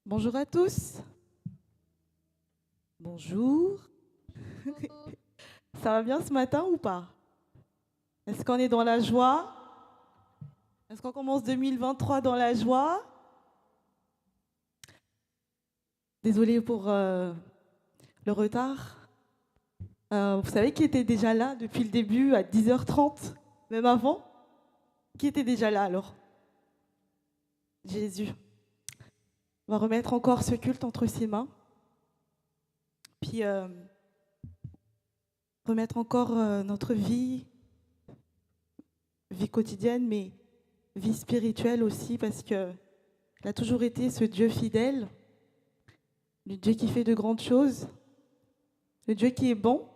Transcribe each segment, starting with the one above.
Bonjour à tous. Bonjour. Ça va bien ce matin ou pas? Est-ce qu'on est dans la joie? Est-ce qu'on commence 2023 dans la joie? Désolée pour le retard. Vous savez qui était déjà là depuis le début à 10h30, même avant? Qui était déjà là alors? Jésus. On va remettre encore ce culte entre ses mains. Puis remettre encore notre vie quotidienne, mais vie spirituelle aussi, parce qu'il a toujours été ce Dieu fidèle, le Dieu qui fait de grandes choses, le Dieu qui est bon.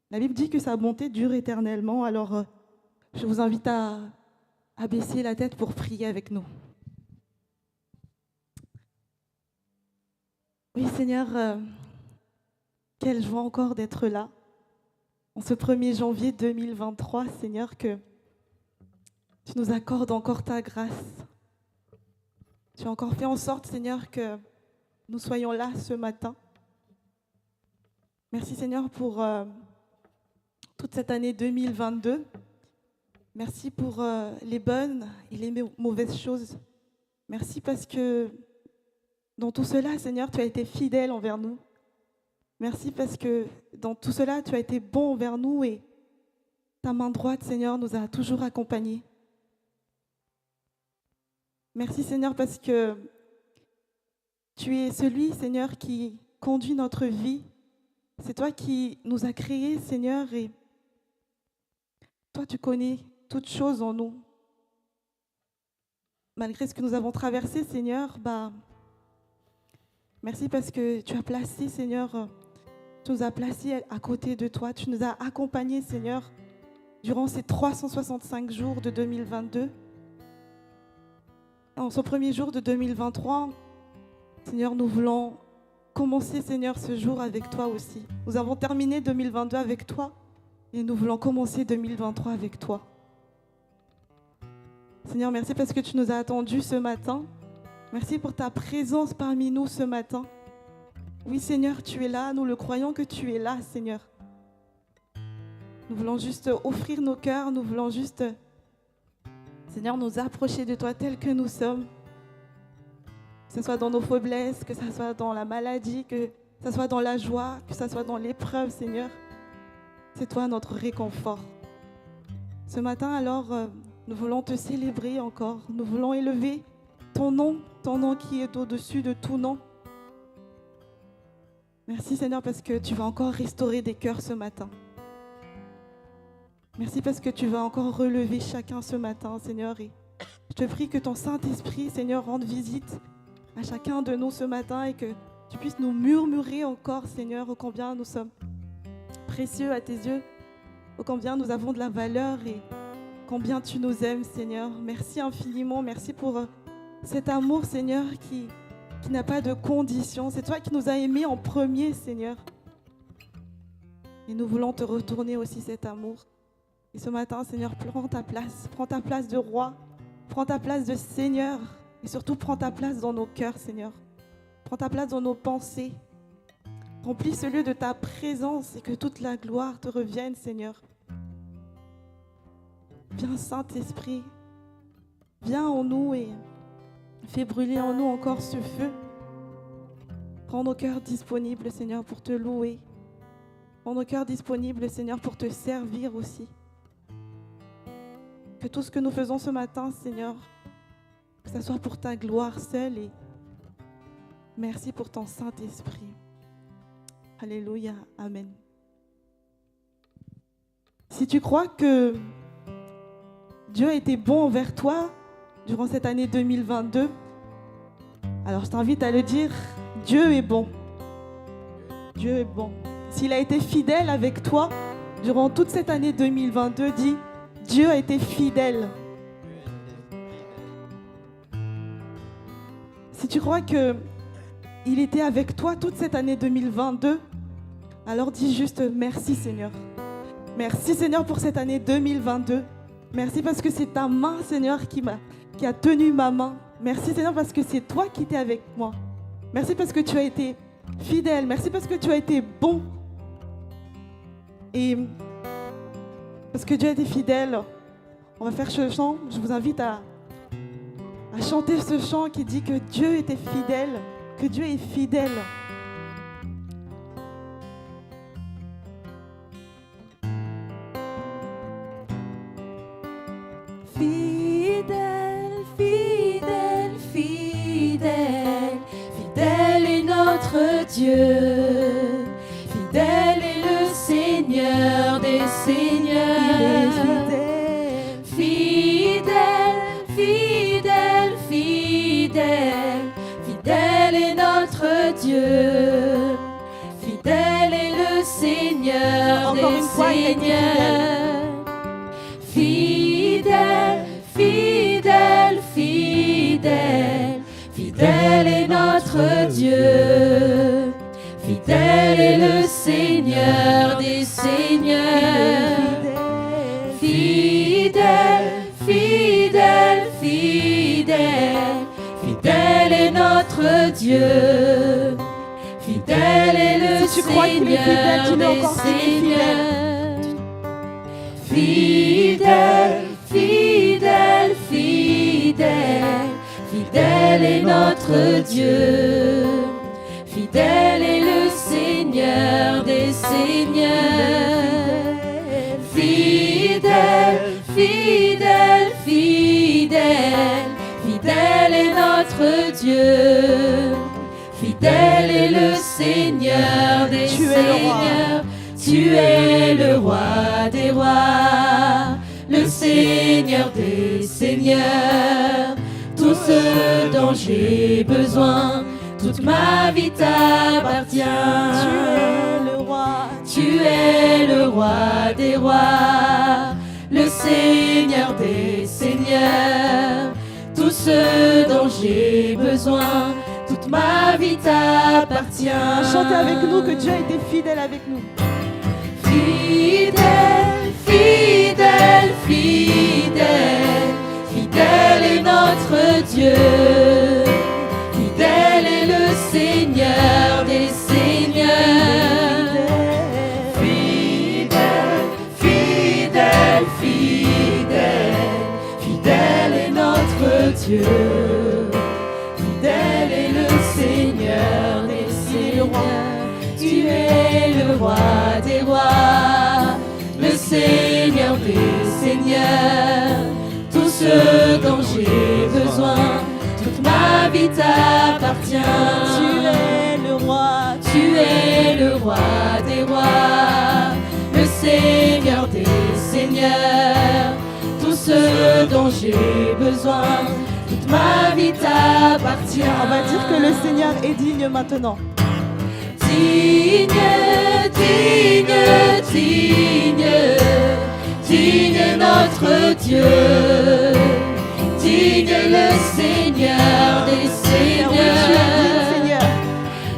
La Bible dit que sa bonté dure éternellement, alors je vous invite à baisser la tête pour prier avec nous. Oui Seigneur, quelle joie encore d'être là, en ce 1er janvier 2023, Seigneur, que tu nous accordes encore ta grâce. Tu as encore fait en sorte, Seigneur, que nous soyons là ce matin. Merci, Seigneur, pour toute cette année 2022. Merci pour les bonnes et les mauvaises choses. Merci parce que dans tout cela, Seigneur, tu as été fidèle envers nous. Merci parce que dans tout cela, tu as été bon envers nous et ta main droite, Seigneur, nous a toujours accompagnés. Merci, Seigneur, parce que tu es celui, Seigneur, qui conduit notre vie. C'est toi qui nous as créés, Seigneur, et toi, tu connais toutes choses en nous. Malgré ce que nous avons traversé, Seigneur, merci parce que tu as placé, Seigneur, tu nous as placés à côté de toi. Tu nous as accompagnés, Seigneur, durant ces 365 jours de 2022. En ce premier jour de 2023, Seigneur, nous voulons commencer, Seigneur, ce jour avec toi aussi. Nous avons terminé 2022 avec toi et nous voulons commencer 2023 avec toi. Seigneur, merci parce que tu nous as attendus ce matin. Merci pour ta présence parmi nous ce matin. Oui, Seigneur, tu es là. Nous le croyons que tu es là, Seigneur. Nous voulons juste offrir nos cœurs. Nous voulons juste, Seigneur, nous approcher de toi tel que nous sommes. Que ce soit dans nos faiblesses, que ce soit dans la maladie, que ce soit dans la joie, que ce soit dans l'épreuve, Seigneur. C'est toi notre réconfort. Ce matin, alors, nous voulons te célébrer encore. Nous voulons élever ton nom qui est au-dessus de tout nom. Merci, Seigneur, parce que tu vas encore restaurer des cœurs ce matin. Merci parce que tu vas encore relever chacun ce matin, Seigneur. Et je te prie que ton Saint-Esprit, Seigneur, rende visite à chacun de nous ce matin et que tu puisses nous murmurer encore, Seigneur, ô combien nous sommes précieux à tes yeux, ô combien nous avons de la valeur et combien tu nous aimes, Seigneur. Merci infiniment, merci pour cet amour, Seigneur, qui n'a pas de condition. C'est toi qui nous as aimés en premier, Seigneur. Et nous voulons te retourner aussi cet amour. Et ce matin, Seigneur, prends ta place de roi, prends ta place de Seigneur. Et surtout, prends ta place dans nos cœurs, Seigneur. Prends ta place dans nos pensées. Remplis ce lieu de ta présence et que toute la gloire te revienne, Seigneur. Viens, Saint-Esprit. Viens en nous et fais brûler en nous encore ce feu. Rends nos cœurs disponibles, Seigneur, pour te louer. Rends nos cœurs disponibles, Seigneur, pour te servir aussi. Que tout ce que nous faisons ce matin, Seigneur, que ce soit pour ta gloire seule et merci pour ton Saint-Esprit. Alléluia, Amen. Si tu crois que Dieu a été bon envers toi durant cette année 2022, alors je t'invite à le dire, Dieu est bon. Dieu est bon. S'il a été fidèle avec toi durant toute cette année 2022, dis, Dieu a été fidèle. Si tu crois qu'il était avec toi toute cette année 2022, alors dis juste merci Seigneur. Merci Seigneur pour cette année 2022. Merci parce que c'est ta main Seigneur qui a tenu ma main Merci Seigneur parce que c'est toi qui étais avec moi. Merci parce que tu as été fidèle. Merci parce que tu as été bon. Et parce que Dieu a été fidèle, on va faire ce chant. Je vous invite à chanter ce chant qui dit que Dieu était fidèle, que Dieu est fidèle. Fidèle, fidèle, fidèle, fidèle est notre Dieu. Fidèle est le Seigneur des Seigneurs. Fidèle, fidèle, fidèle, fidèle est notre Dieu. Fidèle est le Seigneur des Seigneurs. Fidèle, fidèle, fidèle, fidèle est notre Dieu. Fidèle est le Seigneur des Seigneurs. Fidèle, fidèle, fidèle, fidèle est notre Dieu. Fidèle est le Seigneur des Seigneurs. Fidèle, fidèle, fidèle, fidèle est notre Dieu. Fidèle est le Seigneur des Seigneurs. Fidèle, fidèle, fidèle, fidèle est notre Dieu. Fidèle est le Seigneur des Seigneurs. Tu es le roi des rois, le Seigneur des Seigneurs. Tout ce dont j'ai besoin, toute ma vie t'appartient. Tu es le roi des rois, le Seigneur des Seigneurs. Tout ce dont j'ai besoin, toute ma vie t'appartient. Chantez avec nous que Dieu a été fidèle avec nous. Fidèle, fidèle, fidèle, fidèle est notre Dieu. Fidèle est le Seigneur des Seigneurs. Fidèle, fidèle, fidèle, fidèle est notre Dieu. Fidèle est le Seigneur des Seigneurs. Tu es le roi des rois, le Seigneur des Seigneurs. Tout ce dont j'ai besoin, toute ma vie t'appartient. Tu es le roi des rois, le Seigneur des Seigneurs. Tout ce dont j'ai besoin, toute ma vie t'appartient. On va dire que le Seigneur est digne maintenant. Digne, digne, digne, digne est notre Dieu. Digne le Seigneur des Seigneurs.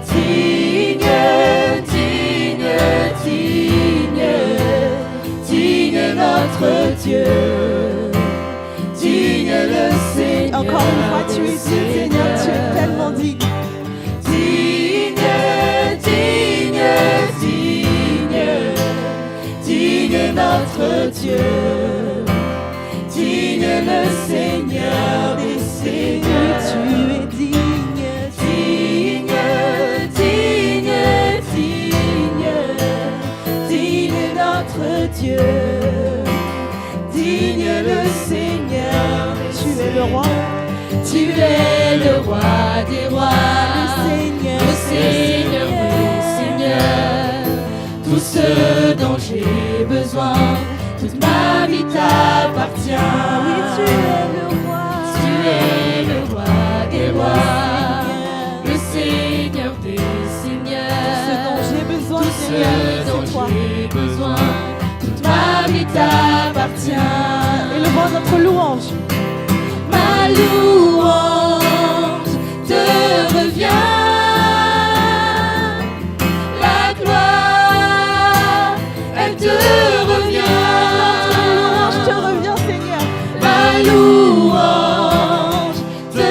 Digne, digne, digne, digne est notre Dieu. Digne le Seigneur. Encore une fois, tu es digne, Seigneur, tu es tellement digne. Notre Dieu, digne le Seigneur des Seigneurs. Tu es digne, digne, digne, digne, digne notre Dieu, digne le Seigneur. Tu es le roi. Tu es le roi des rois, le Seigneur des Seigneurs. Tout ce dont j'ai besoin, toute ma vie t'appartient. Oui, tu es le roi des rois, le Seigneur des Seigneurs. Ce dont j'ai besoin, tout Seigneur, ce dont c'est toi. j'ai besoin, toute ma vie t'appartient. Élevons notre louange. Ma louange te revient. Louange te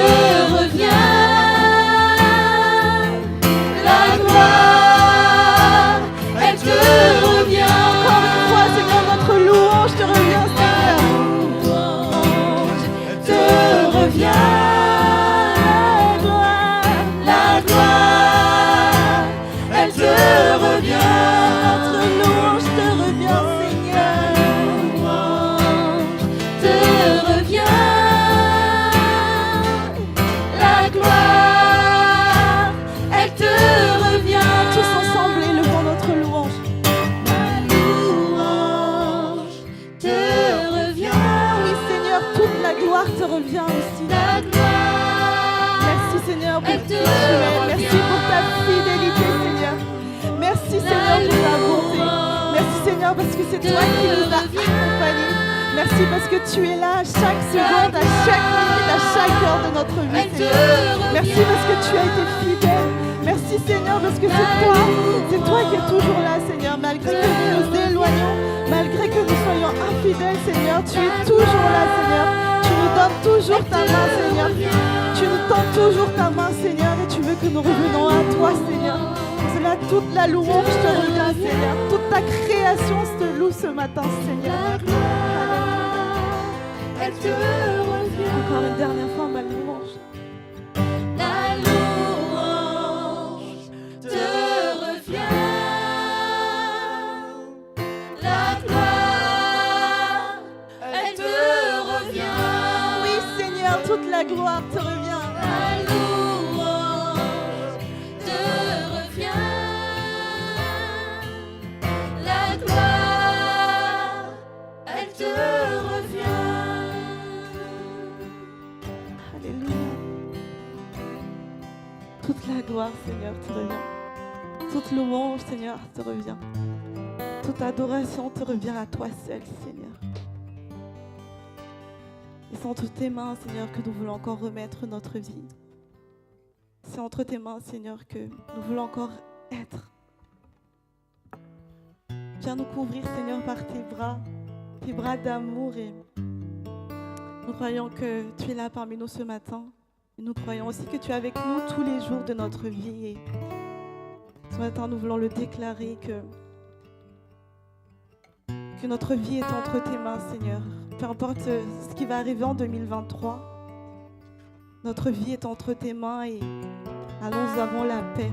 Seigneur, parce que c'est toi qui nous as accompagnés. Merci parce que tu es là à chaque seconde, à chaque minute, à chaque heure de notre vie, Seigneur. Merci parce que tu as été fidèle. Merci, Seigneur, parce que c'est toi qui es toujours là, Seigneur. Malgré que nous nous éloignons, malgré que nous soyons infidèles, Seigneur, tu es toujours là, Seigneur. Tu nous donnes toujours ta main, Seigneur. Tu nous tends toujours ta main, Seigneur, et tu veux que nous revenons à toi, Seigneur. Pour cela, toute la louange te revient, Seigneur. Toute ta création te loue ce matin, Seigneur. Elle te revient. Encore une dernière fois, ma louange. La louange te revient. La gloire, elle te revient. Oui, Seigneur, toute la gloire te revient. La louange te revient. La gloire, elle te revient. Alléluia. Toute la gloire, Seigneur, te revient. Toute louange, Seigneur, te revient. Toute adoration te revient à toi seul, Seigneur. Et c'est entre tes mains, Seigneur, que nous voulons encore remettre notre vie. C'est entre tes mains, Seigneur, que nous voulons encore être. Viens nous couvrir, Seigneur, par tes bras d'amour. Et nous croyons que tu es là parmi nous ce matin. Et nous croyons aussi que tu es avec nous tous les jours de notre vie. Et ce matin, nous voulons le déclarer que notre vie est entre tes mains, Seigneur. Peu importe ce qui va arriver en 2023, notre vie est entre tes mains et allons, nous avons la paix.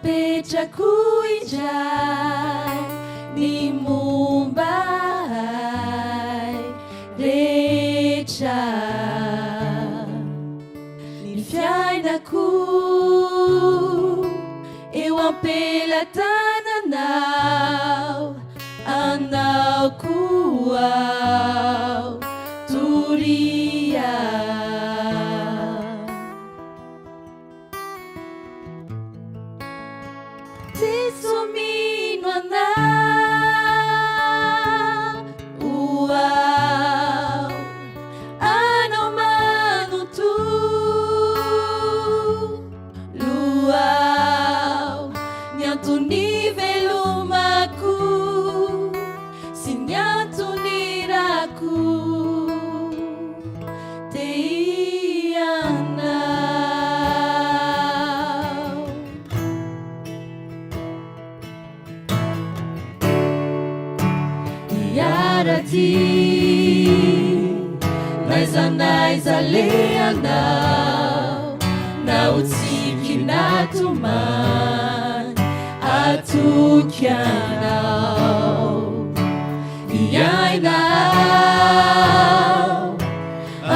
Pecha kuijai ni Mumbai recha ni fiai na ku eu ampela tananau anau kuau turia. Mas anais aleanau na utsiki na tuman atukianau iyai nau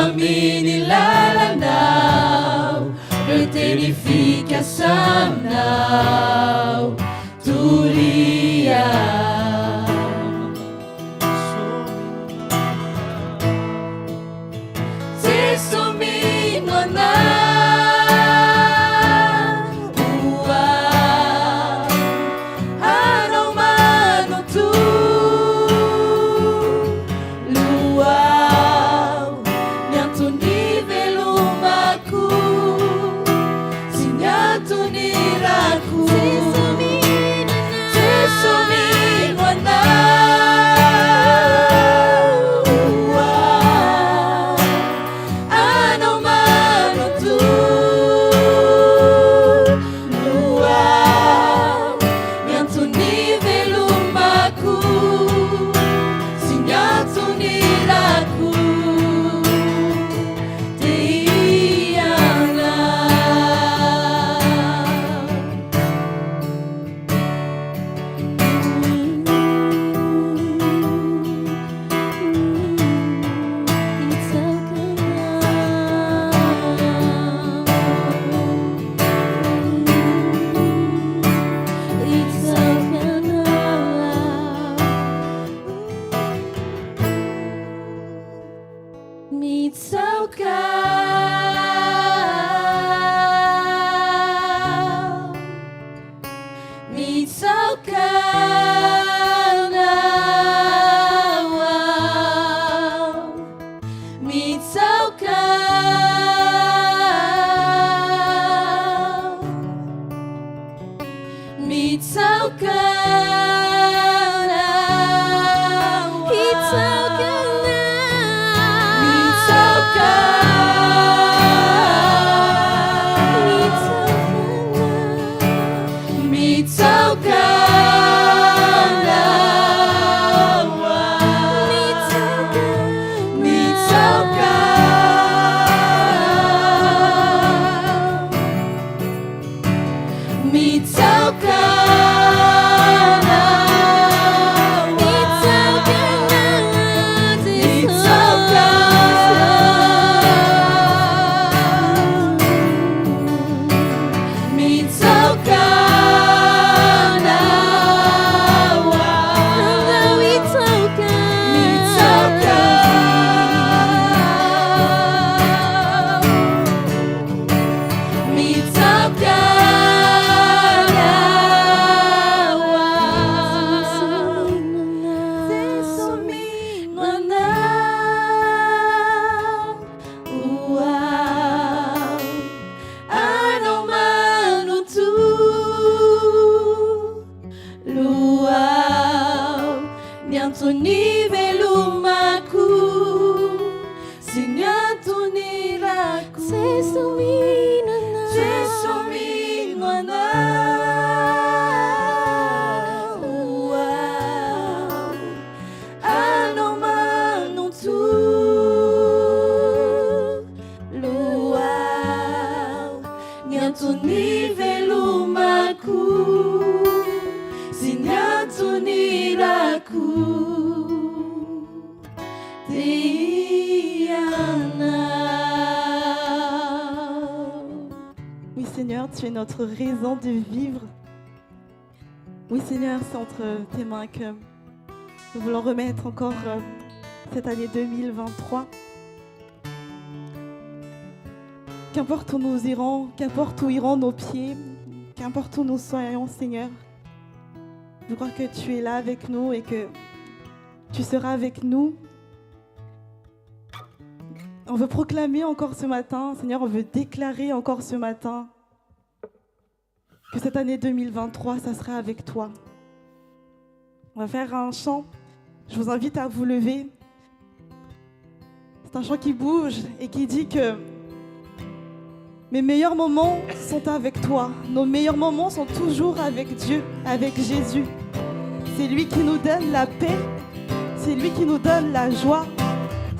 amini lalanau retenificação nau turia. Sim, Oui Seigneur, tu es notre raison de vivre. Oui Seigneur, c'est entre tes mains que nous voulons remettre encore cette année 2023. Qu'importe où nous irons, qu'importe où iront nos pieds, qu'importe où nous soyons Seigneur, je crois que tu es là avec nous et que tu seras avec nous. On veut proclamer encore ce matin, Seigneur, on veut déclarer encore ce matin que cette année 2023, ça sera avec toi. On va faire un chant. Je vous invite à vous lever. C'est un chant qui bouge et qui dit que mes meilleurs moments sont avec toi. Nos meilleurs moments sont toujours avec Dieu, avec Jésus. C'est lui qui nous donne la paix. C'est lui qui nous donne la joie.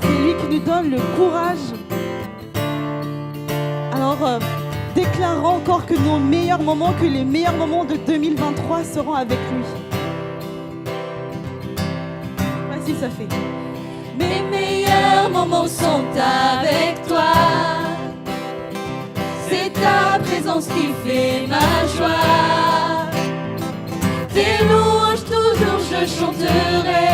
C'est lui qui nous donne le courage. Alors, déclarons encore que nos meilleurs moments, que les meilleurs moments de 2023 seront avec lui. Vas-y, ça fait. Mes meilleurs moments sont avec toi. C'est ta présence qui fait ma joie. Tes louanges toujours je chanterai.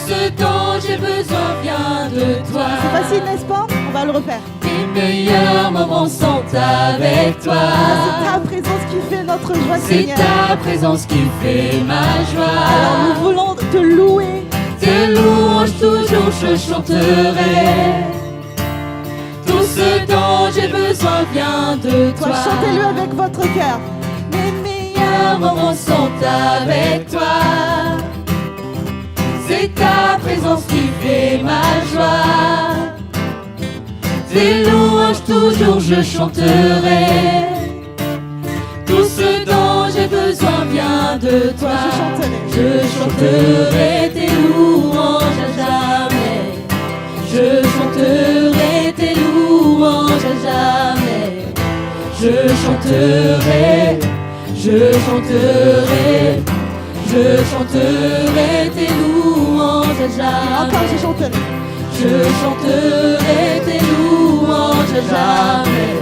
Ce dont j'ai besoin vient de toi. C'est facile, n'est-ce pas? On va le refaire. Mes meilleurs moments sont avec toi. C'est ta présence qui fait notre joie, Seigneur. C'est ta présence qui fait ma joie. Alors nous voulons te louer. Tes louanges toujours je chanterai. Tout ce dont j'ai besoin vient de toi. Chantez-le avec votre cœur. Mes meilleurs moments sont avec toi. C'est ta présence qui fait ma joie. Tes louanges toujours je chanterai. Tout ce dont j'ai besoin vient de toi. Je chanterai tes louanges à jamais. Je chanterai tes louanges à jamais. Je chanterai, je chanterai. Je chanterai tes louanges à jamais. Encore je chanterai. Je chanterai tes louanges à jamais.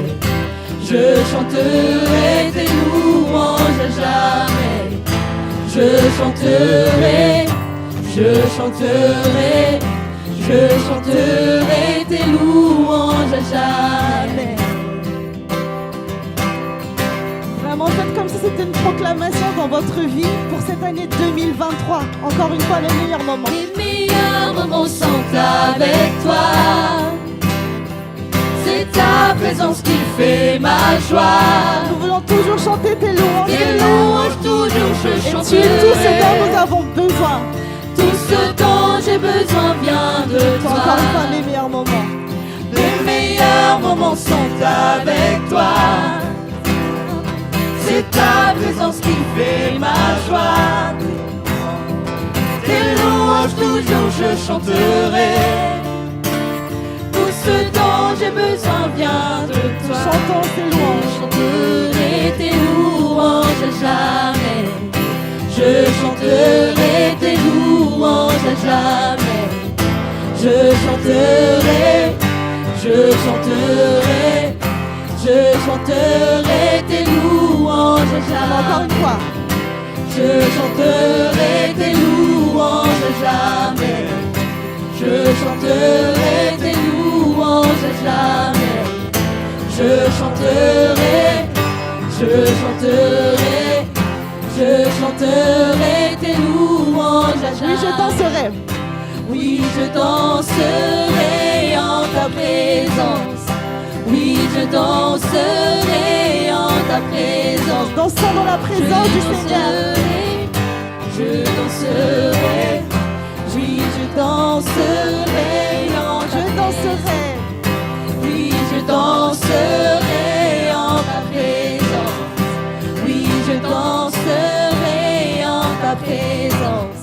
Je chanterai tes louanges à jamais. Je chanterai, je chanterai, je chanterai tes louanges à jamais. Vraiment, faites comme si c'était une proclamation dans votre vie pour cette année 2023. Encore une fois, les meilleurs moments. Les meilleurs moments sont avec toi. C'est ta présence qui fait ma joie. Nous voulons toujours chanter tes louanges. Tes louanges toujours je chanterai. Tu es tout ce dont nous avons besoin. Tout ce dont j'ai besoin vient de toi. Encore une fois, les meilleurs moments. Les meilleurs moments sont avec toi. C'est ta présence qui fait ma joie. Tes louanges toujours je chanterai. Tout ce dont j'ai besoin vient de toi. Chantons tes louanges. Je chanterai tes louanges à jamais. Je chanterai tes louanges à jamais. Je chanterai, je chanterai. Je chanterai tes louanges à jamais. Encore une fois. Je chanterai tes louanges à jamais. Je chanterai tes louanges à jamais. Je chanterai, je chanterai, je chanterai tes louanges à jamais. Oui, je danserai. Oui, je danserai en ta présence. Oui, je danserai en ta présence. Dansons dans la présence du Seigneur. Je danserai. Oui, je danserai en ta Je danserai. Oui, danserai en ta présence. Oui, je danserai en ta présence.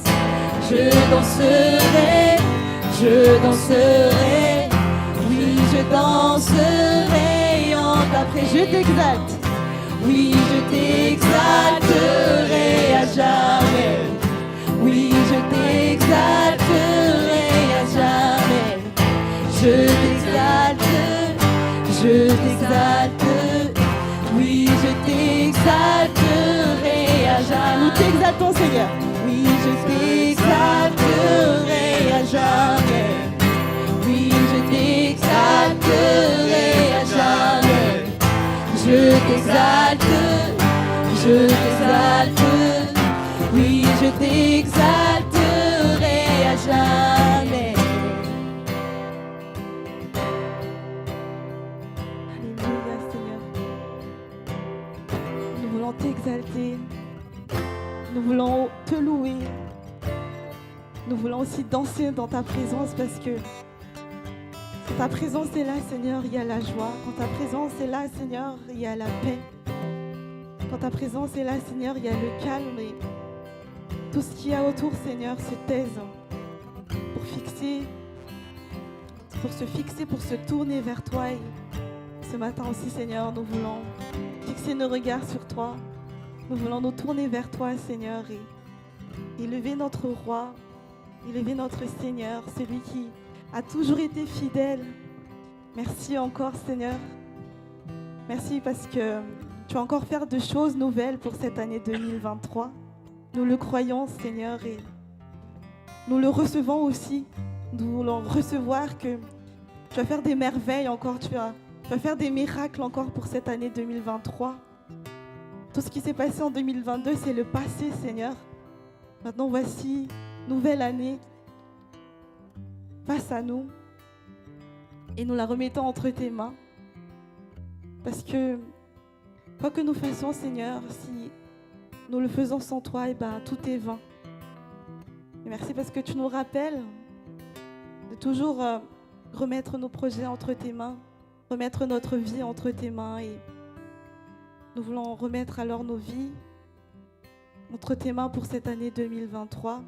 Je danserai, je danserai. Oui, je danserai en ta présence. Je t'exalte. Oui, je t'exalterai à jamais. Oui, je t'exalterai à jamais. Je t'exalte, je t'exalte. Oui, je t'exalterai à jamais. Nous t'exaltons, Seigneur. Oui, je t'exalterai à jamais. Oui, je t'exalterai à jamais. Je t'exalte, je t'exalte. Oui, je t'exalterai à jamais. Alléluia, Seigneur. Nous voulons t'exalter. Nous voulons te louer. Nous voulons aussi danser dans ta présence parce que quand ta présence est là, Seigneur, il y a la joie. Quand ta présence est là, Seigneur, il y a la paix. Quand ta présence est là, Seigneur, il y a le calme et tout ce qu'il y a autour, Seigneur, se taise pour se fixer, pour se tourner vers toi. Et ce matin aussi, Seigneur, nous voulons fixer nos regards sur toi. Nous voulons nous tourner vers toi, Seigneur, et élever notre roi, élever notre Seigneur, celui qui a toujours été fidèle. Merci encore, Seigneur. Merci parce que tu vas encore faire de choses nouvelles pour cette année 2023. Nous le croyons, Seigneur, et nous le recevons aussi. Nous voulons recevoir que tu vas faire des merveilles encore, tu vas faire des miracles encore pour cette année 2023. Tout ce qui s'est passé en 2022, c'est le passé, Seigneur. Maintenant, voici, nouvelle année face à nous. Et nous la remettons entre tes mains. Parce que, quoi que nous fassions, Seigneur, si nous le faisons sans toi, eh ben, tout est vain. Et merci parce que tu nous rappelles de toujours remettre nos projets entre tes mains, remettre notre vie entre tes mains. Et nous voulons remettre alors nos vies entre tes mains pour cette année 2023.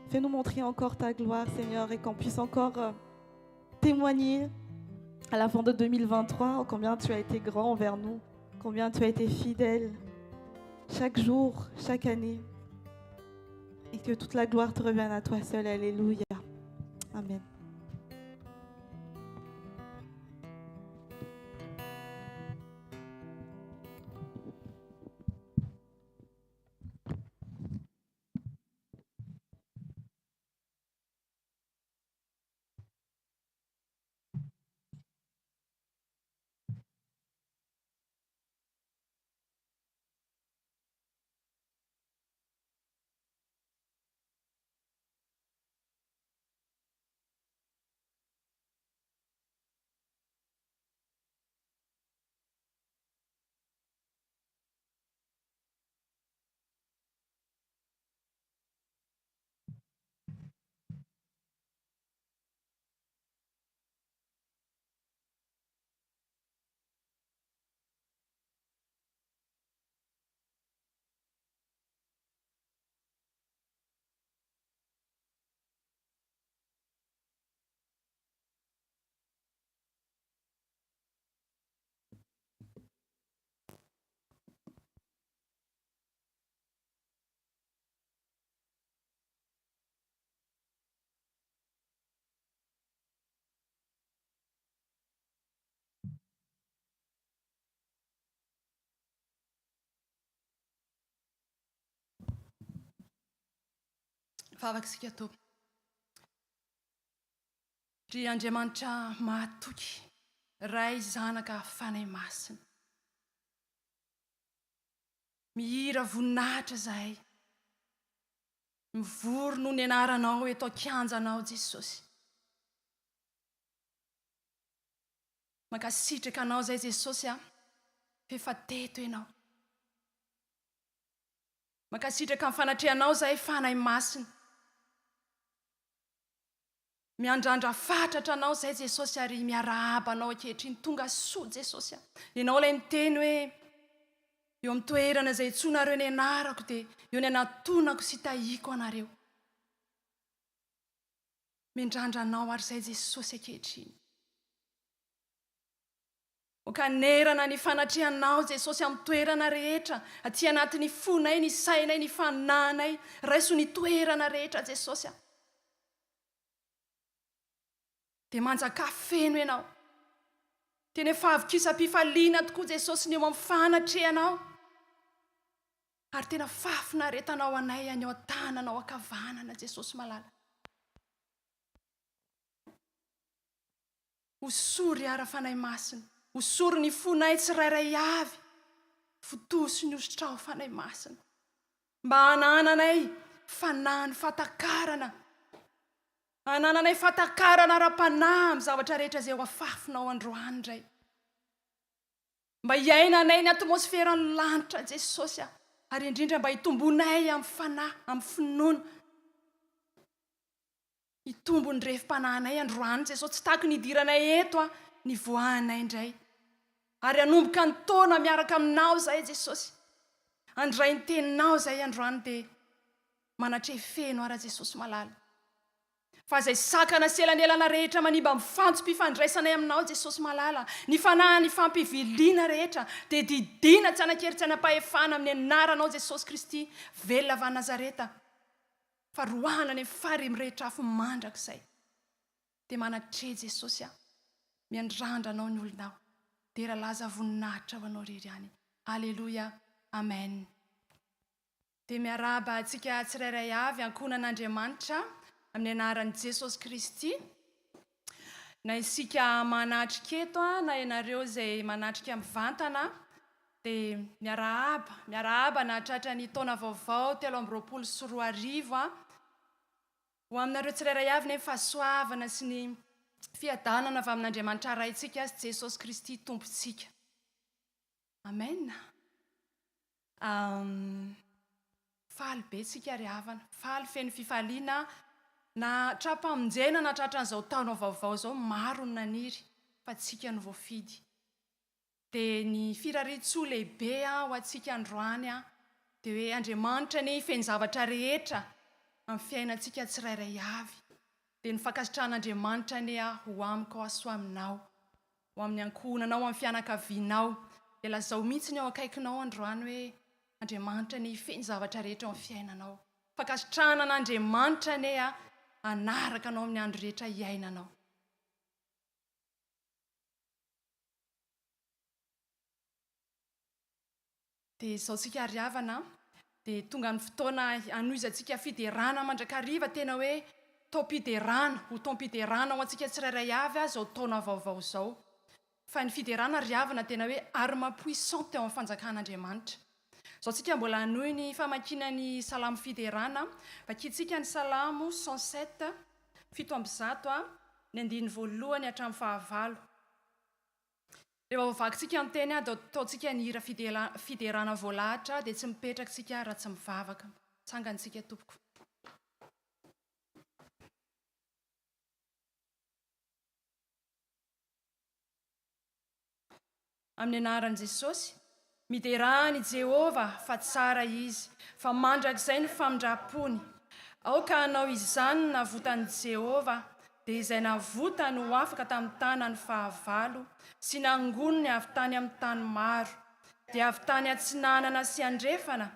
Fais-nous montrer encore ta gloire, Seigneur, et qu'on puisse encore témoigner à la fin de 2023 combien tu as été grand envers nous, combien tu as été fidèle chaque jour, chaque année. Et que toute la gloire te revienne à toi seul. Alléluia. Amen. Vavaksika tompo. Ry Andriamanitra mahatoky, ray zanaka fanay masina. Mihira voninahitra zahay. Mivory noho ny anaranao eto an-kianjanao Jesosy. Mankasitraka anao zay Jesosy efa teto ianao. Mankasitraka amin'ny fanatrehanao zay fanay masina. miandrandra fatratra anao zay Jesosy ary miarahaba anao ankehitriny tonga soa Jesosy ianao ilay niteny hoe eo amin'ny toerana izay tsonareo ny anarako dia eo ny anatonako sy tahiko anareo mindrandra anao ary zay Jesosy ankehitriny okanerana ny fanatrehanao Jesosy amin'ny toerana rehetra aty anatin'ny fonay ny sainay ny fananay raiso ny toerana rehetra Jesosy dia manjaka feno ianao tena efa avikisa-pifaliana tokoa Jesosy ny eo amin'ny fanatrehanao ary tena fafinaretanao anay any ao tananao ankavanana Jesosy malala hosory ara fanay masina hosory ny fonay tsirairay avy fotosy ny ositra ao fanay masina mba hanananay fanany fatakarana hanananay fatakarana ara-panahy amin'ny zavatra rehetra izay ho afafinao androany indray mba hiainanay ny atmosferany lanitra Jesosy ary indrindra mba hitombonay amin'ny fanahy amin'ny finoana hitombo ny refim-panahinay androany Jesosy tsy taky nidiranay eto ny voahanay indray ary hanomboka ny taona miaraka aminao zay Jesosy andray ny teninao zay androany dia manatrefeno ara Jesosy malala fa zay sakana sy elanelana rehetra manimba mifantsompifandraisanay aminao Jesosy malala ny fanahy ny fampiviliana rehetra dia didina tsy anakery tsy anapahefana amin'ny anaranao Jesosy Kristy velona avy Nazareta fa roahana ny fary mirehetra afo mandrakizay dia manatre Jesosy miandrandra anao ny olonao dia rahalaza voninahitra ho anao rery any aleloia amen dia miaraba antsika tsirairay avy ankonan'Andriamanitra amin'ny anaran'i Jesosy Kristy na isika manatrika eto na ianareo izay manatrika mivantana dia miarahaba nahatratra ny taona vaovao 2024 ho aminareo tsirairay avy ny fahasoavana sy ny fiadanana avy amin'Andriamanitra raintsika sy Jesosy Kristy tompontsika amen faly be tsika ry havana faly feno fifaliana na trapamonjena na tratran'izao taona vaovao zao maro ny naniry fa tsika no voafidy dia ny firaritsoa lehibe ho atsika androany dia hoe Andriamanitra ny feny zavatra rehetra amin'ny fiainantsika tsirairay avy dia ny fankasitran'Andriamanitra ny ho amiko aso aminao ho amin'ny ankonanao amin'ny fianakavianao dia lazao mihitsy ny ao akaikinao androany hoe Andriamanitra ny feny zavatra rehetra amin'ny fiainanao fankasitranan'Andriamanitra ny anaraka anao amin'ny andro rehetra iainanao dia izao tsika ariavana dia tonga ny fotoana anoizantsika fiderana mandrakariva tena hoe tompiderana ho tompiderana ho antsika tsirairay avy izao taona vaovao izao fa ny fiderana riavana tena hoe arme puissante eo amin'ny fanjakan'Andriamanitra izao tsika mbola hanohy ny famakinany salamo fiderana vakitsika ny salamo 107 7 ny 9 hatramin'ny 9 rehefa vavakintsika amin'ny teny dia ataontsika ny hira fiderana voalahatra dia tsy mipetrakintsika raha tsy mivavaka tsangantsika tompoko amin'ny anaran'i Jesosy miderany Jehova fa tsara izy fa mandrakizay ny famindrapony aoka anao izany navotany Jehova dia izay navotany ho afaka tamin'ny tanany fahavalo sy nangonony avy tany amin'ny tany maro dia avy tany atsinanana sy andrefana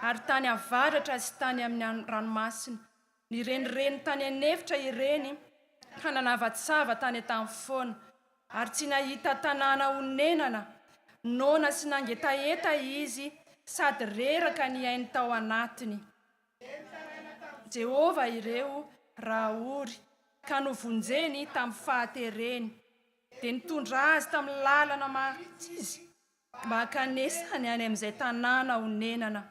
ary tany avaratra sy tany amin'ny ranomasina ny renireny tany anefitra ireny ka nanavatsava tany tamin'ny foana ary tsy nahita tanàna honenana nona sy nangetaeta izy sady reraka ny ainy tao anatiny Jehova ireo raory ka novonjeny tamin'ny fahatereny dia nitondra azy tamin'ny lalana matsizy mba hakanesany any amin'izay tanàna honenana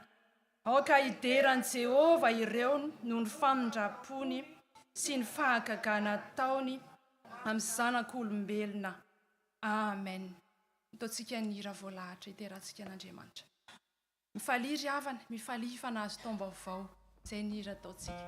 aoka hiderany Jehova ireo noho ny famindrapony sy ny fahagagana taony amin'ny zanak'olombelona amen ataontsika ny hira voalahatra iterantsika an'Andriamanitra mifaliry havana mifalihy fa nahazo taom-baovao izay ny hira ataontsika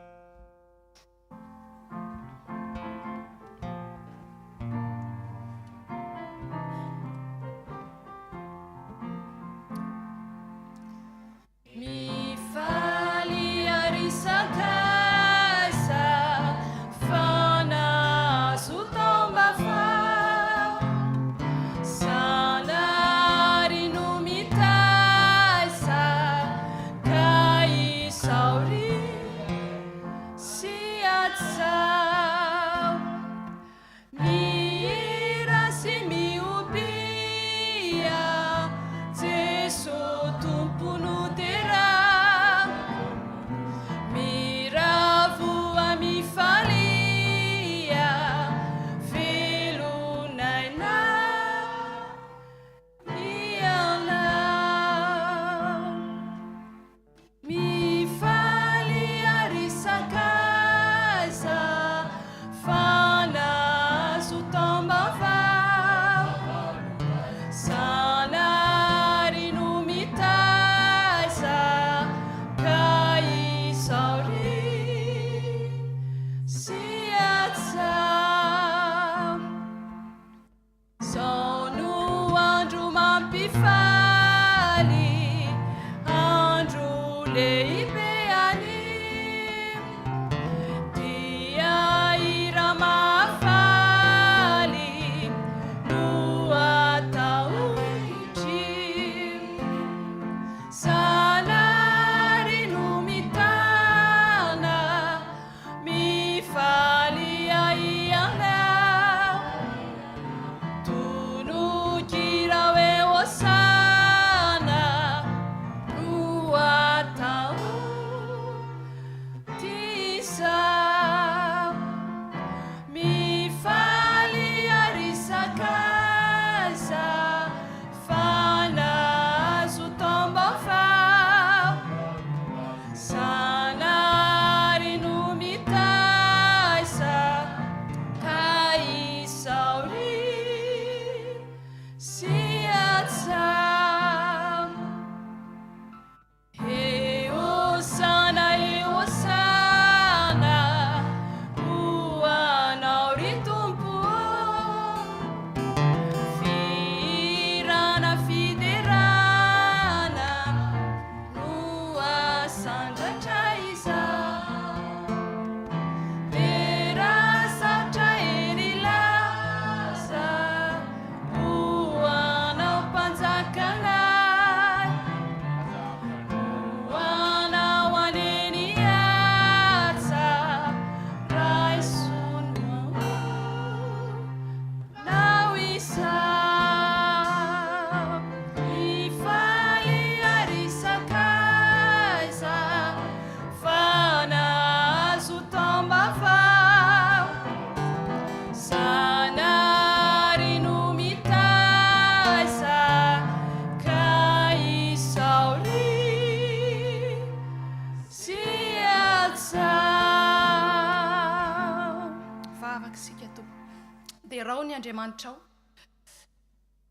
andriamanitra ao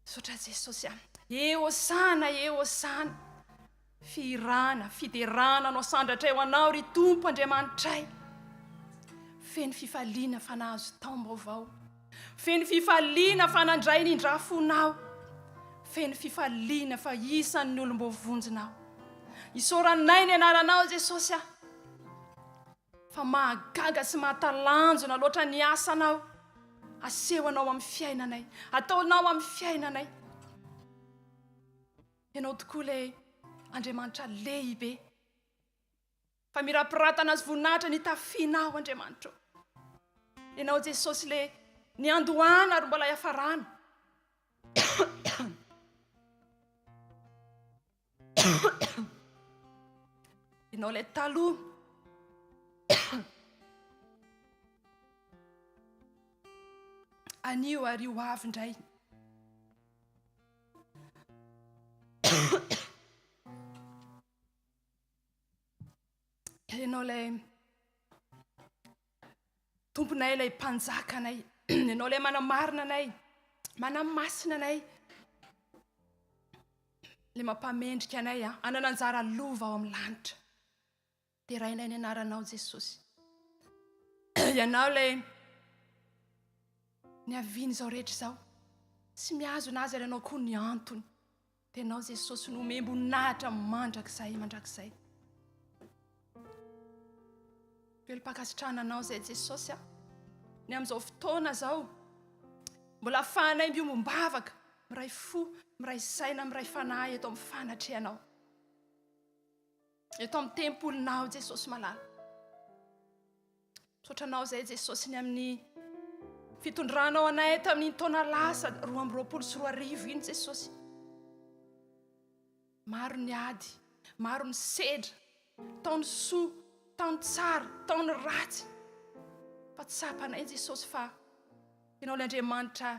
sotra jesosy ehosana firana fiderana anao sandratra eo anao ry tompo andriamanitray feny fifaliana fa nahazo taom-baovao feny fifaliana fa nandray nindrafonao feny fifaliana fa isan'ny olom-bovonjinao isoranay ny anaranao jesosy fa mahagaga sy mahatalanjona loatra ny asanao asehoanao amin'ny fiainanay ataonao amin'ny fiainanay ianao tokoa le andriamanitra lehibe fa mirapiratana azy voninahitra ny tafianao andriamanitra ianao jesosy le ny andohana ary mbola hiafarana ianao le taloha anio ary ho avy indray ianao lay tomponay lay mpanjakanay ianao lay manamarina anay manamasina anay le mampamendrika anay anana anjara lova ao amin'ny lanitra dia rainay ny anaranao jesosy ianao lay ny aviany izao rehetra izao sy miazo anazy ary ianao koa ny antony dia ianao jesosy no membonahitra mandrakizay velom-pakasitrahana anao zay jesosy ny amin'izao fotoana zao mbola ahafahanay mbiomombavaka miray fo miray saina miray fanahy eto amin'ny fanatrehanao eto amin'ny tempolinao jesosy malala sotranao zay jesosy ny amin'ny fitondranao anay tamin'ny taona lasa 2024 iny jesosy maro ny ady maro ny sedra taony soa taony tsara taony ratsy fa tsapanay jesosy fa ianao le andriamanitra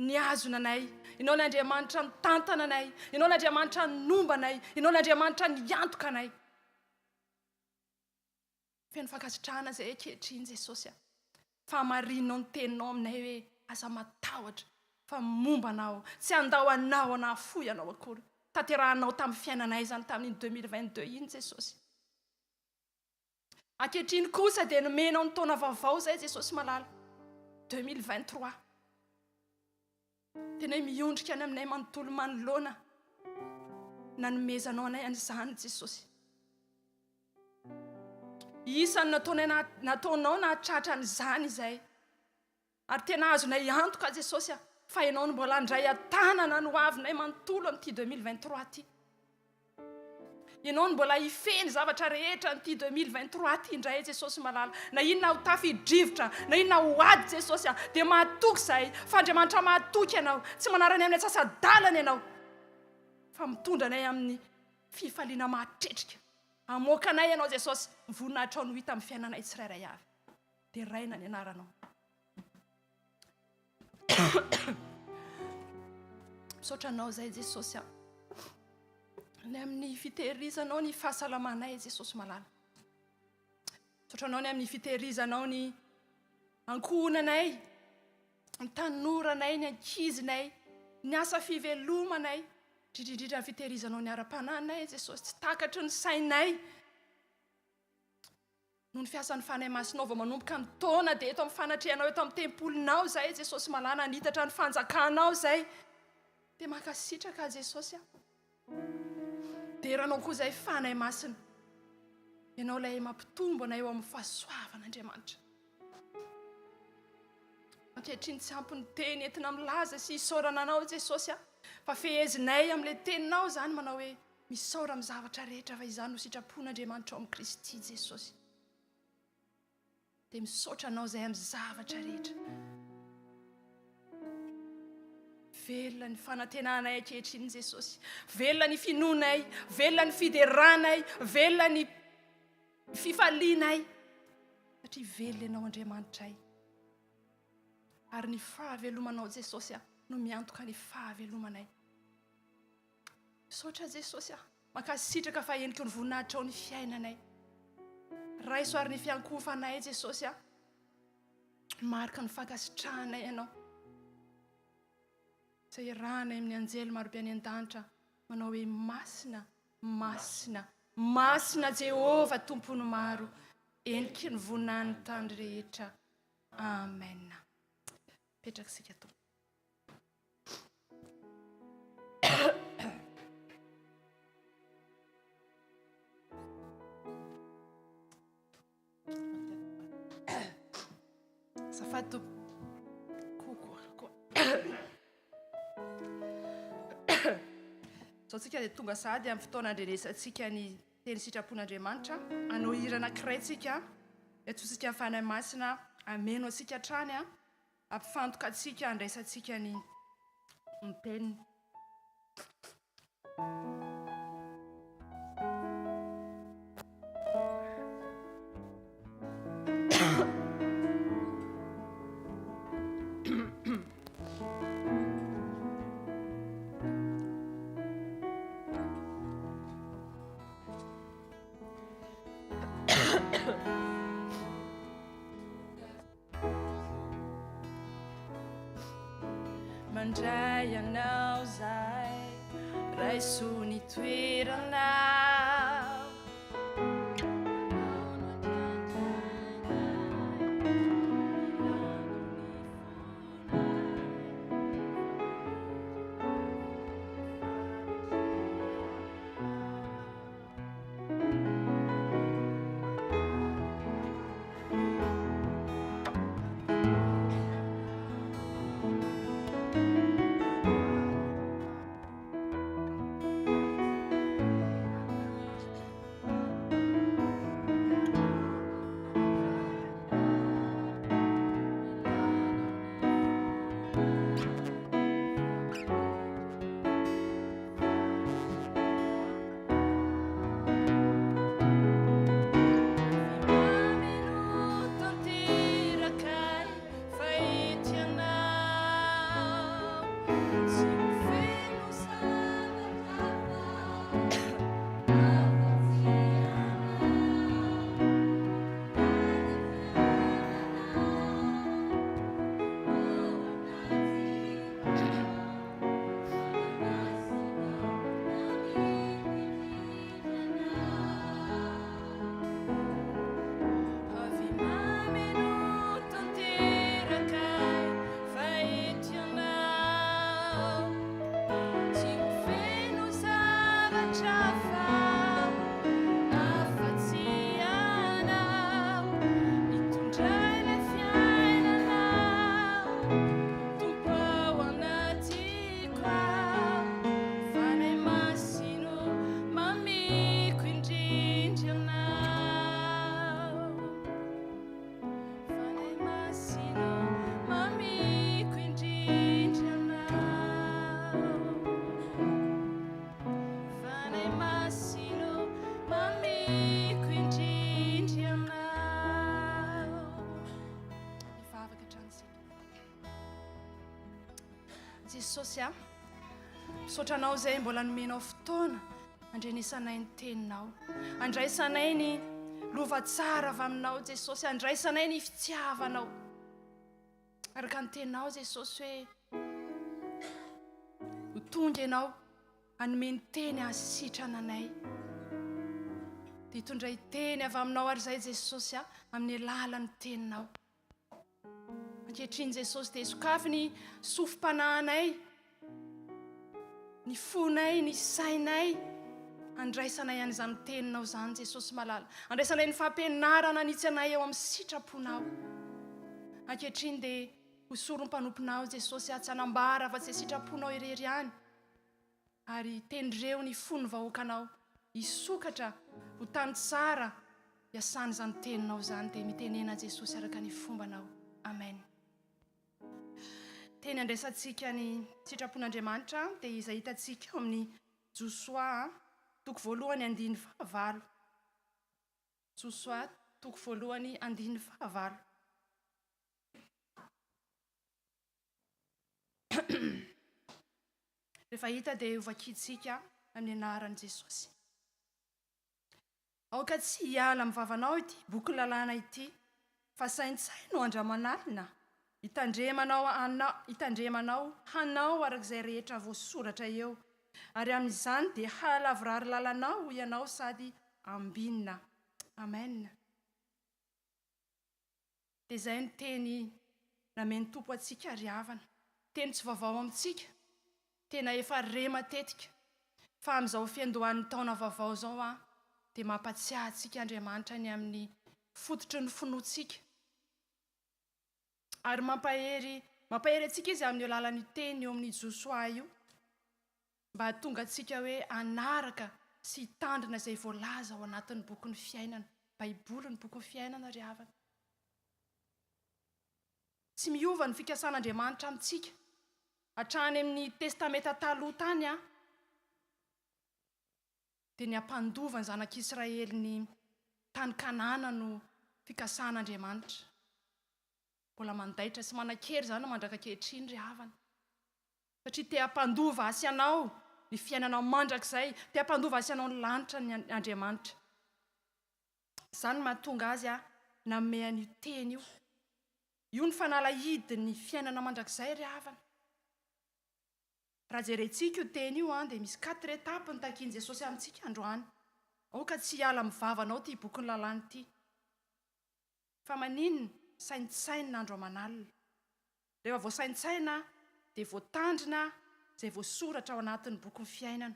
ny azona anay ianao le andriamanitra ny tantana anay ianao le andriamanitra ny nomba anay ianao le andriamanitra ny antoka anay feno fankasitrahana zay ankehitriny jesosy fa marinao ny teninao aminay hoe aza matahotra fa mombanao tsy andao anao anafoy anao akory tanterahanao tamin'ny fiainanay zany tamin'ny 2022 iny jesosy ankehitriny kosa dia nomenao ny taona vaovao zay jesosy malala 2023 tena miondrika any aminay manontolo manoloana nanomezanao anay an'izany jesosy isany nataonao nahatratra an'izany izay ary tena azonay antoka jesosy fa ianao no mbola andray atanana no avinay manontolo amin'ity 2023 ty ianao no mbola ifeny zavatra rehetra n'ity 2023 ty indray jesosy malala na inona ho tafidrivotra na inona ho ady jesosy dia mahatoky zay fa andriamanitra mahatoky ianao tsy manarany amin'ny atsasadalana ianao fa mitondra anay amin'ny fifaliana mahatretrika amoaka anay ianao jesosy voninahitra ao no hita amin'ny fiainanay tsirairay avy dia raina ny anaranao misaotranao zay jesosy ny amin'ny fitehirizanao ny fahasalamanay jesosy malala misaotranao ny amin'ny fitehirizanao ny ankohonanay ny tanoranay ny ankizinay ny asa fivelomanay indrindrindrindra ny fitehirizanao ny ara-pananay jesosy tsy takatry ny sainay noho ny fiasan'ny fanay masinao vao manomboka ny taona dia eto amin'ny fanatrehanao eto amin'ny tempolinao zay jesosy malala nitatra ny fanjakanao zay dia makasitraka jesosy dia ranao koa zay fanay masina ianao lay mampitombo anay eo amin'ny fahasoavan'andriamanitra ankehitriny tsy ampy ny teny entina milaza sy isaorana anao jesosy fa fehezinay amin'ilay teninao zany manao hoe misaora amin'ny zavatra rehetra fa izany no sitrapon'andriamanitra ao amin'ny Kristy jesosy dia misaotra anao zay amin'ny zavatra rehetra velona ny fanantenanay ankehitriny jesosy velona ny finoanay velona ny fideranay velona ny fifalianay satria velona ianao andriamanitray ary ny fahavelomanao jesosy no miantoka ny fahavelomanay misaotra jesosy makasitraka fa eniko ny voninahitra ao ny fiainanay raiso ary ny fiankofanay jesosy marika ny fankasitrahanay ianao izay irahana amin'ny anjely marobe any an-danitra manao hoe masina masina masina Jehova tompony maro eniky ny voninahiny tany rehetra. Amen. Petraka isika tompo. Safady kokoa zao tsika dia tonga sady amin'ny fotoana andrenesantsika ny teny sitrapon'Andriamanitra. Anao hira anankiray tsika atosika ny fanahy masina ameno atsika trany ampifantoka atsika andraisantsika ny teniny. Mandray anao zay raiso ny toeranao Jesosy misaotranao zay mbola nomenao fotoana andrenesanay ny teninao, andraisanay ny lova tsara avy aminao Jesosy, andraisanay ny fitiavanao araka ny teninao Jesosy hoe ho tonga ianao hanome ny teny hasitrana anay dia hitondray teny avy aminao ary zay Jesosy amin'ny alalan'ny teninao. Ankehitriny Jesosy dia sokafy ny sofim-panahinay, ny fonay, ny sainay, andraisanay an'izany teninao zany Jesosy malala, andraisanay ny fampianarana nitsy anay eo amin'ny sitraponao. Ankehitriny dia ho sorom-panomponao Jesosy tsy hanambara fa tsy sitraponao irery ihany, ary tendreo ny fony vahoakanao hisokatra ho tany tsara hiasany zany teninao zany, dia mitenena Jesosy araka ny fombanao. Amen. Teny andraisantsika ny sitrapon'Andriamanitra dia izay hitantsika eo amin'ny Josoa toko voalohany 9:9. Josoa toko voalohany 9:9. Rehefa hita dia hovakitsika amin'ny anaran'i Jesosy. Aoka tsy hiala amin'ny vavanao ity boky lalàna ity, fa saintsay no andramanalina hitandremanao hanao arak'izay rehetra voasoratra eo, ary amin'izany dia halavorary lalanao ianao sady ambinina. Amen. Dia izay ny teny nameny Tompo antsika ry havana, teny tsy vaovao amintsika, tena efa re matetika, fa amin'izao fiandohan'ny taona vaovao zao dia mampatsiahy antsika Andriamanitra ny amin'ny fototry ny finoantsika, ary mampahery antsika izy amin'ny alalan'ny teny eo amin'ny Josoa io, mba hahatonga antsika hoe anaraka sy hitandrina izay voalaza ao anatin'ny bokin'ny fiainana, Baiboly ny bokin'ny fiainana ry havana. Tsy miova ny fikasan'Andriamanitra amintsika hatrany amin'ny testameta taloha tany dia ny hampandova ny zanak'Israely ny tany Kanana no fikasan'Andriamanitra. Mbola mandaitra sy manan-kery izany mandraka ankehitriny ry havana, satria te hampandova asy anao ny fiainana mandrakizay, te hampandova asy anao ny lanitra ny Andriamanitra. Izany mahatonga azy nanome an'io teny io. Io ny fanalahidin'ny fiainana mandrakizay ry havana. Raha jerentsika io teny io dia misy 4 étapes ny takian'i Jesosy amintsika androany. Aoka tsy hiala mivavanao ty boky ny lalàna ity. Fa maninona? Saintsaina andro aman'alina. Rehefa voasaintsaina dia voatandrina izay voasoratra ao anatin'ny boky ny fiainana.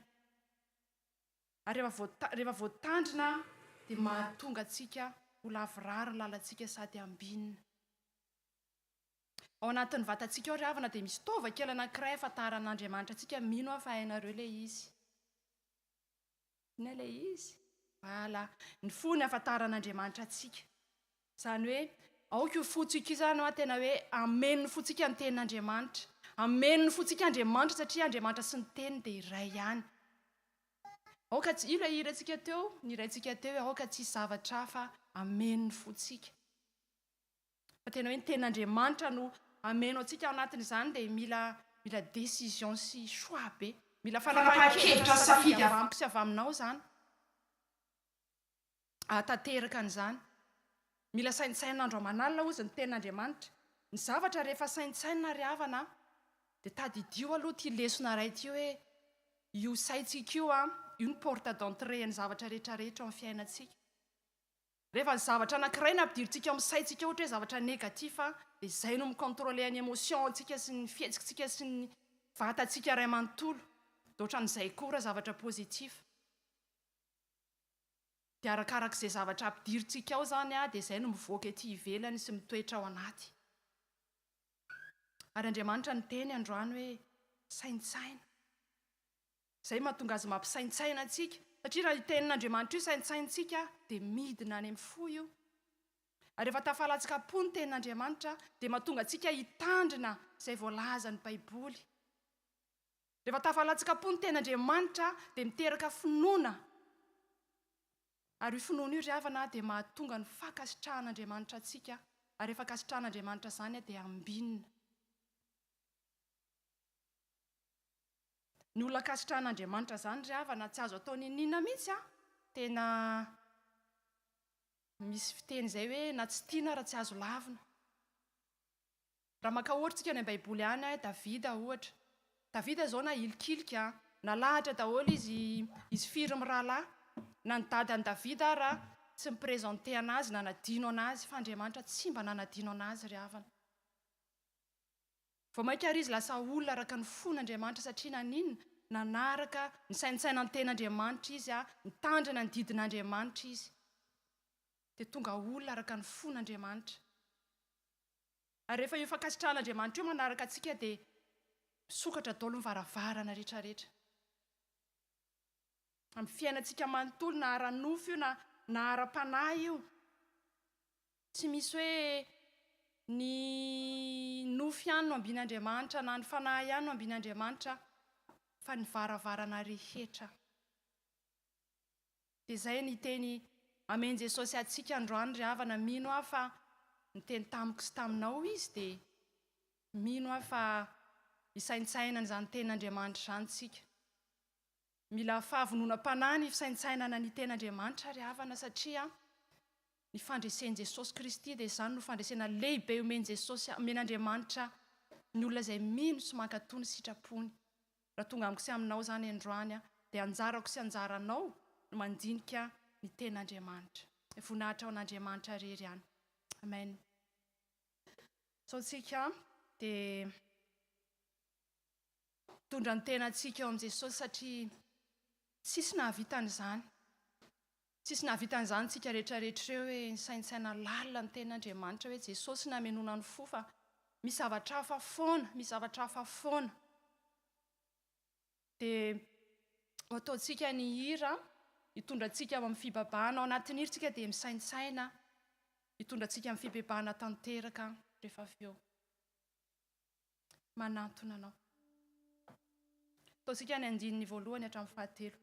Ary rehefa voatandrina dia mahatonga antsika ho lavorary ny lalantsika sady ambinina. Ao anatin'ny vatantsika ao ry havana dia misy tova kely anankiray ahafantaran'Andriamanitra antsika mino fa hainareo ilay izy. Ina ilay izy? Voilà, ny fo ny ahafantaran'Andriamanitra antsika. Izany hoe aoka io fotsika io izany tena hoe ameno ny fotsika ny tenin'Andriamanitra. Ameno ny fotsika Andriamanitra satria Andriamanitra sy ny teniny dia iray ihany. Aoka tsy io ilay iraintsika teo, ny iraintsika teo aoka tsy zavatra hafa ameno ny fotsika. Fa tena hoe ny tenin'Andriamanitra no ameno antsika ao anatin'izany dia mila décision sy choix be. Mila fanapahan-kevitra sy safidy avy amiko sy avy aminao izany. Ahatanteraka an'izany. Mila saintsaina andro aman'alina ozy ny tenin'Andriamanitra. Ny zavatra rehefa saintsaina ry havana dia tadidio aloha ty lesona iray ty hoe io saintsika io io ny porte d'entrée ny zavatra rehetrarehetra ao amin'ny fiainantsika. Rehefa ny zavatra anankiray nampidirintsika amin'ny saintsika ohatra hoe zavatra negatif dia izay no micontrôler ny émotion antsika sy ny fihetsikitsika sy ny vatantsika iray manontolo. Dia ohatran'izay koa zavatra positif. Dia arakarak'izay zavatra ampidirintsika ao izany dia izay no mivoaka ety ivelany sy mitoetra ao anaty. Ary Andriamanitra ny teny androany hoe saintsaina. Izay mahatonga azy mampisaintsaina antsika. Satria raha io tenin'Andriamanitra io saintsaintsika dia midina any amin'ny fo io. Ary rehefa tafalatsika-po ny tenin'Andriamanitra dia mahatonga antsika hitandrina izay voalaza ny Baiboly. Rehefa tafalatsika-po ny tenin'Andriamanitra dia miteraka finoana. Ary io finoana io ry havana dia mahatonga ny fakasitrahan'Andriamanitra antsika. Ary rehefa kasitrahan'Andriamanitra izany dia ambinina. Ny olona kasitrahan'Andriamanitra izany ry havana tsy azo atao ninina mihitsy tena misy fiteny izay hoe na tsy tiana raha tsy azo lavina. Raha maka ohatra tsika ny Baiboly any Davida ohatra. Davida izao na ilikilika nalahatra daholo izy firy mirahalahy. Na ny dadany Davida raha tsy miprezante anazy na nadino anazy fa Andriamanitra tsy mba nanadino anazy ry havana. Vao maika ary izy lasa olona araka ny fon'Andriamanitra satria naninona nanaraka ny saintsaina ny ten'Andriamanitra izy nitandrina ny didin'Andriamanitra izy. Dia tonga olona araka ny fon'Andriamanitra. Ary rehefa io fankasitrahan'Andriamanitra io manaraka antsika dia misokatra daholo ny varavarana rehetrarehetra. Amin'ny fiainantsika manontolo na ara-nofo io na ara-panahy io. Tsy misy hoe ny nofo ihany no ambin'Andriamanitra na ny fanahy ihany no ambin'Andriamanitra fa ny varavarana rehetra. Dia izay ny teny ameny Jesosy antsika androany ry havana mino fa ny teny tamiko sy taminao izy dia mino fa hisaintsaina n'izany tenin'Andriamanitra izany tsika. Mila fahavononam-panahy ny fisaintsainana ny tenin'Andriamanitra ry havana satria ny fandresen'i Jesosy Kristy dia izany no fandresena lehibe omeny Jesosy omen'Andriamanitra ny olona izay mino sy mankatony sitrapony. Raha tonga amiko sy aminao zany androany dia anjarako sy anjaranao no mandinika ny ten'Andriamanitra. Voninahitra ao an'Andriamanitra rery ihany. Amen. So tsika dia tondra ny tenantsika eo amin'i Jesosy satria tsisy nahavitan'izany. Tsisy nahavitan'izany tsika rehetrarehetra eo hoe saintsaina lalina ny ten'Andriamanitra hoe Jesosy namenona ny fo fa misy zavatra hafa foana, misy zavatra hafa foana. Dia ataontsika ny hira, hitondratsika amin'ny fibabahana ao anatin'ny hira tsika dia misaintsaina, hitondratsika amin'ny fibebahana tanteraka rehefa avy eo. Manantona anao. Ataontsika ny andininy voalohany hatramin'ny fahatelo.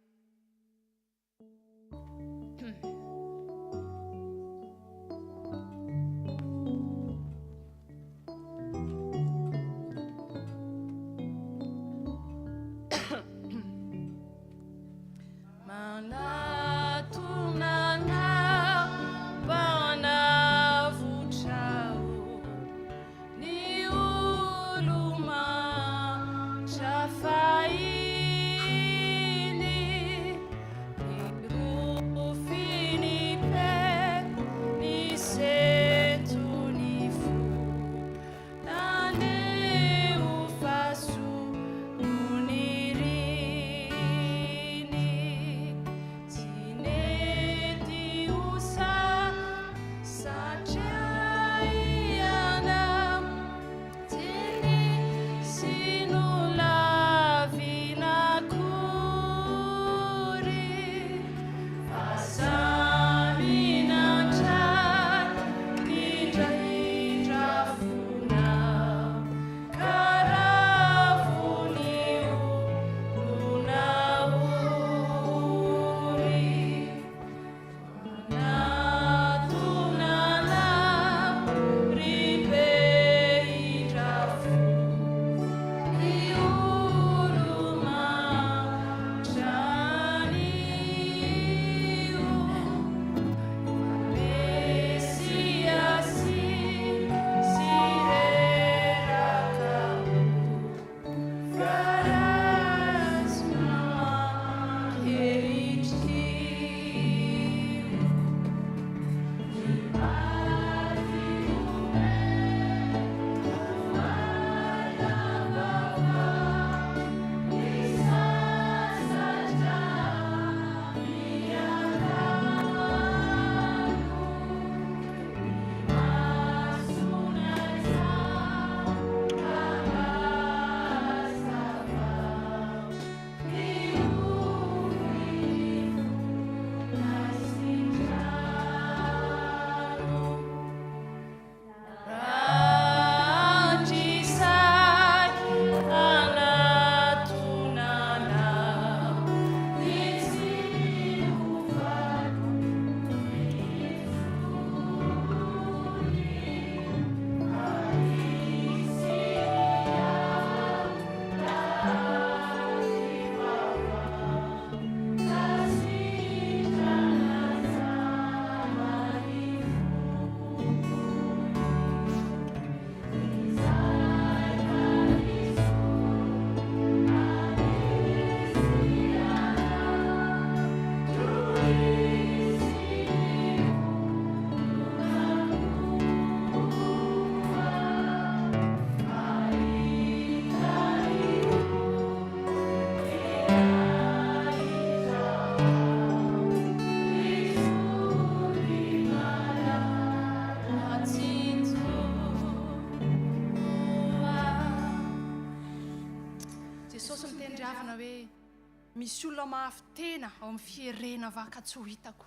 Misy olona mahafitena ao amin'ny fierena vaka tsy ho hitako.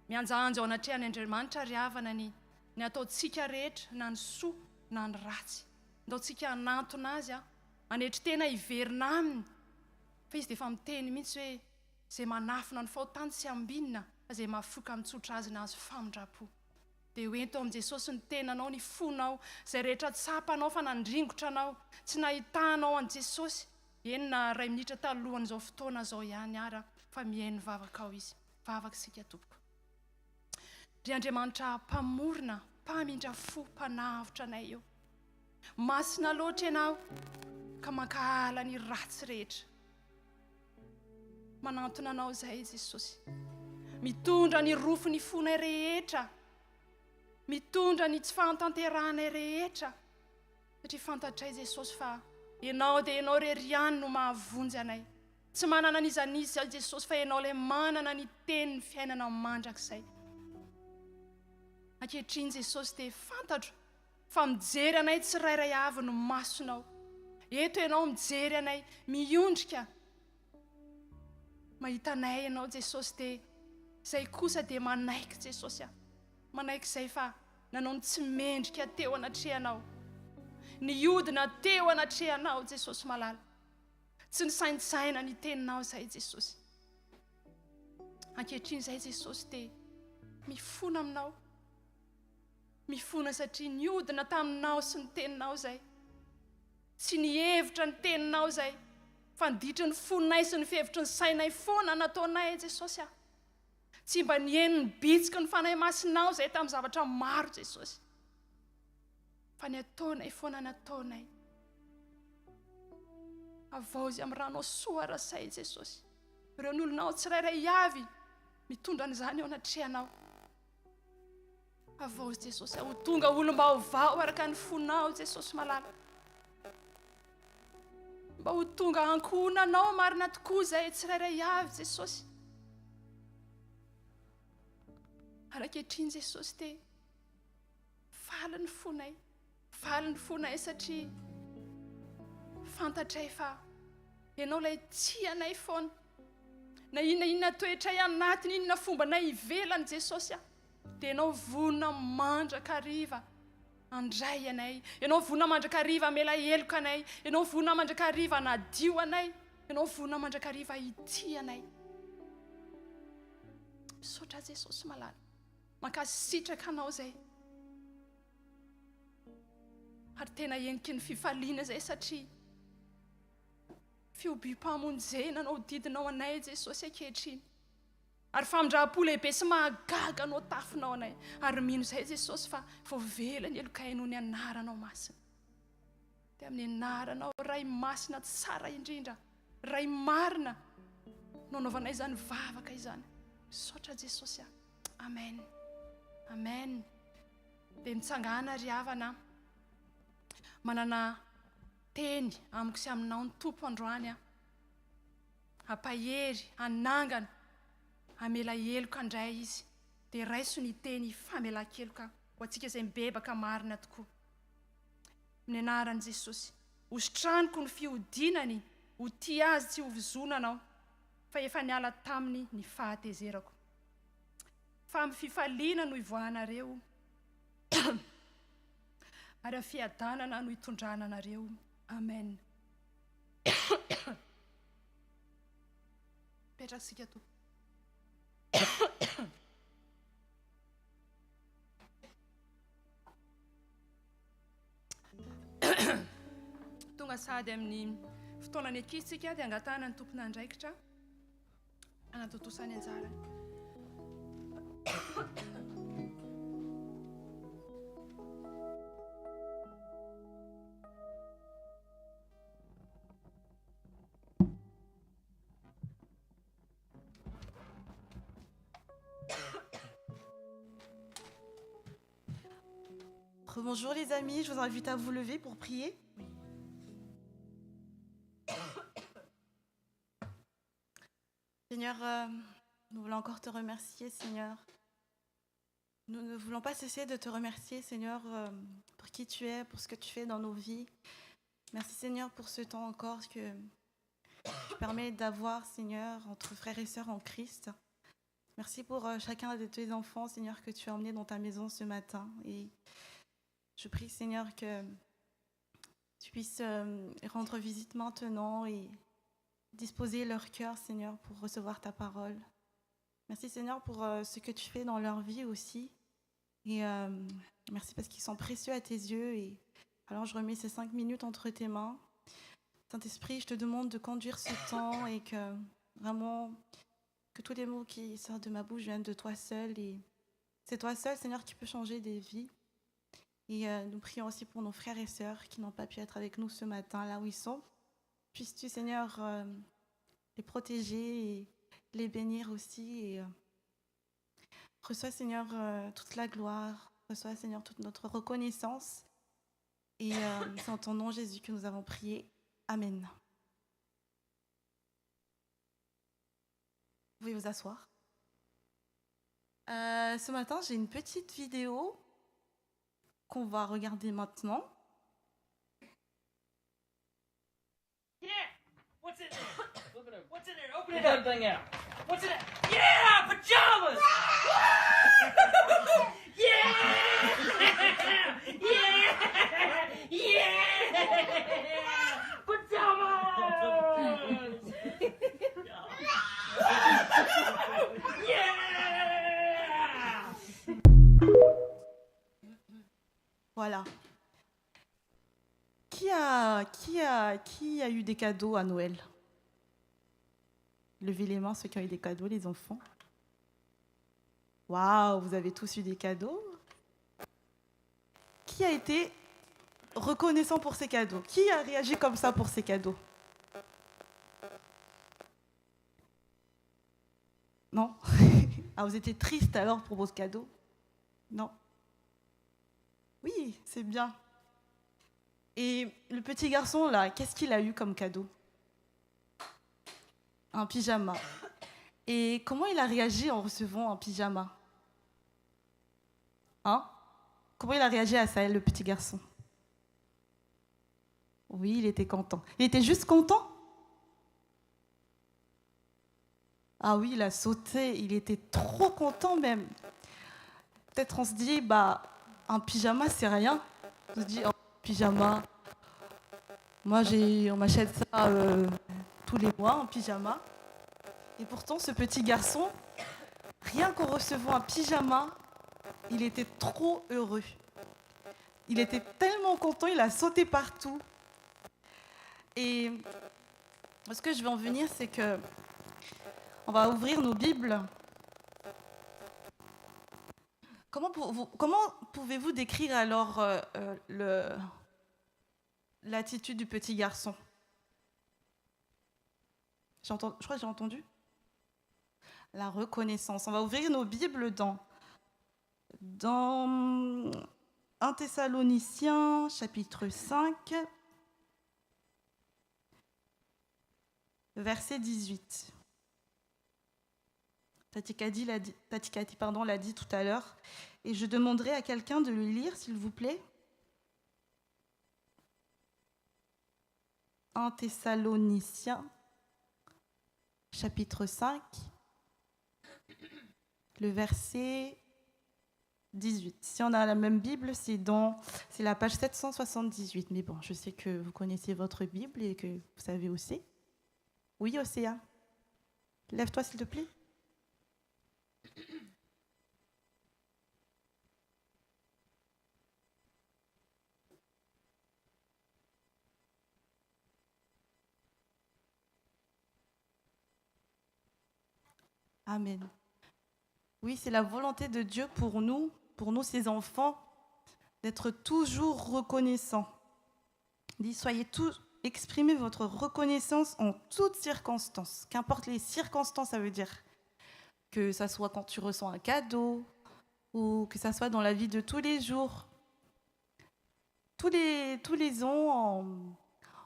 Mianjahanjy ao anatrehany Andriamanitra ry havana ny ataontsika rehetra na ny soa na ny ratsy. Ndaontsika hanantona azy anetry tena hiverina aminy. Fa izy dia efa miteny mihitsy hoe izay manafina ny fahotany sy ambinina fa izay mahafoka mitsotra azy na azy famindrapo. Dia hoento amin'i Jesosy ny tenanao, ny fonao, izay rehetra tsapanao fa nandringotra anao, tsy nahitanao an' Jesosy. Eny na 2 minitra talohan'izao fotoana zao ihany ara fa mihaino vavaka ao izy. Vavaka sika tompoko. ry Andriamanitra mpamorona, mpamindra fo, mpanavotra anay eo. Masina loatra ianao ka mankahala ny ratsy rehetra. Manantona anao izay Jesosy, mitondra ny rofo ny fonay rehetra, mitondra ny tsy fahatanteranay rehetra, satria fantatray Jesosy fa ianao dia ianao rery ihany no mahavonjy anay. Tsy manana nizanisa Jesosy fa ianao ilay manana ny tenin'ny fiainana mandrakizay. Ankehitriny Jesosy dia fantatro fa mijery anay tsirairay avy no masonao. Eto ianao mijery anay miondrika. Mahita anay ianao Jesosy dia izay kosa dia manaiky Jesosy. Manaiky izay fa nanao ny tsy mendrika teo anatrehanao, niodina teo anatrehanao Jesosy malala. Tsy nisaintsaina ny teninao izay Jesosy. Ankehitriny izay Jesosy dia mifona aminao, mifona satria niodina taminao sy ny teninao izay. Tsy nihevitra ny teninao izay, fa niditry ny fonay sy ny fihevitry ny sainay foana nataonay Jesosy. Tsy mba nieny ny bitsika ny fanahy masinao izay tamin'ny zavatra maro Jesosy, fa ny ataonay foana nataonay. Avao izy amin'ny ranao soa rasay Jesosy. Ireo ny olonao tsirairay avy mitondra an'izany eo anatrehanao. Avao izy Jesosy, ho tonga olom-baovao araka ny fonao Jesosy malala. Mba ho tonga ankohonanao marina tokoa izay tsirairay avy Jesosy. Ankehitriny Jesosy dia faly ny fonay, faly ny fonay satria fantatray fa ianao ilay tianay foana. Na inona toetra anatiny, inona fomba nay ivelany Jesosy, dia ianao vonona mandrakariva andray anay, ianao vonona mandrakariva amela heloka anay, ianao vonona mandrakariva nadio anay, ianao vonona mandrakariva ity anay. Misaotra Jesosy malala, mankasitraka anao izay. Ary tena eniky ny fifaliana izay satria fiobim-pamonjena no didinao anay Jesosy ankehitriny. Ary famindram-po lehibe sy mahagaga no tafinao anay. Ary mino izay Jesosy fa voavelany elokay noho ny anaranao masina. Dia amin'ny anaranao ray masina tsara indrindra, ray marina no anaovanay izany vavaka izany. Misaotra Jesosy. Amen. Amen. Dia mitsangana ry havana, manana teny amiko sy aminao ny tompo androany. Ampahery, anangana, amela heloka andray izy. Dia raiso ny teny famelan-keloka ho antsika izay mibebaka marina tokoa. Amin'ny anaran'i Jesosy, hositraniko ny fihodinany, ho tia azy tsy hovizonanao, fa efa niala taminy ny fahatezerako. Fa amin'ny fifaliana no ivoahanareo, ary amin'ny fiadanana no hitondrana anareo. Amen. Petraka sika to. Tonga sady amin'ny fotoanany ankitsika dia angatahana ny tompona andraikitra anatotosany anjarany. Bonjour les amis, je vous invite à vous lever pour prier. Seigneur, nous voulons encore te remercier, Seigneur. Nous ne voulons pas cesser de te remercier, Seigneur, pour qui tu es, pour ce que tu fais dans nos vies. Merci, Seigneur, pour ce temps encore que tu permets d'avoir, Seigneur, entre frères et sœurs en Christ. Merci pour chacun de tes enfants, Seigneur, que tu as emmenés dans ta maison ce matin. Et je prie, Seigneur, que tu puisses rendre visite maintenant et disposer leur cœur, Seigneur, pour recevoir ta parole. Merci, Seigneur, pour ce que tu fais dans leur vie aussi. Et merci parce qu'ils sont précieux à tes yeux. Et alors, je remets ces 5 minutes entre tes mains. Saint-Esprit, je te demande de conduire ce temps et que vraiment, que tous les mots qui sortent de ma bouche viennent de toi seul. Et C'est toi seul, Seigneur, qui peut changer des vies. Et nous prions aussi pour nos frères et sœurs qui n'ont pas pu être avec nous ce matin, là où ils sont. Puisses-tu, Seigneur, les protéger et les bénir aussi. Et reçois, Seigneur, toute la gloire. Reçois, Seigneur, toute notre reconnaissance. Et c'est en ton nom, Jésus, que nous avons prié. Amen. Vous pouvez vous asseoir. Ce matin, j'ai une petite vidéo qu'on va regarder maintenant. Yeah! What's in there? What's in there? Open the damn thing out. What's in there? Yeah! Pajamas! Yeah! Yeah! Yeah! Pajamas! Yeah! Voilà. Qui a eu des cadeaux à Noël? Levez les mains, ceux qui ont eu des cadeaux, les enfants. Waouh, vous avez tous eu des cadeaux? Qui a été reconnaissant pour ses cadeaux? Qui a réagi comme ça pour ses cadeaux? Non? Ah, vous étiez triste alors pour vos cadeaux? Non? Oui, c'est bien. Et le petit garçon, là, qu'est-ce qu'il a eu comme cadeau? Un pyjama. Et comment il a réagi en recevant un pyjama? Hein? Comment il a réagi à ça, le petit garçon? Oui, il était content. Il était juste content? Ah oui, il a sauté, il était trop content même. Peut-être on se dit, un pyjama, c'est rien. On se dit, oh, pyjama. Moi, on m'achète ça tous les mois, un pyjama. Et pourtant, ce petit garçon, rien qu'en recevant un pyjama, il était trop heureux. Il était tellement content, il a sauté partout. Et ce que je veux en venir, c'est que on va ouvrir nos Bibles. Comment pouvez-vous décrire alors l'attitude du petit garçon? Je crois que j'ai entendu. La reconnaissance. On va ouvrir nos Bibles dans 1 Thessaloniciens, chapitre 5, verset 18. Tati Kati l'a dit tout à l'heure. Et je demanderai à quelqu'un de le lire, s'il vous plaît. 1 Thessaloniciens, chapitre 5, le verset 18. Si on a la même Bible, c'est la page 778. Mais bon, je sais que vous connaissez votre Bible et que vous savez où c'est. Oui, Océa. Lève-toi, s'il te plaît. Amen. Oui, c'est la volonté de Dieu pour nous ses enfants, d'être toujours reconnaissants. Il dit, exprimez votre reconnaissance en toutes circonstances. Qu'importe les circonstances, ça veut dire que ça soit quand tu reçois un cadeau ou que ça soit dans la vie de tous les jours. Tous les ans,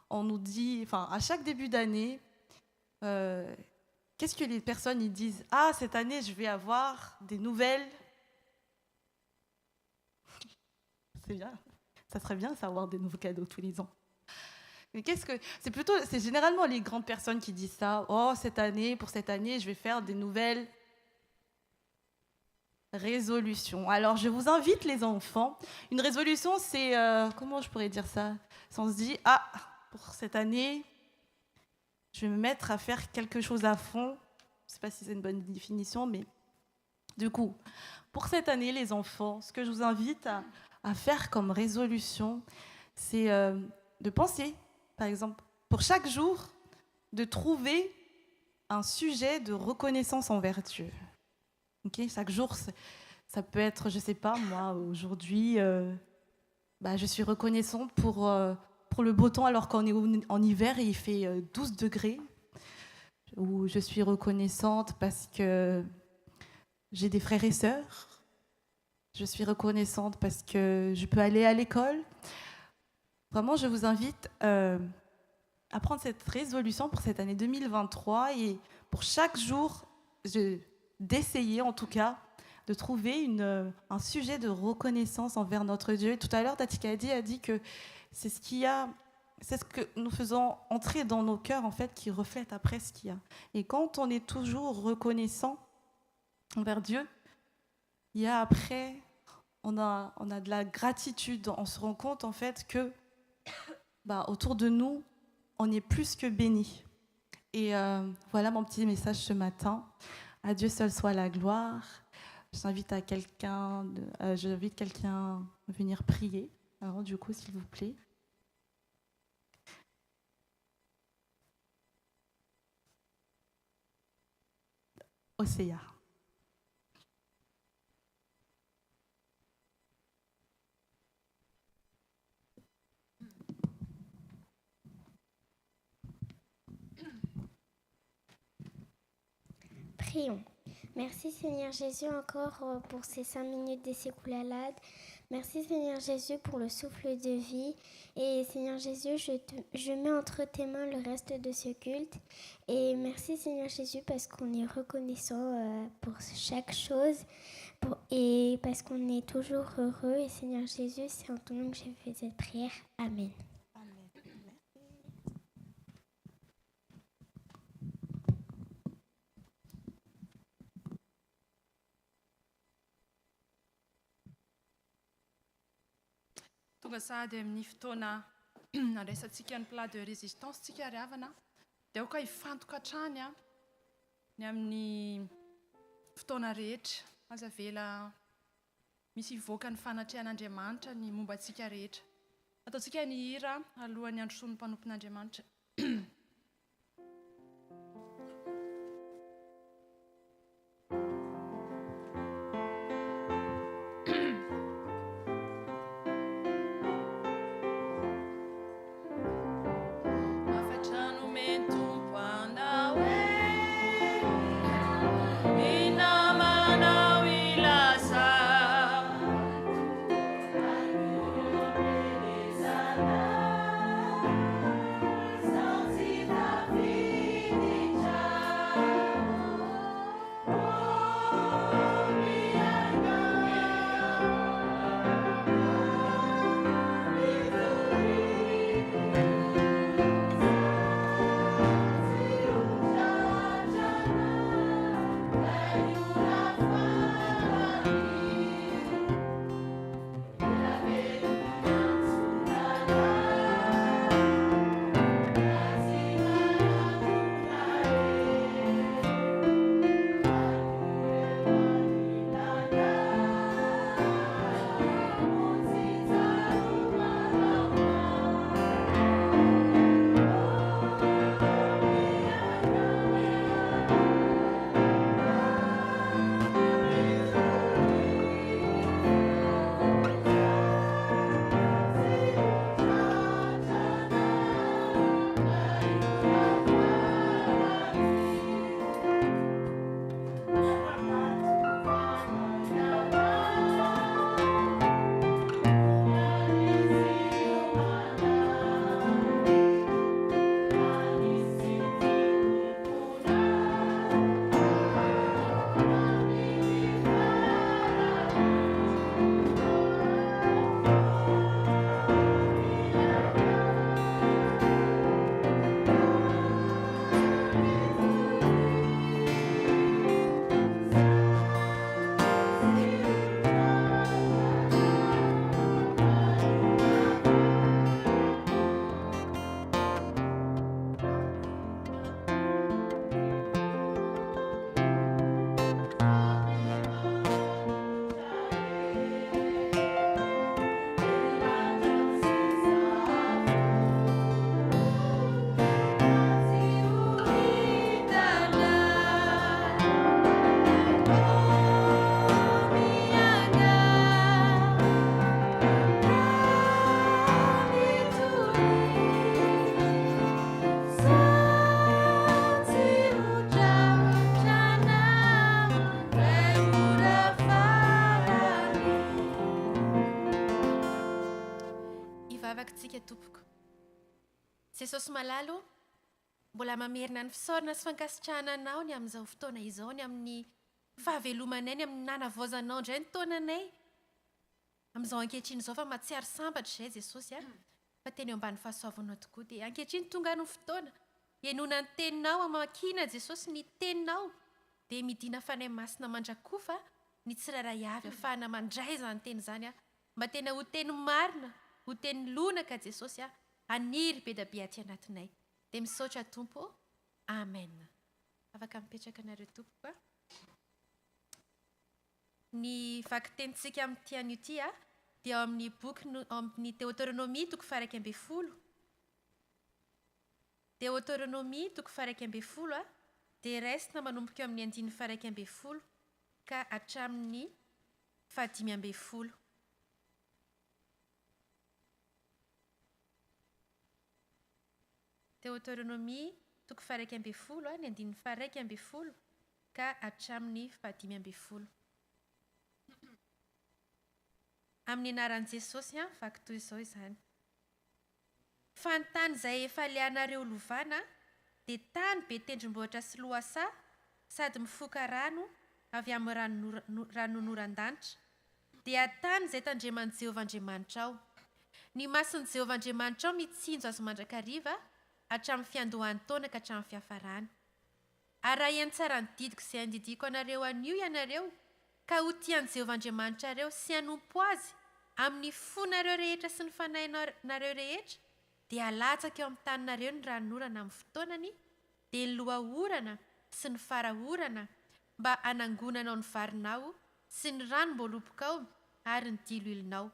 on nous dit, à chaque début d'année, qu'est-ce que les personnes ils disent? Ah, cette année, je vais avoir des nouvelles. C'est bien. Ça serait bien d'avoir des nouveaux cadeaux tous les ans. Mais c'est généralement les grandes personnes qui disent ça. Oh, pour cette année, je vais faire des nouvelles résolutions. Alors, je vous invite, les enfants. Une résolution, c'est comment je pourrais dire ça? On se dit, pour cette année, je vais me mettre à faire quelque chose à fond. Je ne sais pas si c'est une bonne définition, mais du coup, pour cette année, les enfants, ce que je vous invite à faire comme résolution, c'est de penser, par exemple, pour chaque jour, de trouver un sujet de reconnaissance envers Dieu. Okay? Chaque jour, Ça peut être, je sais pas, moi, aujourd'hui, je suis reconnaissante pour le beau temps alors qu'on est en hiver et il fait 12 degrés. Ou je suis reconnaissante parce que j'ai des frères et sœurs. Je suis reconnaissante parce que je peux aller à l'école. Vraiment, je vous invite à prendre cette résolution pour cette année 2023 et pour chaque jour, d'essayer en tout cas de trouver un sujet de reconnaissance envers notre Dieu. Et tout à l'heure, Tati Kadi a dit que c'est ce que nous faisons entrer dans nos cœurs en fait qui reflète après ce qu'il y a. Et quand on est toujours reconnaissant envers Dieu, il y a après, on a de la gratitude. On se rend compte en fait que autour de nous, on est plus que bénis. Et voilà mon petit message ce matin. À Dieu seul soit la gloire. J'invite quelqu'un à venir prier. Alors du coup, s'il vous plaît. Osea. Prions. Merci Seigneur Jésus encore pour ces 5 minutes d'Essékoulalade. Merci Seigneur Jésus pour le souffle de vie. Et Seigneur Jésus, je mets entre tes mains le reste de ce culte. Et merci Seigneur Jésus parce qu'on est reconnaissant pour chaque chose. Et parce qu'on est toujours heureux. Et Seigneur Jésus, c'est en ton nom que j'ai fait cette prière. Amen. Tonga sady amin'ny fotoana andraisantsika ny plat de résistance tsika ry havana dia aoka hifantoka hatrany ny amin'ny fotoana rehetra aza vela misy hivoaka ny fanatrehan'Andriamanitra ny momba antsika rehetra. Ataontsika ny hira alohan'ny androsoan'ny mpanompon'Andriamanitra. Santi antsika tompoko. Jesosy malalo, mbola mamerina ny fisaorana sy fankasitrahana anao ny amin'izao fotoana izao, ny amin'ny fahavelomanay, ny amin'ny nanavaozanao indray ny taonanay. Amin'izao ankehitriny izao fa mahatsiaro sambatra izay Jesosy fa teny eo ambany fahasoavanao tokoa. Dia ankehitriny tonga ny fotoana hiainona ny teninao, hamakiana Jesosy ny teninao, dia midina fanahy masina mandrakofa ny tsirairay avy ahafahana mandray izany teny izany mba tena ho teny marina, ho teny lonaka Jesosy haniry be da be aty anatinay. Dia misaotra Tompo. Amen. Afaka mipetraka anareo tompoko. Ny vaky-tenintsika amin'ity anio ity dia ao amin'ny boky amin'ny Deutéronomie toko faha 12. Deutéronomie toko faha 12 dia restina manomboka eo amin'ny 9 ka hatramin'ny 15. Deutéronomie toko faha 12 ny 9 ka hatramin'ny 15. Amin'ny anaran'i Jesosy vaky toy izao izany. Fa ny tany izay efa alehanareo lovana dia tany be tendrombohitra sy lohasaha sady mifoka rano avy amin'ny ranonoran-danitra, dia tany izay tandreman'i Jehovah Andriamanitra ao. Ny mason'i Jehovah Andriamanitra ao mitsinjo azo mandrakariva hatramin'ny fiandohan'ny taona ka hatramin'ny fiafarany. Araheny tsara ny didiko izay andidiko anareo anio ianareo, ka ho tian'i Jehovah Andriamanitra reo sy hanompo azy amin'ny fonareo rehetra sy ny fanahinareo rehetra, dia halatsaka eo amin'ny taninareo ny ranorana amin'ny fotoanany, dia ny lohaorana sy ny farahorana mba hanangonanao ny varinao sy ny ranom-boalopokao ary ny diloilonao,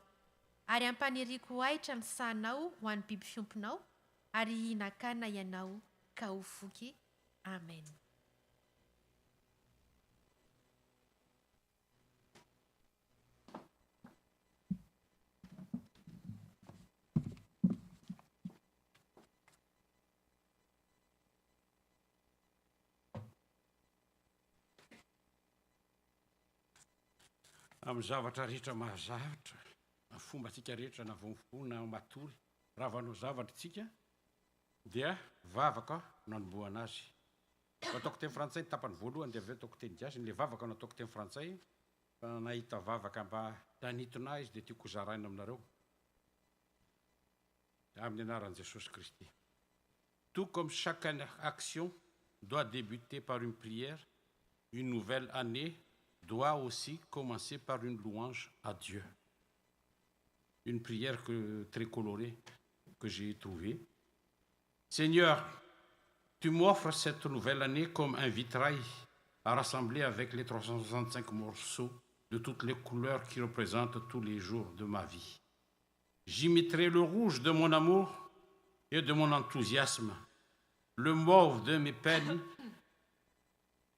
ary hampaniriako ahitra ny sahanao ho an'ny biby fiomponao, ary hihinan-kanina ianao ka ho voky. Amen. Amin'ny zavatra rehetra mahazavatra, amin'ny fomba tsika rehetra na vomvona matory, ravanao zavatra tsika, dia vavaka no anombohana azy. Ataoko teny frantsay ny tapany voalohany dia avy eo ataoko teny gasy. Le vavaka no ataoko teny frantsay, fa nahita vavaka mba tanitona izy dia tiako zaraina aminareo. Amin'ny anaran'i Jesosy Kristy. Tout comme chaque action doit débuter par une prière, une nouvelle année doit aussi commencer par une louange à Dieu. Une prière très colorée que j'ai trouvée. Seigneur, tu m'offres cette nouvelle année comme un vitrail à rassembler avec les 365 morceaux de toutes les couleurs qui représentent tous les jours de ma vie. J'y mettrai le rouge de mon amour et de mon enthousiasme, le mauve de mes peines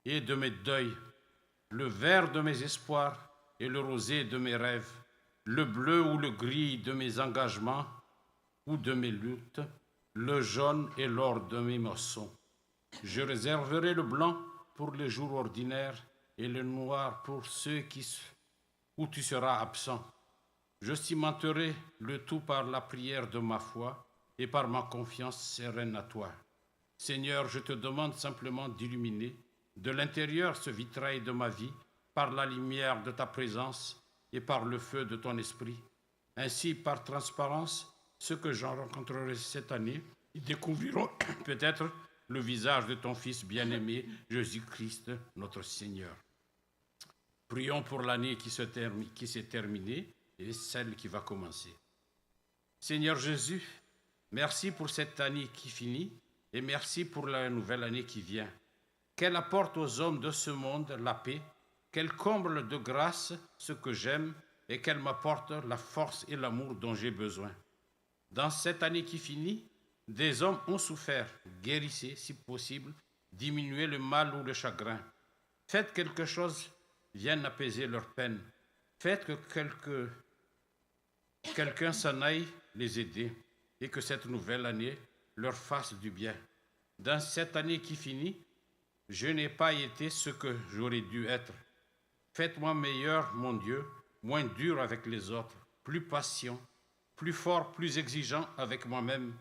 et de mes deuils, le vert de mes espoirs et le rosé de mes rêves, le bleu ou le gris de mes engagements ou de mes luttes, le jaune et l'or de mes moissons. Je réserverai le blanc pour les jours ordinaires et le noir pour ceux où tu seras absent. Je cimenterai le tout par la prière de ma foi et par ma confiance sereine à toi. Seigneur, je te demande simplement d'illuminer de l'intérieur ce vitrail de ma vie par la lumière de ta présence et par le feu de ton esprit. Ainsi, par transparence, ceux que j'en rencontrerai cette année, ils découvriront peut-être le visage de ton Fils bien-aimé, Jésus-Christ, notre Seigneur. Prions pour l'année qui s'est terminée et celle qui va commencer. Seigneur Jésus, merci pour cette année qui finit et merci pour la nouvelle année qui vient. Qu'elle apporte aux hommes de ce monde la paix, qu'elle comble de grâce ce que j'aime et qu'elle m'apporte la force et l'amour dont j'ai besoin. Dans cette année qui finit, des hommes ont souffert. Guérissez, si possible, diminuez le mal ou le chagrin. Faites quelque chose, vienne apaiser leur peine. Faites que quelqu'un s'en aille les aider et que cette nouvelle année leur fasse du bien. Dans cette année qui finit, je n'ai pas été ce que j'aurais dû être. Faites-moi meilleur, mon Dieu, moins dur avec les autres, plus patient, plus fort, plus exigeant avec moi-même,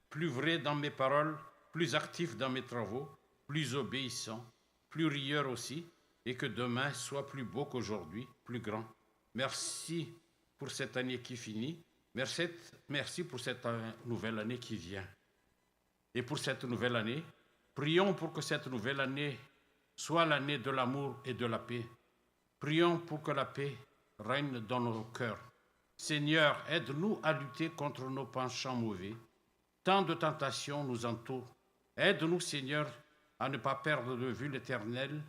plus vrai dans mes paroles, plus actif dans mes travaux, plus obéissant, plus rieur aussi, et que demain soit plus beau qu'aujourd'hui, plus grand. Merci pour cette année qui finit. Merci pour cette nouvelle année qui vient. Et pour cette nouvelle année, prions pour que cette nouvelle année soit l'année de l'amour et de la paix. Prions pour que la paix règne dans nos cœurs. Seigneur, aide-nous à lutter contre nos penchants mauvais. Tant de tentations nous entourent. Aide-nous, Seigneur, à ne pas perdre de vue l'Éternel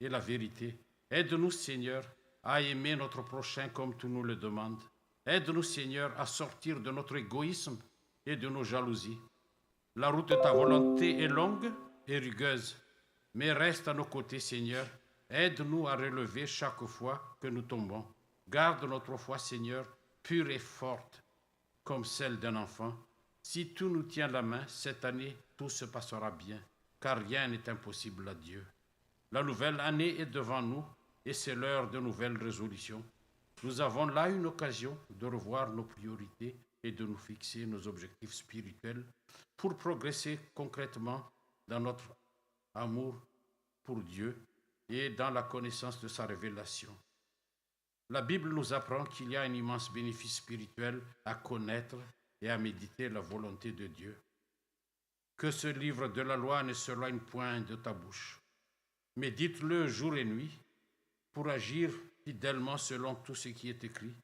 et la vérité. Aide-nous, Seigneur, à aimer notre prochain comme tu nous le demandes. Aide-nous, Seigneur, à sortir de notre égoïsme et de nos jalousies. La route de ta volonté est longue et rugueuse, mais reste à nos côtés, Seigneur. Aide-nous à relever chaque fois que nous tombons. Garde notre foi, Seigneur, pure et forte, comme celle d'un enfant. Si tu nous tiens la main, cette année, tout se passera bien, car rien n'est impossible à Dieu. La nouvelle année est devant nous et c'est l'heure de nouvelles résolutions. Nous avons là une occasion de revoir nos priorités et de nous fixer nos objectifs spirituels pour progresser concrètement dans notre amour pour Dieu et dans la connaissance de sa révélation. La Bible nous apprend qu'il y a un immense bénéfice spirituel à connaître et à méditer la volonté de Dieu. Que ce livre de la loi ne s'éloigne point de ta bouche. Médite-le jour et nuit pour agir fidèlement selon tout ce qui est écrit.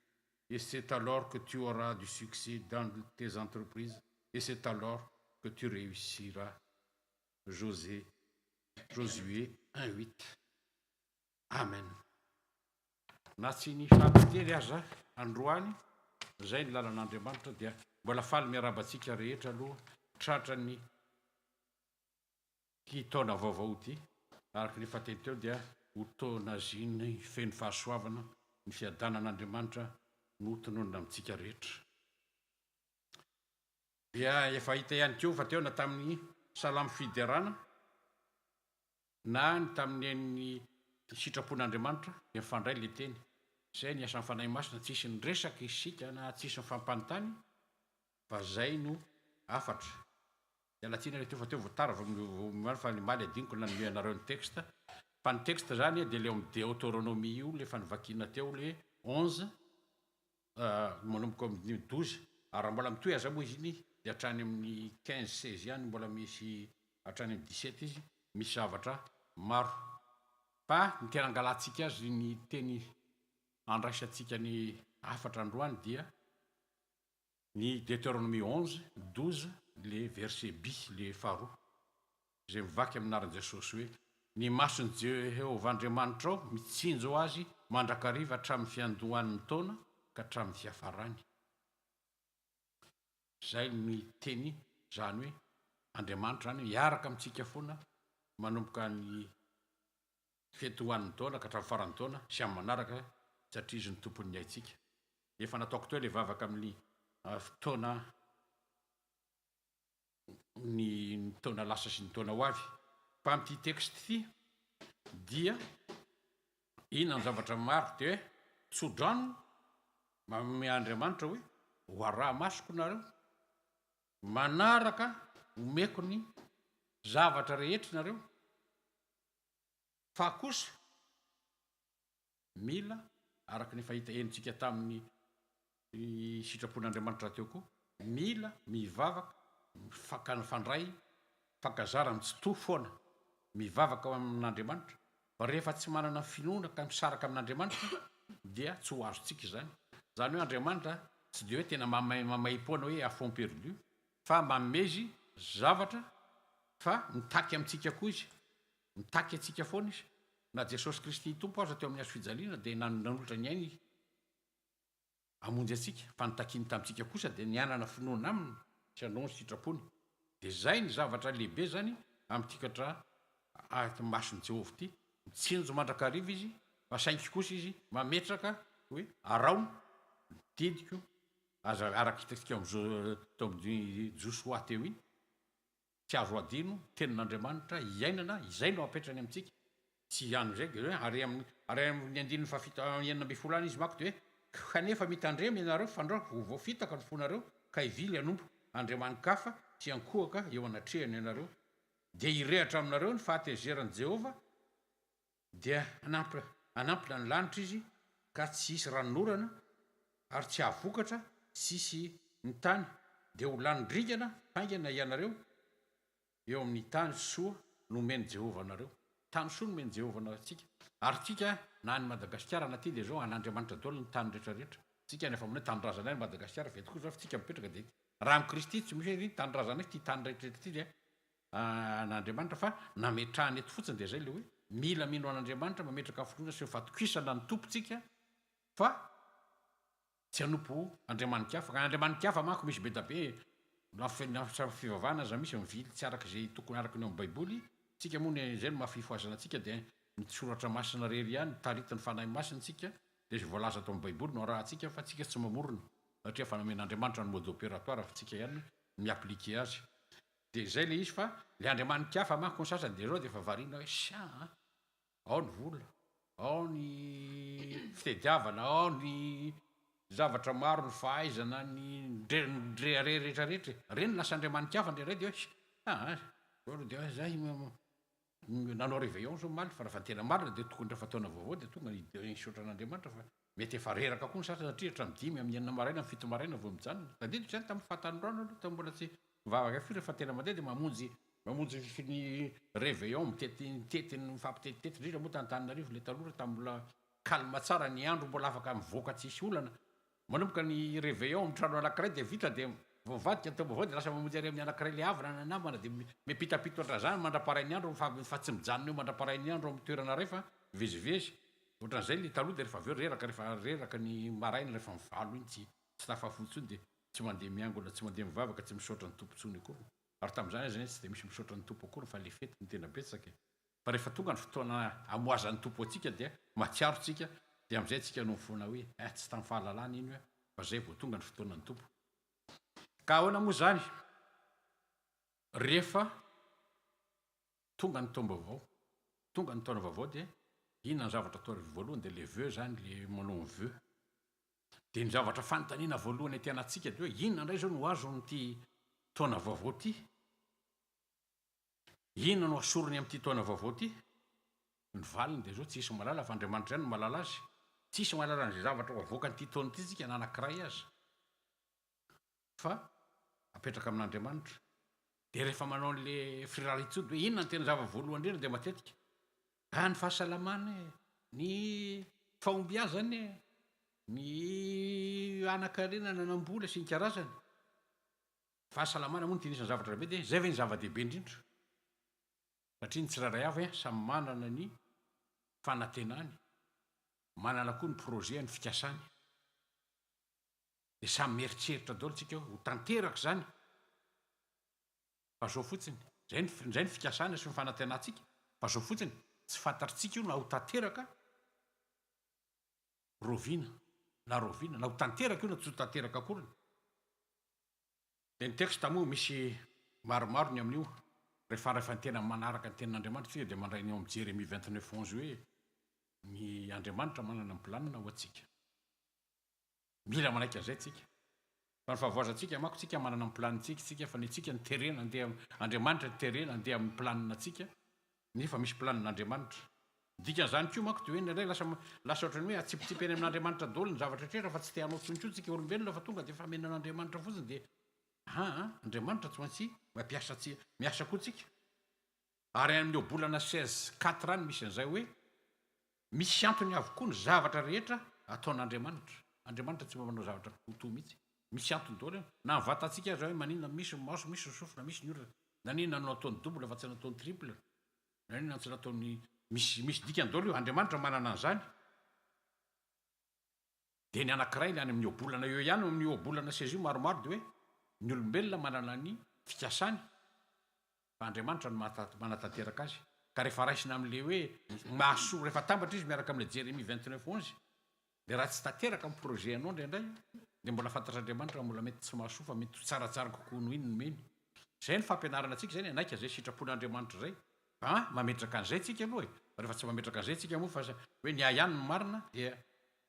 Et c'est alors que tu auras du succès dans tes entreprises. Et c'est alors que tu réussiras. Josué 1:8. Amen. Natsy ny fampitery aza androany, zay ny lalan'Andriamanitra dia mbola faly miarabantsika rehetra aloha tratra ny taona vaovao ity, araka ny efa teny teo dia ho taona ziny feno fahasoavana ny fiadanan'Andriamanitra no tononona amintsika rehetra. Dia efa hita ihany koa fa teo na tamin'ny salamo fiderana na ny tamin'ny sitrapon'Andriamanitra dia mifandray le teny. Zay ny asan'ny fanahy masina, tsisy ny resaka isika na tsisy ny fampanontany fa zay no afatra. Ialatsina le teo fa teo voatara fa limaly adiniko na nome anareo ny texte. Fa ny texte zany dia le amin'ny Deutéronomie io le fa nivakina teo le 11 manomboka amin'ny 12 ary mbola mitohy aza moa izy iny dia hatrany amin'ny 15-16 ihany mbola misy hatrany amin'ny 17 izy misy zavatra maro. Fa ny tena angalantsika azy ny teny andraisantsika ny afatra androany dia ny Deutéronomie 11:12 le verset B le faharoa, zay mivaky aminaran'i Jesosy hoe ny mason'i Jehovah Andriamanitra ao mitsinjo azy mandrakariva hatramin'ny fiandohan'ny taona ka hatramin'ny fiafarany. Zay ny teny zany hoe Andriamanitra zany miaraka amintsika foana manomboka ny fetohan'ny taona ka hatramin'ny faran'ny taona sy amin'ny manaraka satria izy ny tompon'ny haitsika. Efa nataoko teo le vavaka amin'ny taona ny taona lasa sy ny taona ho avy. Fa amin'ity texte ity dia inona ny zavatra maro dia hoe tsodrano manome Andriamanitra hoe ho araha masoko nareo manaraka omeko ny zavatra rehetra nareo, fa kosa mila araka ny fahita enitsika tamin'ny sitrapon'Andriamanitra teo koa, mila mivavaka fankafandray fankazara tsy to foana mivavaka amin'Andriamanitra. Fa rehefa tsy manana finoana ka misaraka amin'Andriamanitra dia tsy ho azontsika izany. Zany hoe Andriamanitra tsy dia hoe tena mamay-poana hoe affront perdu, fa mamezy zavatra fa mitaky amintsika koa izy, mitaky atsika foana izy. Na Jesosy Kristy tompo aza teo amin'ny hazo fijaliana dia nanolotra ny ainy amonjy atsika, fa nitakiny tamintsika kosa dia nianana finoana aminy sy anao ny sitrapony. Dia zay ny zavatra lehibe zany amin'tikatra mason'i Jehovah ity, mitsinjo mandrakariva izy, fa saingy kosa izy mametraka hoe araona didiko aza araka hitantsika tao amin'ny Joshua teo iny, tsy azo adino tenin'Andriamanitra iainana izay no apetrany amintsika. Tsy ihany zay hoe ary amin'ny 9:1 izy mako dia hoe kanefa mitandremy ianareo fandrao voafitaka ny fonareo ka ivily anompo andriamanikafa tsy ankohaka eo anatrehany ianareo dia irehatra aminareo ny fahatezeran'i Jehova dia anampina ny lanitra izy ka tsy hisy ranonorana ary tsy havokatra sisy ny tany dia ho lanindrikana haingana ianareo eo amin'ny tany soa nomeny Jehova anareo tany soa nomeny Jehova antsika ary tsika na ny Madagasikara na ty dia zao an'Andriamanitra daholo ny tany rehetrarehetra tsika nefa aminay tany razanay ny Madagasikara ve tokoa zao fa tsika mipetraka dia raha amin'ny Kristy tsy misy hoe tany razanay ty tany rehetrarehetra ty dia n'Andriamanitra fa nametrahany eto fotsiny dia zay le hoe mila mino an'Andriamanitra mametraka fotoana sy fatokisana ny tompontsika fa tsy hanompo andriamanikafa ka andriamanikafa manko misy be da be fivavahana za misy mivily tsy araka zay tokony araka ny amin'ny baiboly tsika moa ny zay no mahafifoazana antsika dia misoratra masina rery ihany taritany fanahy masina tsika dia zay voalaza atao amin'ny baiboly no rahantsika fa tsika tsy mamorona satria fanamen'Andriamanitra ny mode opératoire fa tsika ihany miaplike azy dia zay le izy fa le andriamanikafa manko ny sasany dia zao dia efa variana hoe sa ao ny vola ao ny fitediavana ao ny zavatra maro ny fahaizana ny rehetrarehetra reny lasa andriamanikafa ndray dia hoe dia zay nanao réveillon zao maly fa raha tena marina dia tokony rehefa taona vaovao dia tonga nisaotra an'Andriamanitra fa mety efa reraka koa ny sasany satria hatramin'ny 5 amin'ny 4 maraina 7 maraina vao mijanona tadidiko zany tamin'ny fahatanyndroana aloha tamin'ny mbola tsy mivavaka firy rehefa tena mandeha dia mamonjy ny réveillon mitety mifampitetetety indrindra moa tany-Tananarivo le taloha tamin'ny mbola kalma tsara ny andro mbola afaka mivoaka tsisy olana manomboka ny réveillon mitrano anankiray dia vita dia voavadika ny taom-baovao dia lasa mamonjy ary amin'ny anankiray le havana na namana dia mipitapito andrazany mandraparay ny andro fa tsy mijanona eo mandraparay ny andro amin'ny toerana ray fa vezivezy ohatran'izay le taloha dia rehefa aveo rehefa reraka ny maraina rehefa mivalo iny tsy tafafotsony dia tsy mandeha miangona tsy mandeha mivavaka tsy misaotra ny tompontsony akory ary tamin'izany zany tsy dia misy misaotra ny tompo akory fa le fety ny tena betsaka fa rehefa tonga ny fotoana amoazan'ny tompo atsika dia matsiaro tsika dia amin'izay tsika no mifona hoe tsy tamin'ny fahalalana iny hoe fa zay vao tonga ny fotoanan'ny tompo ka ahoana moa zany rehefa tonga ny taom-baovao tonga ny taona vaovao dia inona ny zavatra atao voalohany dia le vœu zany le manao ny vœu dia ny zavatra fanontaniana voalohany ety anatsika dia hoe inona indray zao no azo n'ity taona vaovao ty inona no asorony amin'ity taona vaovao ty ny valiny dia zao tsy hisy malala fa Andriamanitra ihany no malala azy tsy hisy malala ny zavatra avoaka n'ity taona ity tsika na anankiray azy fa apetraka amin'Andriamanitra dia rehefa manao n'le firalitsody hoe inona ny tena zava voalohany indrindra dia matetika ny fahasalamana ny fahombiazany ny anankarena nanambola sy ny karazany fahasalamana moa ny tinisany zavatra rabe dia zay ve ny zava-dehibe indrindra satria ny tsirairay avy samy manana ny fanantenany manana koa ny projet ny fikasany dia samy mieritreritra daholo tsika ho tanteraka zany fa zao fotsiny zay ny fikasana sy ny fanantenantsika fa zao fotsiny tsy fantatritsika io na ho tanteraka roviana na ho tanteraka io na tsy ho tanteraka akoriny dia ny texte moa misy maromaro ny amin'io rehefa ny tena manaraka ny tenin'Andriamanitra tsika dia mandray ny eo amin'ny Jérémie 29:11 hoe ny Andriamanitra manana ny planina ho antsika mila manaiky an'izay tsika fa ny fahavoazantsika manko tsika manana ny planintsika fa ny tsika ny terena andeha Andriamanitra ny terena andeha amin'ny planina tsika nefa misy planin'Andriamanitra dikan'izany koa manko dia hoe nindray lasa ohatrany hoe atsipitsipeny amin'Andriamanitra daholo ny zavatra rehetra fa tsy te hanao tsontsony tsika olombelona fa tonga dia famenan'Andriamanitra fotsiny dia Andriamanitra tsy maintsy miasa koa tsika ary amin'ny obolana 16:4 any misy an'izay hoe misy antony avokoa ny zavatra rehetra ataon'Andriamanitra Andriamanitra tsy manao zavatra hoto mihitsy misy antony daholo na nyvatantsika azy hoe maninona misy maso misy ny sofina misy ny orana na ninona no ataony double fa tsy nataony triple na ninona tsy nataony misy dikany daholo io Andriamanitra manana an'izany dia ny anankiray le any amin'ny obolana eo ihany amin'ny obolana 16 maromaro dia hoe ny olombelona manana ny fikasany fa Andriamanitra no manatanteraka azy ka rehefa raisina amin'le hoe mahasoa rehefa tambatra izy miaraka amin'le Jérémie 29:11 dia raha tsy tanteraka amin'ny projet anao indraindray dia mbola fantatr'Andriamanitra mbola mety tsy mahasoa fa mety tsaratsara kokoa no iny nomeny zay ny fampianarana antsika zay ny anaika zay sitrapon'Andriamanitra zay mametraka an'izay tsika aloha rehefa tsy mametraka an'izay tsika moa fa hoe ny ihany no marina dia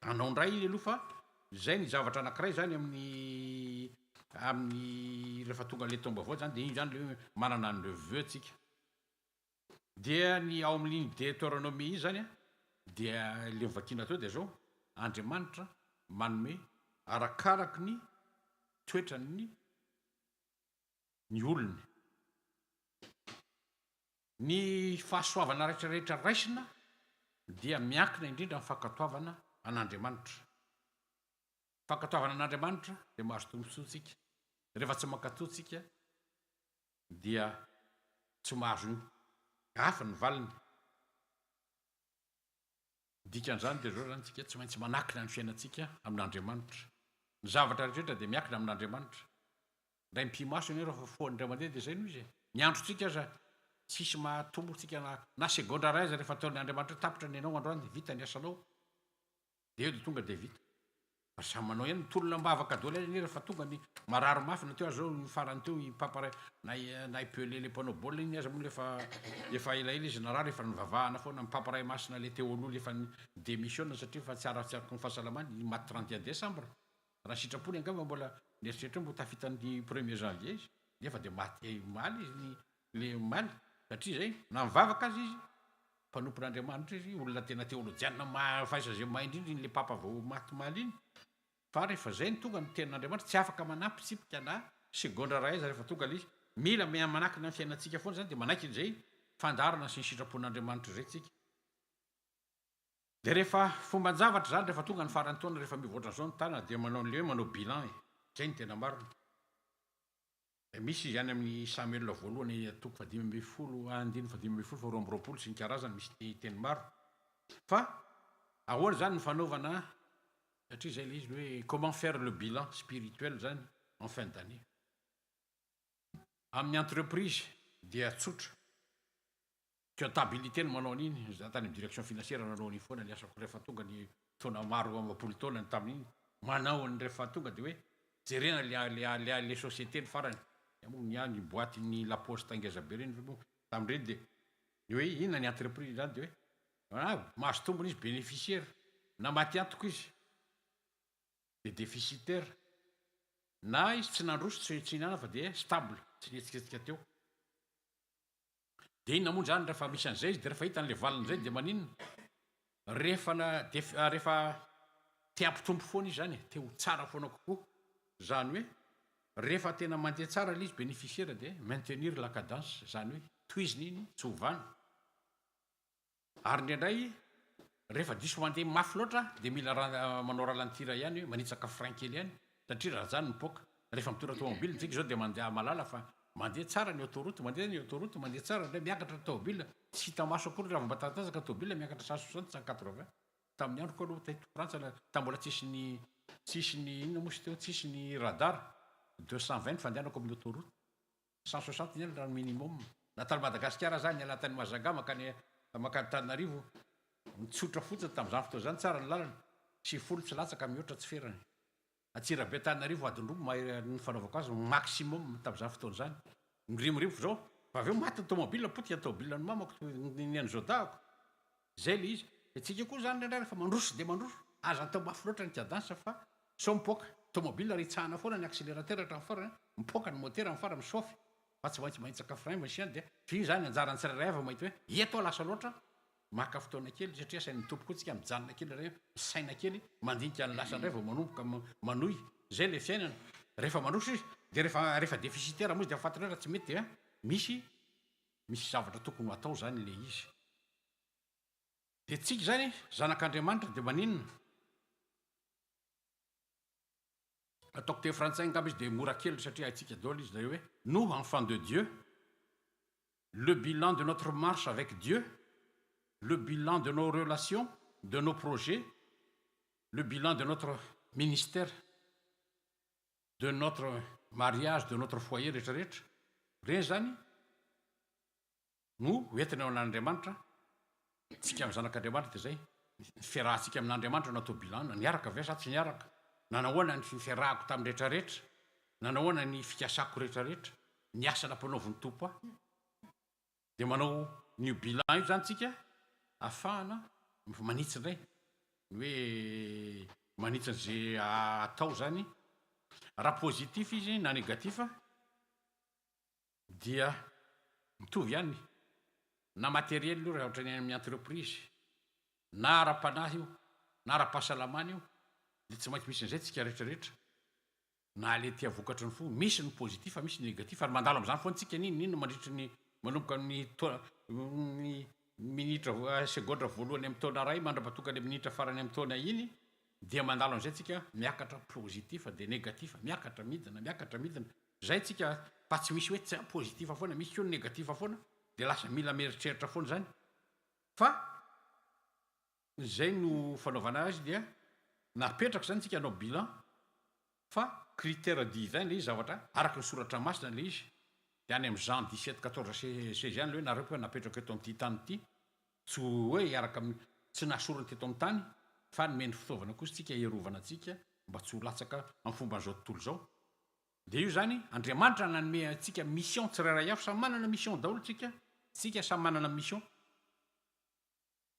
anao indray iny aloha fa zay ny zavatra anankiray zany amin'ny rehefa tonga le tomba zany de iny zany le manana ny le vœu tsika. Dia ny ao amin'ny Deutéronomie iny zany dia le mivakina teo de zao Andriamanitra manome arakaraky ny toetrany ny olony. Ny fahasoavana rehetrarehetra raisina dia miankina indrindra amin'ny fankatoavana an'Andriamanitra. Fankatoavana an'Andriamanitra dia mahazo tombontsoa tsika. Rehefa tsy mankatoa tsika dia tsy mahazo hafa ny valiny. Dikan'izany dia zao zany tsika tsy maintsy manakina ny fiainantsika amin'Andriamanitra. Ny zavatra rehetra dia miankina amin'Andriamanitra. Ray mpimaso ny rehefa foan'Andray mandeha dia zay noho izy. Ny androtsika aza tsisy mahatombo tsika na segondra ray aza rehefa ataon'ny Andriamanitra tapitra ny anao androany dia vita ny asanao. Dia eo dia tonga dia vita. Fa samy manao ihany tolona mbavaka daholo any rehefa tonga ny marary mafy teo zao ny farany teo ipaparay na ipelé le mpanao baolina iny aza moa efa elaela izy narary efa nivavahana foana mipaparay masina le teo aloha efa ny démission satria fa tsy ara-tsaraka ny fahasalamany maty 31 décembre. Raha sitrapony angamba mbola nieritreritra mbo tafitany 1er janvier izy nefa dia maty maly izy le maly satria zay na mivavaka azy izy mpanompon'Andriamanitra izy olona tena teolojiana faisa zay mahay indrindra le papa vao maty maly iny. Fa rehefa zay ny tonga ny tenin'Andriamanitra tsy afaka manampy tsipika na segondra ray aza rehefa tonga le izy. Mila manakina ny fiainantsika foana zany dia manaiky izay fandarana sy ny sitrapon'Andriamanitra zay tsika. Dia rehefa fomban-javatra zany rehefa tonga ny farany taona rehefa mivoatra zao ny tana dia manao le hoe manao bilan. Zay ny tena marina. Misy izy any amin'ny Samuel voalohany toko 5:10 sy ny karazany misy teny maro. Fa ahoana zany ny fanaovana satria zay le izy hoe comment faire le bilan spirituel zany en fin d'année. Amin'ny entreprise dia tsotra. Comptabilité no manao an'iny za tany amin'ny direction financière nanao an'iny foana ny asako rehefa tonga ny taona maro 20 taona ny tamin'iny manao ny rehefa tonga dia hoe jerena le société ny farany. Ny boîte ny la poste angeza be reny tamin'ireny dia hoe inona ny entreprise zany dia hoe mahazo tombony izy bénéficiaire na maty antoko izy dia déficitaire na izy tsy nandroso tsy inana fa dia stable tsy nihetsiketsika teo. Dia inona moa zany rehefa misy an'izay izy dia rehefa hitan'le valin'izay dia maninona rehefa te hampitombo foana izy zany te ho tsara foana kokoa zany hoe rehefa tena mandeha tsara le izy bénéficiaire dia maintenir la cadence zany hoe toiziny iny tsy hovana. Ary indraindray rehefa diso mandeha mafy loatra dia mila manao ralentira ihany hoe manitsaka frein kely ihany satria raha zany mipoaka. Rehefa mitondra tomobile tsika zao dia mandeha malala fa mandeha tsara ny autoroute mandeha tsara ndray miakatra tomobile tsy hita maso akory raha vombatatazaka tomobile miakatra 160 180. Tamin'ny androko aloha teto Frantsa tambola tsisy ny inona moa teo tsisy ny radar 220 fandehanako amin'ny autoroute 160 ny raha minimum. Na tany Madagasikara zany alatany Mazanga makany Tananarivo mitsotra fotsiny tamin'izany fotoana zany tsara ny lalana sy folo tsy latsaka mihoatra tsy ferany. Atsirabe Tananarivo adinroa ny fanaovako azy maximum tamin'izany fotoana zany. Mirimorivo zao fa aveo maty ny tomobile potika ny tomobile ny mamako ny an'izao dahako. Zay le izy. Itsika koa zany ndraindray rehefa mandroso dia mandroso aza atao mafy loatra ny cadence fa sao mipoaka tomobile ritsahana foana ny accélérateur hatramin'ny farany mipoaka ny motera amin'ny farany misaofy fa tsy maintsy manitsaka frein machine dia fi zany anjarany tsirairay avy mahita hoe eto lasa loatra maka fotoana kely satria sain'ny tompo tsika mijanona kely ray saina kely mandinika ny lasa indray vao manomboka manohy. Zay le fiainana rehefa mandroso izy dia rehefa déficitaire moa izy dia fatana raha tsy mety dia misy zavatra tokony ho atao zany le izy. Dia tsika zany zanak'Andriamanitra dia maninona ataoko teo frantsay ngamba izy dia mora kely satria haitsika daholo izy dia hoe nous enfants de Dieu, le bilan de notre marche avec Dieu, le bilan de nos relations, de nos projets, le bilan de notre ministère, de notre mariage, de notre foyer rehetrarehetra reny zany no entina ao an'Andriamanitra. Tsika amin'ny zanak'Andriamanitra dia zay fiarahantsika amin'Andriamanitra natao bilan niaraka ve sa tsy niaraka, nanahoana ny fiarahako tamin'ny rehetrarehetra, nanahoana ny fikasako rehetrarehetra, ny asa nampanaoviny tompo aho. Dia manao ny bilan io zany tsika ahafahana manitsy indray hoe manitsan'izay atao zany raha positif izy na negatifa dia mitovy ihany na matériel io raha ohatra ny amin'ny entreprise na ara-panahy io na ara-pahasalamana io de tsy maintsy misy an'izay tsika rehetrarehetra na le tia vokatry ny fo misy ny positif misy ny négatif ary mandalo am'izany foana tsika ninona mandritry ny manomboka ny minitra segondra voalohany amin'ny taona ray mandrapatoka ny minitra farany amin'ny taona iny dia mandalo an'izay tsika miakatra positif de négatif miakatra midina zay tsika fa tsy misy hoe tsy positif foana misy koa ny négatif foana de lasa mila meritreritra foana zany fa zay no fanaovana azy dia napetraka zany tsika anao bilan fa critère 10 zany le izy zavatra araka ny soratra masina le izy de any amin'ny Jean 17:14-16 any le hoe nareo koa napetraka eto amin'ity tany ity tsy hoe araka tsy nasorany teto amin'ny tany fa nomeny fitaovana kosa tsika hierovana atsika mba tsy ho latsaka amin'ny fomba an'izao tontolo zao de io zany Andriamanitra nanome atsika mission tsirairay avy samy manana mission daholo tsika samy manana mission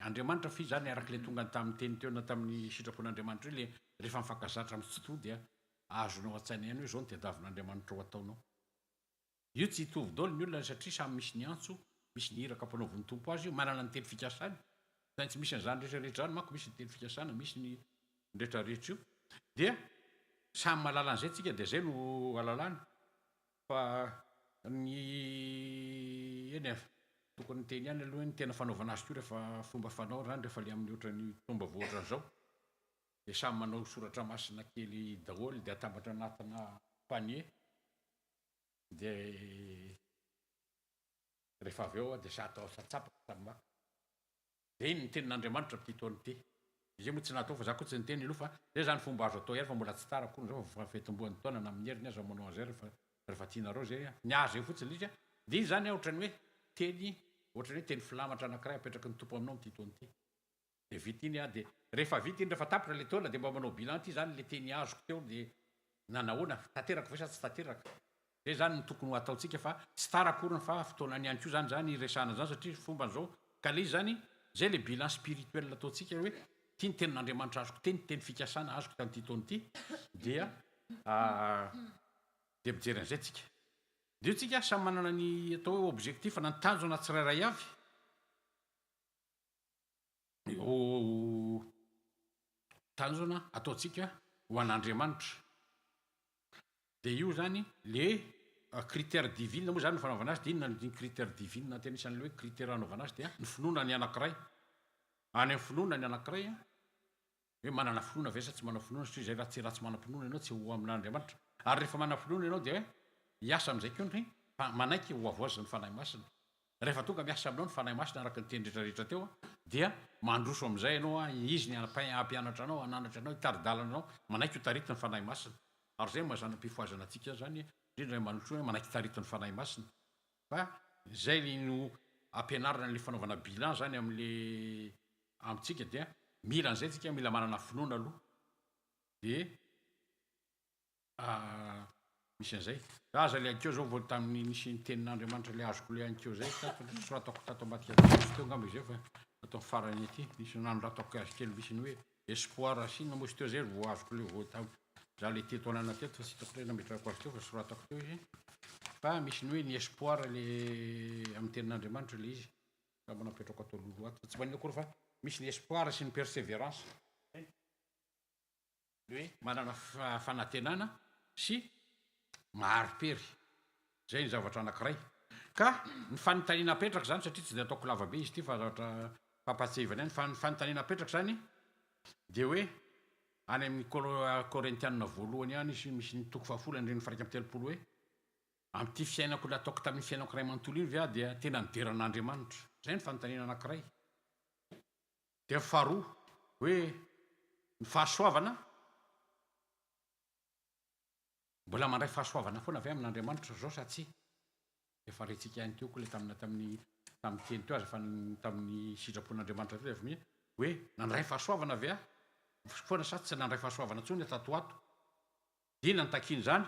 Andriamanitra fi zany araka le tonga tamin'ny teny teo na tamin'ny sitrapon'Andriamanitra le rehefa mifankazatra amin'ny tsotoa dia azonao an-tsaina ihany hoe zao ny tadiavin'Andriamanitra ho ataonao io tsy hitovy daholo ny olona satria samy misy ny antso misy ny hiraka ampanaoviny tompo azy io manana ny teny fikasany zany tsy misy an'izany rehetrarehetra zany manko misy ny teny fikasana misy ny rehetrarehetra io dia samy mahalala an'izay tsika de zay no alalana fa ny eny tokony teny ihany aloha ny tena fanaovana azy ko rehefa fomba fanao zany rehefa le amin'ny ohatra ny fomba voatra an'izao de samy manao soratra masina kely daholo de atambatra anatina panier de rehefa avy eo de sa atao satsapaka samy maka de iny ny tenin'Andriamanitra amin'ity taona ity izy moa tsy natao fa za koa tsy ny teny aloha fa zay zany fomba azo atao ihany fa mbola tsy tara koa zao fa fetim-boan'ny taona na amin'ny heriny aza manao an'izay rehefa tianareo zay ny azy eo fotsiny izy de izy zany ohatrany hoe teny ohatrany hoe teny filamatra anankiray apetraky ny tompo aminao amin'ity taona ity de vita iny de rehefa vita iny rehefa tapitra le taona de mba manao bilan ty zany le teny azoko teo de nanahoana tanteraka fa sa tsy tanteraka zay zany ny tokony ho ataotsika fa tsy tara akoriny fa fotoanany ihany koa zany resana zany satria fomba zao ka le izy zany zay le bilan spirituel ataotsika hoe tia ny tenin'Andriamanitra azoko teny fikasana azoko tamin'ity taona ity dia de mijery an'izay tsika de io tsika samy manana ny atao hoe objectif na ny tanjona tsirairay avy tanjona ataotsika ho an'Andriamanitra de io zany le critère divine moa zany ny fanaovana azy de inona ny critère divine na tena isan'le hoe critère anaovana azy dia ny finoana ny anankiray any amin'ny finoana ny anankiray hoe manana finoana ve sa tsy manana finoana satria zay raha tsy manam-pinoana ianao tsy ho amin'Andriamanitra ary rehefa manana finoana ianao de hoe hiasa am'izay keo ny manaiky ho avoazy ny fanahy masina rehefa tonga miasa aminao ny fanahy masina araka ny teny rehetrarehetra teo dia mandroso am'izay ianao izy ny ampianatra anao ananatra anao hitaridalana anao manaiky ho tarity ny fanahy masina ary zay mazana mpifoazana atsika zany indrindra manotro hoe manaiky tarity ny fanahy masina fa zay no ampianarana le fanaovana bilan zany am'le amitsika dia mila an'izay tsika mila manana finoana aloha de misy an'izay aza le ankeo zao vo tamin'ny nisy ny tenin'Andriamanitra le azoko le ankeo zay soratako tato ambatika teo ngamba izay fa atao farany ety nisy nanoratako azy kely misy ny hoe espoir sina mosy teo zay vo azoko le vo tam za le teto anana teto fa sitako le nametrako azy teo fa soratako teo izy fa misy ny hoe ny espoir le amin'ny tenin'Andriamanitra le izy fa manapetrako atao lolo ato tsy manina akory fa misy ny espoir sy ny persévérance le hoe manana fanantenana sy maharipery zay ny zavatra anankiray ka ny fanontaniana apetraka zany satria tsy de ataoko lava be izy ty fa zavatra fampatsevana ihany fa ny fanontaniana apetraka zany de hoe any amin'ny Korintianina voalohany ihany izy misy ny toko 10 andreny faraika amin'ny telopolo hoe amin'ity fiainako le ataoko tamin'ny fiainako ray manontolo iny vea dia tena nideran'Andriamanitra zay ny fanontaniana anankiray de faharoa hoe ny fahasoavana mbola mandray fahasoavana foana avy amin'Andriamanitra zao sa tsy efa retsika ihany teo koa le tamin'ny teny teo azy fa tamin'ny sitrapon'Andriamanitra teo efa hoe nandray fahasoavana avy foana sa tsy nandray fahasoavana ntsony tatoato dina ny takiny zany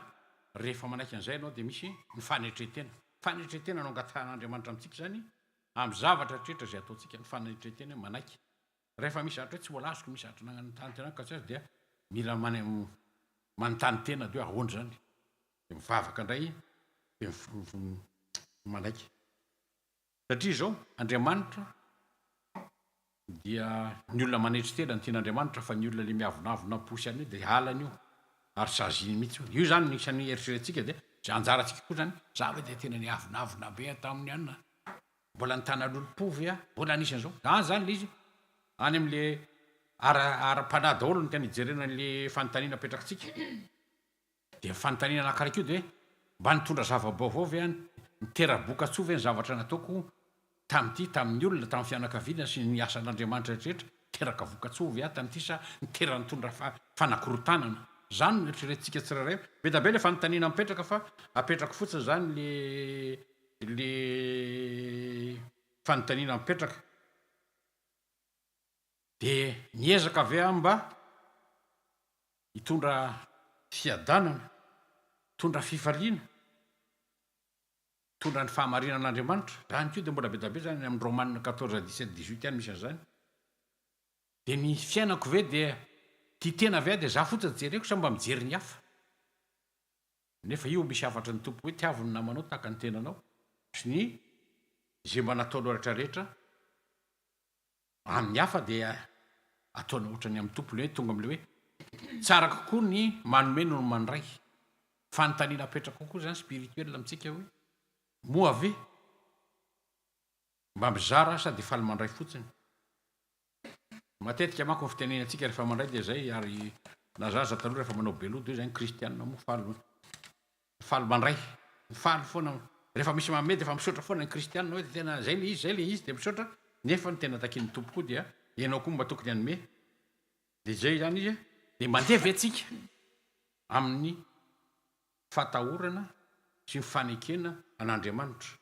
rehefa manaiky an'izay ianao de misy ny fanetretena no angatan'Andriamanitra amintsika zany amin'ny zavatra trehetra zay ataontsika ny fanetretena manaiky rehefa misy zavatra hoe tsy voala azoko misy zavatra nagnano tany tena ka tsy azy dia mila manontany tena de hoe ahoana zany de mivavaka indray de manaiky satria zao Andriamanitra dia ny olona manetry tena ny tian'Andriamanitra fa ny olona le miavonavona posy any de halany io ary saziny mihitsy io zany nisan'ny eritreretintsika de anjarantsika koa zany za hoe de tena ny avonavona be tamin'ny anina mbola nytanan'olompovy mbola anisan'izao zany le izy any am'le ara-panahy daholo ny tena ijerena le fanontaniana apetrakantsika de fanontaniana anankiray io de mba nitondra zava-baovao ve nitera-boka tsoa ve ny zavatra nataoko tamin'ny olona tamin'ny fianakaviana sy ny asan'Andriamanitra rehetra teraka voka tsovy tamin'ity sa nitera nitondra fanakorotanana zany no eritreretintsika tsirairay be da be le fanontaniana mipetraka fa apetraka fotsiny zany le fanontaniana mipetraka de niezaka avy mba hitondra fiadanana hitondra fifaliana hitondra ny fahamarinan'Andriamanitra zany ko de mbola be da be zany amin'ny Romanina 14:17-18 any misy an'izany de ny fiainako ve de ty tena avy de za fotsiny jereko sa mba mijery ny hafa nefa io misy afatra ny tompo hoe tiaviny namanao tahaka ny tenanao sy ny zay mba nataonao rehetrarehetra amin'ny hafa de ataonao ohatrany amin'ny tompo le hoe tonga am'le hoe tsara kokoa ny manome no mandray fanontaniana apetraka kokoa zany spirituel amintsika hoe moa ave mba mizara sady faly mandray fotsiny matetika manko ny fitenenantsika rehefa mandray de zay ary nazaza taloha rehefa manao belodo io zany kristianina moa faly mandray faly foana rehefa misy mamedy efa misaotra foana ny kristianina hoe tena zay le izy de misaotra nefa ny tena takin'ny tompo koa dia ianao koa mba tokony anome de zay zany izy de mandeha ve atsika amin'ny fatahorana sy mifanekena an'Andriamanitra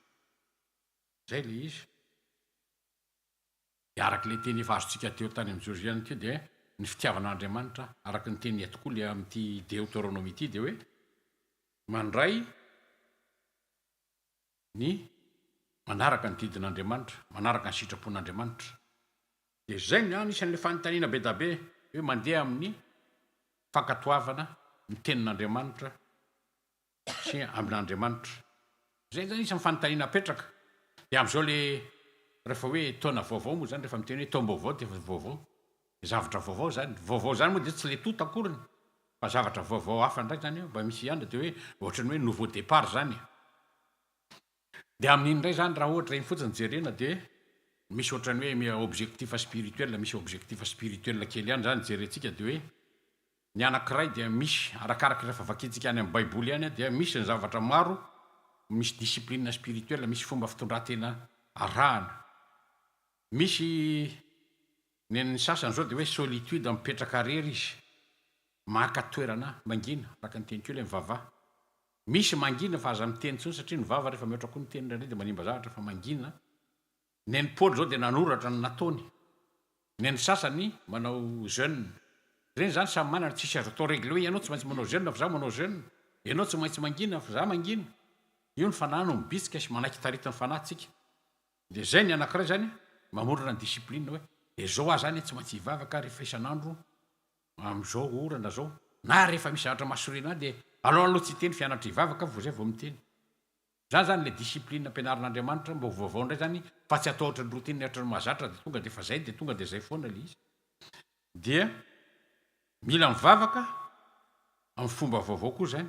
zay le izy de araka le teny efa azontsika teo tany amin'ny Josiane teo de ny fitiavan'Andriamanitra araka ny teny tokoa le amin'ity Deutéronome ity de hoe mandray ny manaraka ny didin'Andriamanitra manaraka ny sitrapon'Andriamanitra de zay ny anisan'le fanontaniana be da be hoe mandeha amin'ny fankatoavana ny tenin'Andriamanitra sy amin'Andriamanitra zay zany isan'ny fanontaniana apetraka de am'izao le rehefa hoe taona vaovao moa zany rehefa miteny hoe taom-baovao de vaovao zavatra vaovao zany moa de tsy le tota akoriny fa zavatra vaovao hafa ndray zany mba misy ihany de hoe ohatrany hoe nouveau départ zany de amin'iny ndray zany raha ohatra iny fotsiny jerena de misy ohatrany hoe objectif spirituel misy objectif spirituel kely ihany zany jerentsika de hoe ny anankiray de misy arakaraka rehefa vakintsika any amin'ny baiboly ihany de misy ny zavatra maro misy discipline spirituel misy fomba fitondrantena arahana misy ny sasany zao de hoe solitude mipetraka rery izy maka toerana mangina araka ny teniko le mivavaha misy mangina fa aza miteny tsony satria ny vava rehefa mihoatra koa ny teny indray de manimba zavatra fa mangina neny Paoly zao de nanoratra ny nataony neny sasany manao jeune reny zany samy manana tsisy azo atao regle hoe ianao tsy maintsy manao jeune fa za manao jeune ianao tsy maintsy mangina fa za mangina io ny fanahy no mibitsika sy manaiky taritiny fanahytsika de zay ny anankiray zany mamorona ny discipline hoe de zao aho zany tsy maintsy hivavaka rehefa isan'andro am'izao orana zao na rehefa misy zavatra mahasorena de aloha tsy teny fianatra hivavaka vo zay vao miteny zany le discipline ampianarin'Andriamanitra mba vaovao ndray zany fa tsy atao ohatran'ny routine ohatran'ny mahazatra de tonga de fa zay de tonga de zay foana le izy dia mila mivavaka amin'ny fomba vaovao koa zany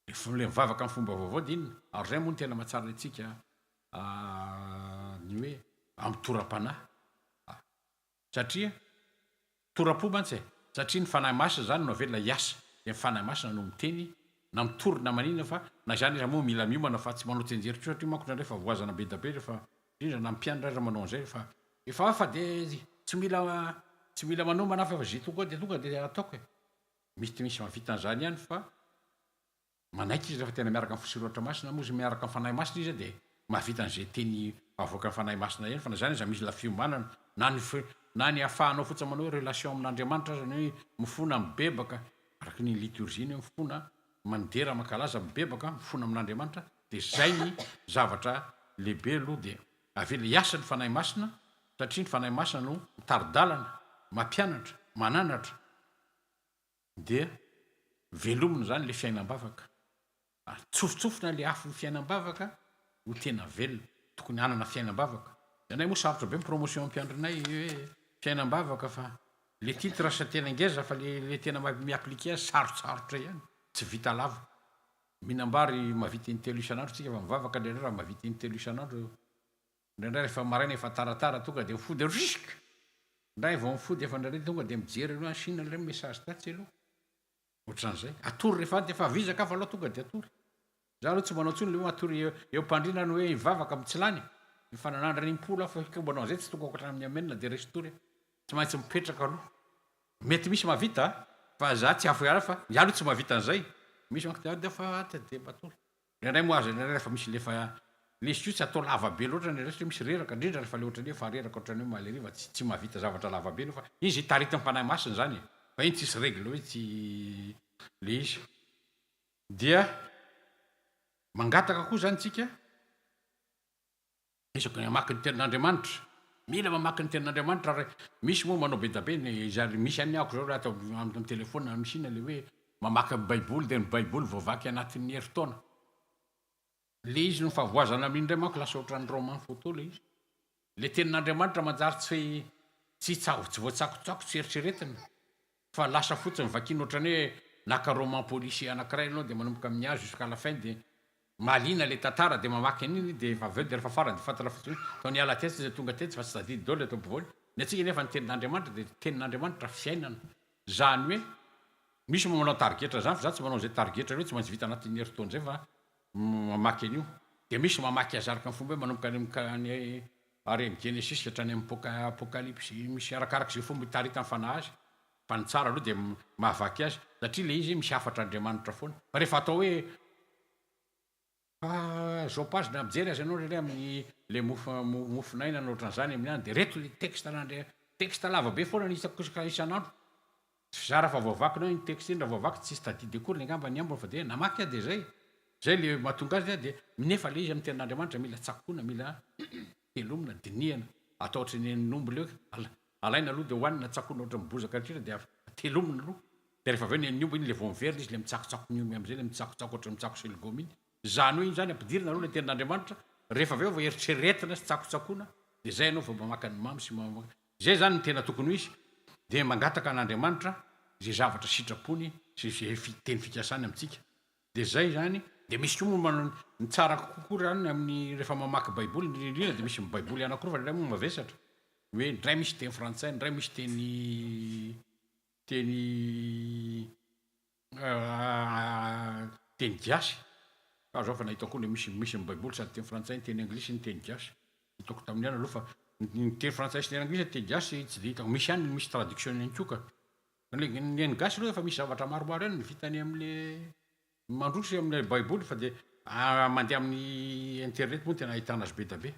le mivavaka amin'ny fomba vaovao de inona ary zay moa ny tena mahatsara antsika ny hoe amin'ny toram-panahy satria toram-po mantsy satria ny fanahy masina zany no avela hiasa de ny fanahy masina no miteny na mitorina manina fa na zany izy moa mila miomana fa tsy manao tsenjery satria manko zany rehefa voazana be da be rehefa indrindra na mpianatra raha manao an'izay efa afa de tsy mila manomana fa zay tonga de ataoko misy mavita an'izany ihany fa manaiky izy rehefa tena miaraka amin'ny fisiroatra masina moa izy miaraka amin'ny fanahy masina izy de mahavita an'izay teny avoaka ny fanahy masina ihany fa na zany izy misy la fiomanana na ny ahafahanao fotsiny manao hoe relation amin'Andriamanitra zany hoe mifona mibebaka araka ny liturgie ny mifona mandera makalaza mibebaka mifona amin'Andriamanitra de zay ny zavatra lehibe aloha de avela hiasa ny fanahy masina satria ny fanahy masina no mitaridalana mampianatra mananatra dia velomina zany le fiainam-bavaka tsofitsofina le afo fiainam-bavaka ho tena velona tokony anana fiainam-bavaka anay moa sarotra be promotion ampiandrinay hoe fiainam-bavaka fa le titre sa tena ngeza fa le tena miaplike azy sarotsarotra ihany tsy vita lava minambary mavita intelo isan'andro tsika fa mivavaka ndraindray raha mavita intelo isan'andro ndraindray rehefa maraina efa taratara tonga de mifody risika ndray vao mifody efa ndraindray tonga de mijery aloha sina le message tatsy aloha ohatran'izay atory rehefa defa vizaka fa aloha tonga de atory za aloha tsy manao tsony le atory eo mpandrinany hoe ivavaka mitsilany mifananandra nimpolo fa manao zay tsy tonga oatra amin'ny amenina de restory tsy maintsy mipetraka aloha mety misy mavita fa za tsy afo ihara fa za aloha tsy mavita an'izay misy manko defa de matory ndraindray moa azy ndraindray rehefa misy lefa lesy io tsy atao lava be loatra ndraindray misy reraka indrindra rehefa le ohatrany hoe fa reraka ohatrany hoe maleriva tsy mavita zavatra lava be no fa izy hitarity ny fanahy masiny zany fa iny tsisy regle hoe tsy le izy dia mangataka koa zany tsika isako mamaky ny tenin'Andriamanitra mila mamaky ny tenin'Andriamanitra ary misy moa manao be da be misy any ako zao atao amin'ny telefona misy ina le hoe mamaky ny baiboly de ny baiboly voavaky anatin'ny herintaona le izy no favoazana amin'indray manko lasa ohatran'ny roman photo le izy le tenin'Andriamanitra manjary tsy voatsakotsako tsy eritreretina fa lasa fotsiny vakiny ohatrany hoe naka roman policier anankiray anao de manomboka amin'ny azo jusqu'à la fin de malina le tantara de mamaky an'iny de efa aveo de rehefa farany de fantatra fotsiny tao niala tetsy zay tonga tetsy fa tsy tadidy dao le atao ampovoany ny atsika nefa ny tenin'Andriamanitra de tenin'Andriamanitra fiainana zany hoe misy moa manao targetra zany fa za tsy manao zay targetra hoe tsy maintsy vita anatin'ny herintaona zay fa mamaky an'io de misy mamaky azy araka ny fomba hoe manomboka ny ary amin'ny Genesis hatrany amin'ny apocalypse misy arakaraka zay fomba hitarita ny fanahy azy fa ny tsara aloha de mahavaky azy satria le izy misy afatra Andriamanitra foana fa rehefa atao hoe zao page na mijery azy anao re amin'ny le mofinaina na ohatran'izany amin'ny any de reto le texte lava be foana ny isan'andro za raha fa voavakinao iny texte iny raha voavaky tsy tadidy akory le angamba ny ambony fa de namaky a de zay le mahatonga azy de nefa le izy amin'ny tenin'Andriamanitra mila tsakoana mila telomina dinihana atao ohatra ny nombo le hoe alaina aloha de hoanina tsakoana ohatra mibozaka atrira de telomina aloha de rehefa aveo ny ombo iny le vao miverina izy le mitsakotsako ny omby am'izay le mitsakotsako ohatra mitsako selgômy iny zany hoe iny zany ampidirina aloha le tenin'Andriamanitra rehefa aveo vao eritreretina sy tsakotsakoana de zay anao vao mamaka ny mamy sy zay zany ny tena tokony ho izy de mangataka an'Andriamanitra zay zavatra sitrapony sy zay teny fikasany amitsika de zay zany de misy koa moa ny tsara kokoa zany amin'ny rehefa mamaky baiboly indrindra de misy baiboly anankiroa fa ndray moa mavesatra hoe ndray misy teny frantsay ndray misy teny gasy fa zao fa nahitao koa le misy ny baiboly sady teny frantsay ny teny anglisy ny teny gasy hitako tamin'ny any aloha fa ny teny frantsay sy teny anglisy teny gasy tsy de hitako misy any misy traduction ihany koa ka ny gasy aloha efa misy zavatra maromaro ihany vitany am'le mandrosy amin'ny baiboly fa de mandeha amin'ny internet moa tena ahitana azy be da be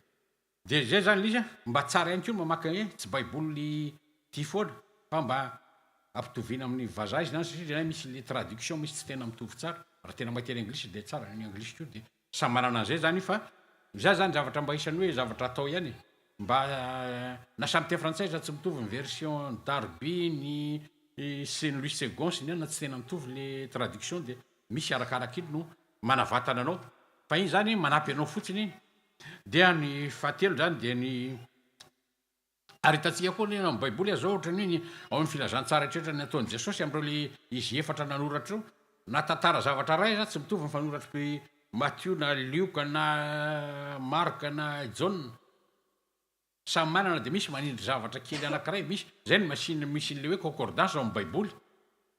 de zay zany le izy mba tsara ihany koa mamaky hoe tsy baiboly ty foana fa mba ampitoviana amin'ny vazaha izy zany satria misy le traduction misy tsy tena mitovy tsara raha tena mahiteny anglisy de tsara ny anglisy koa de samy manana an'izay zany fa za zany zavatra mba isany hoe zavatra atao ihany mba na samy teny frantsay za tsy mitovy ny version Darby ny Saint Louis second sy ny na tsy tena mitovy le traduction de misy arakaraka iny no manavatana anao fa iny zany manampy anao fotsiny iny dia ny fahatelo zany de ny ary hitantsika koa le amin'ny baiboly azao ohatrany hoe ao amin'ny filazantsara tretra ny ataon'i Jesosy am'ireo le izy efatra nanoratra io na tantara zavatra ray za tsy mitovy ny fanoratry Matthieu na Luc na Marc na John samy manana de misy manindry zavatra kely anankiray misy zay ny misy le hoe concordance ao amin'ny baiboly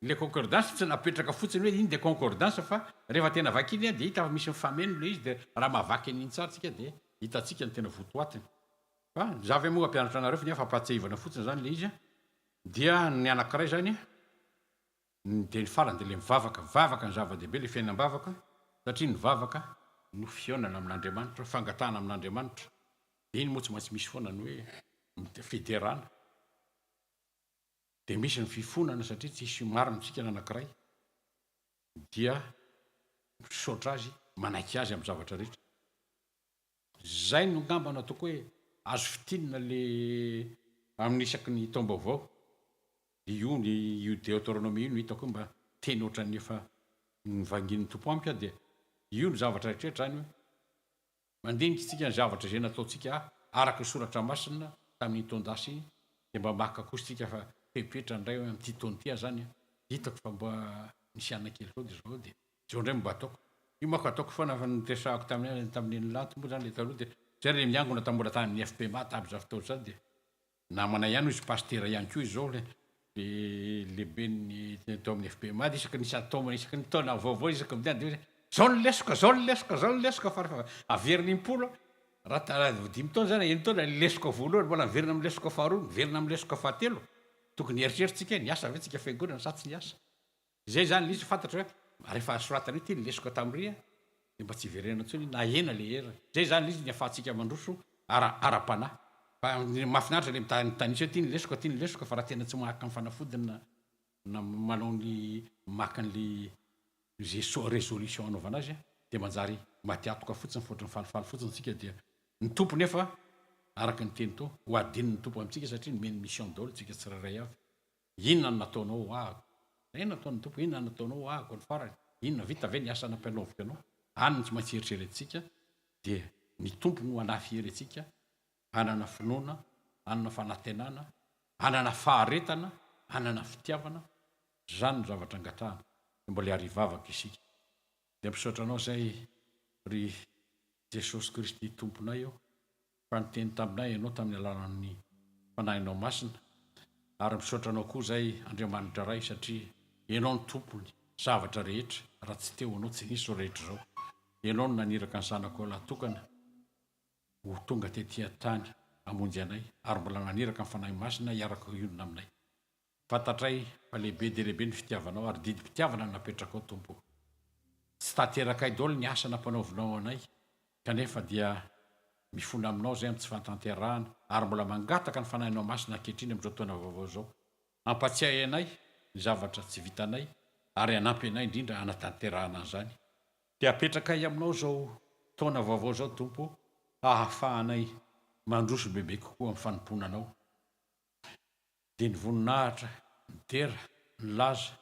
le concordance tsy napetraka fotsiny hoe iny de concordance fa rehefa tena vakiny de hita fa misy mifameno le izy de raha mahavaky an'iny tsara tsika de hitatsika ny tena votoatiny fa zavy moa ampianatra anareo fa nefa ampatsahivana fotsiny zany le izy dia ny anankiray zany de ny farany de le mivavaka ny zava-dehibe le fiainam-bavaka satria ny vavaka no fionana amin'Andriamanitra fangatahana amin'Andriamanitra de iny moa tsy maintsy misy foana ny hoe federana de misy ny fifonana satria tsy isy marina tsika ny anankiray dia misaotra azy manaiky azy amin'ny zavatra rehetra zay no ngambana ataoko hoe azo fitinina le amin'ny isaky ny taom-baovao io io Deutéronomie io no hitako mba teny ohatran'ny efa nivangin'ny tompo amika dia io ny zavatra rehetrrehetra zany hoe mandinika isika ny zavatra zay nataontsika araka ny soratra masina tamin'ny tondasy iny dia mba maka kosa tsika fa pepetra ndray hoe amin'ity taony ity zany hitako fa mba misy anana kely koa dia zao dia zao ndray mba ataoko io mako ataoko foana fa nitresahako tamin'ny lanto moa zany le taloha dia zay le miangona tambola tamin'ny FPMA tamin'izao fotoatra zany dia namana ihany izy pastera ihany koa izy zao lehibe ny tao amin'ny FPMA dia isaky nisy ataomana isaky ny taona vaovao isaky midany dia zao ny lesoka zao ny lesoka zao ny lesoka fa averina impolo raha dimy taona zany eny taona lesoka voalohany mbola miverina amin'ny lesoka faharoa miverina amin'ny lesoka fahatelo tokony eritrerititsika ny asa ve tsika fiangonana sa tsy ny asa zay zany izy fantatra hoe rehefa soratana ity ny lesoka tamin'ry dia mba tsy iverena intsony na ena le era zay zany izy ny afahantsika mandroso ara-panahy fa mahafinaritra le mitanisa hoe ty ny lesoka fa raha tena tsy mahaka ny fanafodina na manao ny maka n'le résolution anaovana azy dia manjary matiatoka fotsiny fotrany falifaly fotsiny tsika dia ny tompo nefa araka ny teny to ho adininy tompo amintsika satria nomeny mission daholo tsika tsirairay avy inona no nataonao ahako inona nataon'ny tompo inona nataonao ahako ny farany inona vita ve ny asa nampianaovika anao aniny tsy maintsy eritreretintsika dia ny tompo no anafy herentsika anana finoana anana fanantenana anana faharetana anana fitiavana zany ny zavatra angatahana mbola arivavaka isika dia misaotra anao zay ry Jesosy Kristy tomponay eo fa niteny taminay ianao tamin'ny alalan'ny fanahinao masina ary misaotra anao koa zay Andriamanitra ray satria ianao ny tompony zavatra rehetra raha tsy teo anao tsy nisy rehetra zao ianao no naniraka ny zanako lahatokana ho tonga tetỳ tany amonjy anay ary mbola naniraka ny fanahy masina hiaraka ionona aminay fantatray fa lehibe dia lehibe ny fitiavanao ary didy mpitiavana napetraka ao tompo tsy tanteraka daholo ny asa nampanaovinao anay kanefa dia mifona aminao zay amin'ny tsy fantanterahana ary mbola mangataka ny fanahinao masina ankehitriny amin'izao taona vaovao zao ampatsiahy anay ny zavatra tsy vitanay ary anampy anay indrindra anatanterahana an'izany dia apetraka aminao zao taona vaovao zao tompo ahafahanay mandroso bebe kokoa amin'ny fanomponanao dia ny voninahitra ny tera ny laza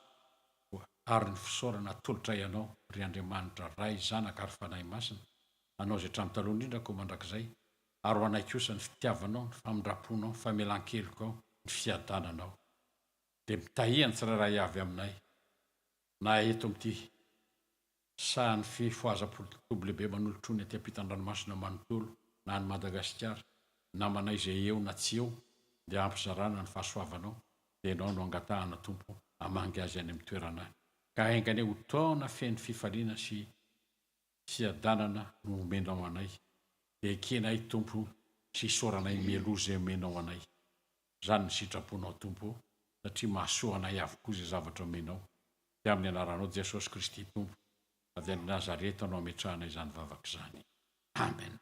ary ny fisaorana tolotra ianao ry Andriamanitra ray zanaka ary fanahy masina anao zay hatramin'ny taloha indrindra koa mandrakizay ary ho anay kosa ny fitiavanao ny famindraponao ny famelan-keloka ao ny fiadananao dia mitahia ny tsirairay avy aminay na eto amin'ity sahan'ny fifoazam-politobo lehibe manolotrony aty ampitan-dranomasina manontolo na ny Madagasikara namanay zay eo na tsy eo dia ampizarana ny fahasoavanao dia ianao no angatahana tompo amangy azy any amin'ny toerana ka haingany ho taona feny fifaliana sy fiadanana no omenao anay dia ekenay tompo sy isoranay mielozy omenao anay zany ny sitraponao tompo satria mahasoa anay avokoa zay zavatra omenao dia amin'ny anaranao Jesosy Kristy tompo avy any Nazareta no ametrahanay izany vavaka izany amen.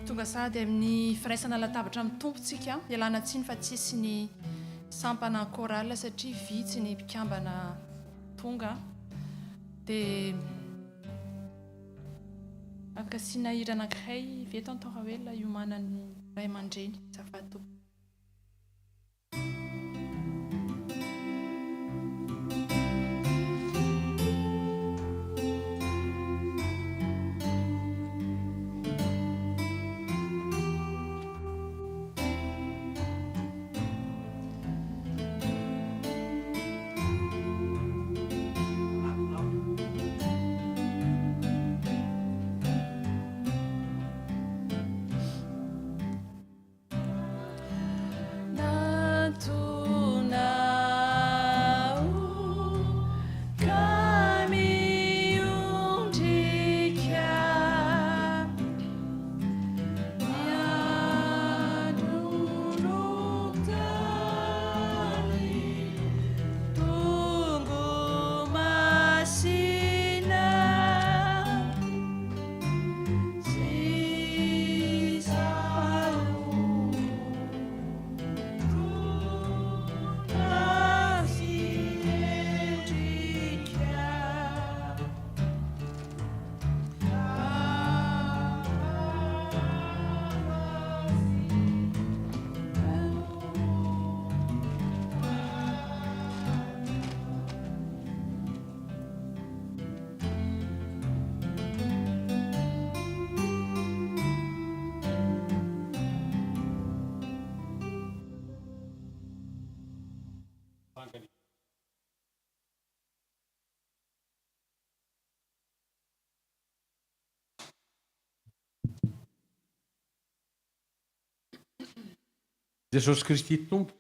Tonga sady amin'ny firaisana latabatra amin'ny tompontsika ialana tsiny fa tsisy ny sampana chorale satria vitsy ny mpikambana tonga dia akasiana hira anankiray veto antao ela iomanan'ny ray aman-dreny zafatompo. Jesosy Kristy tompo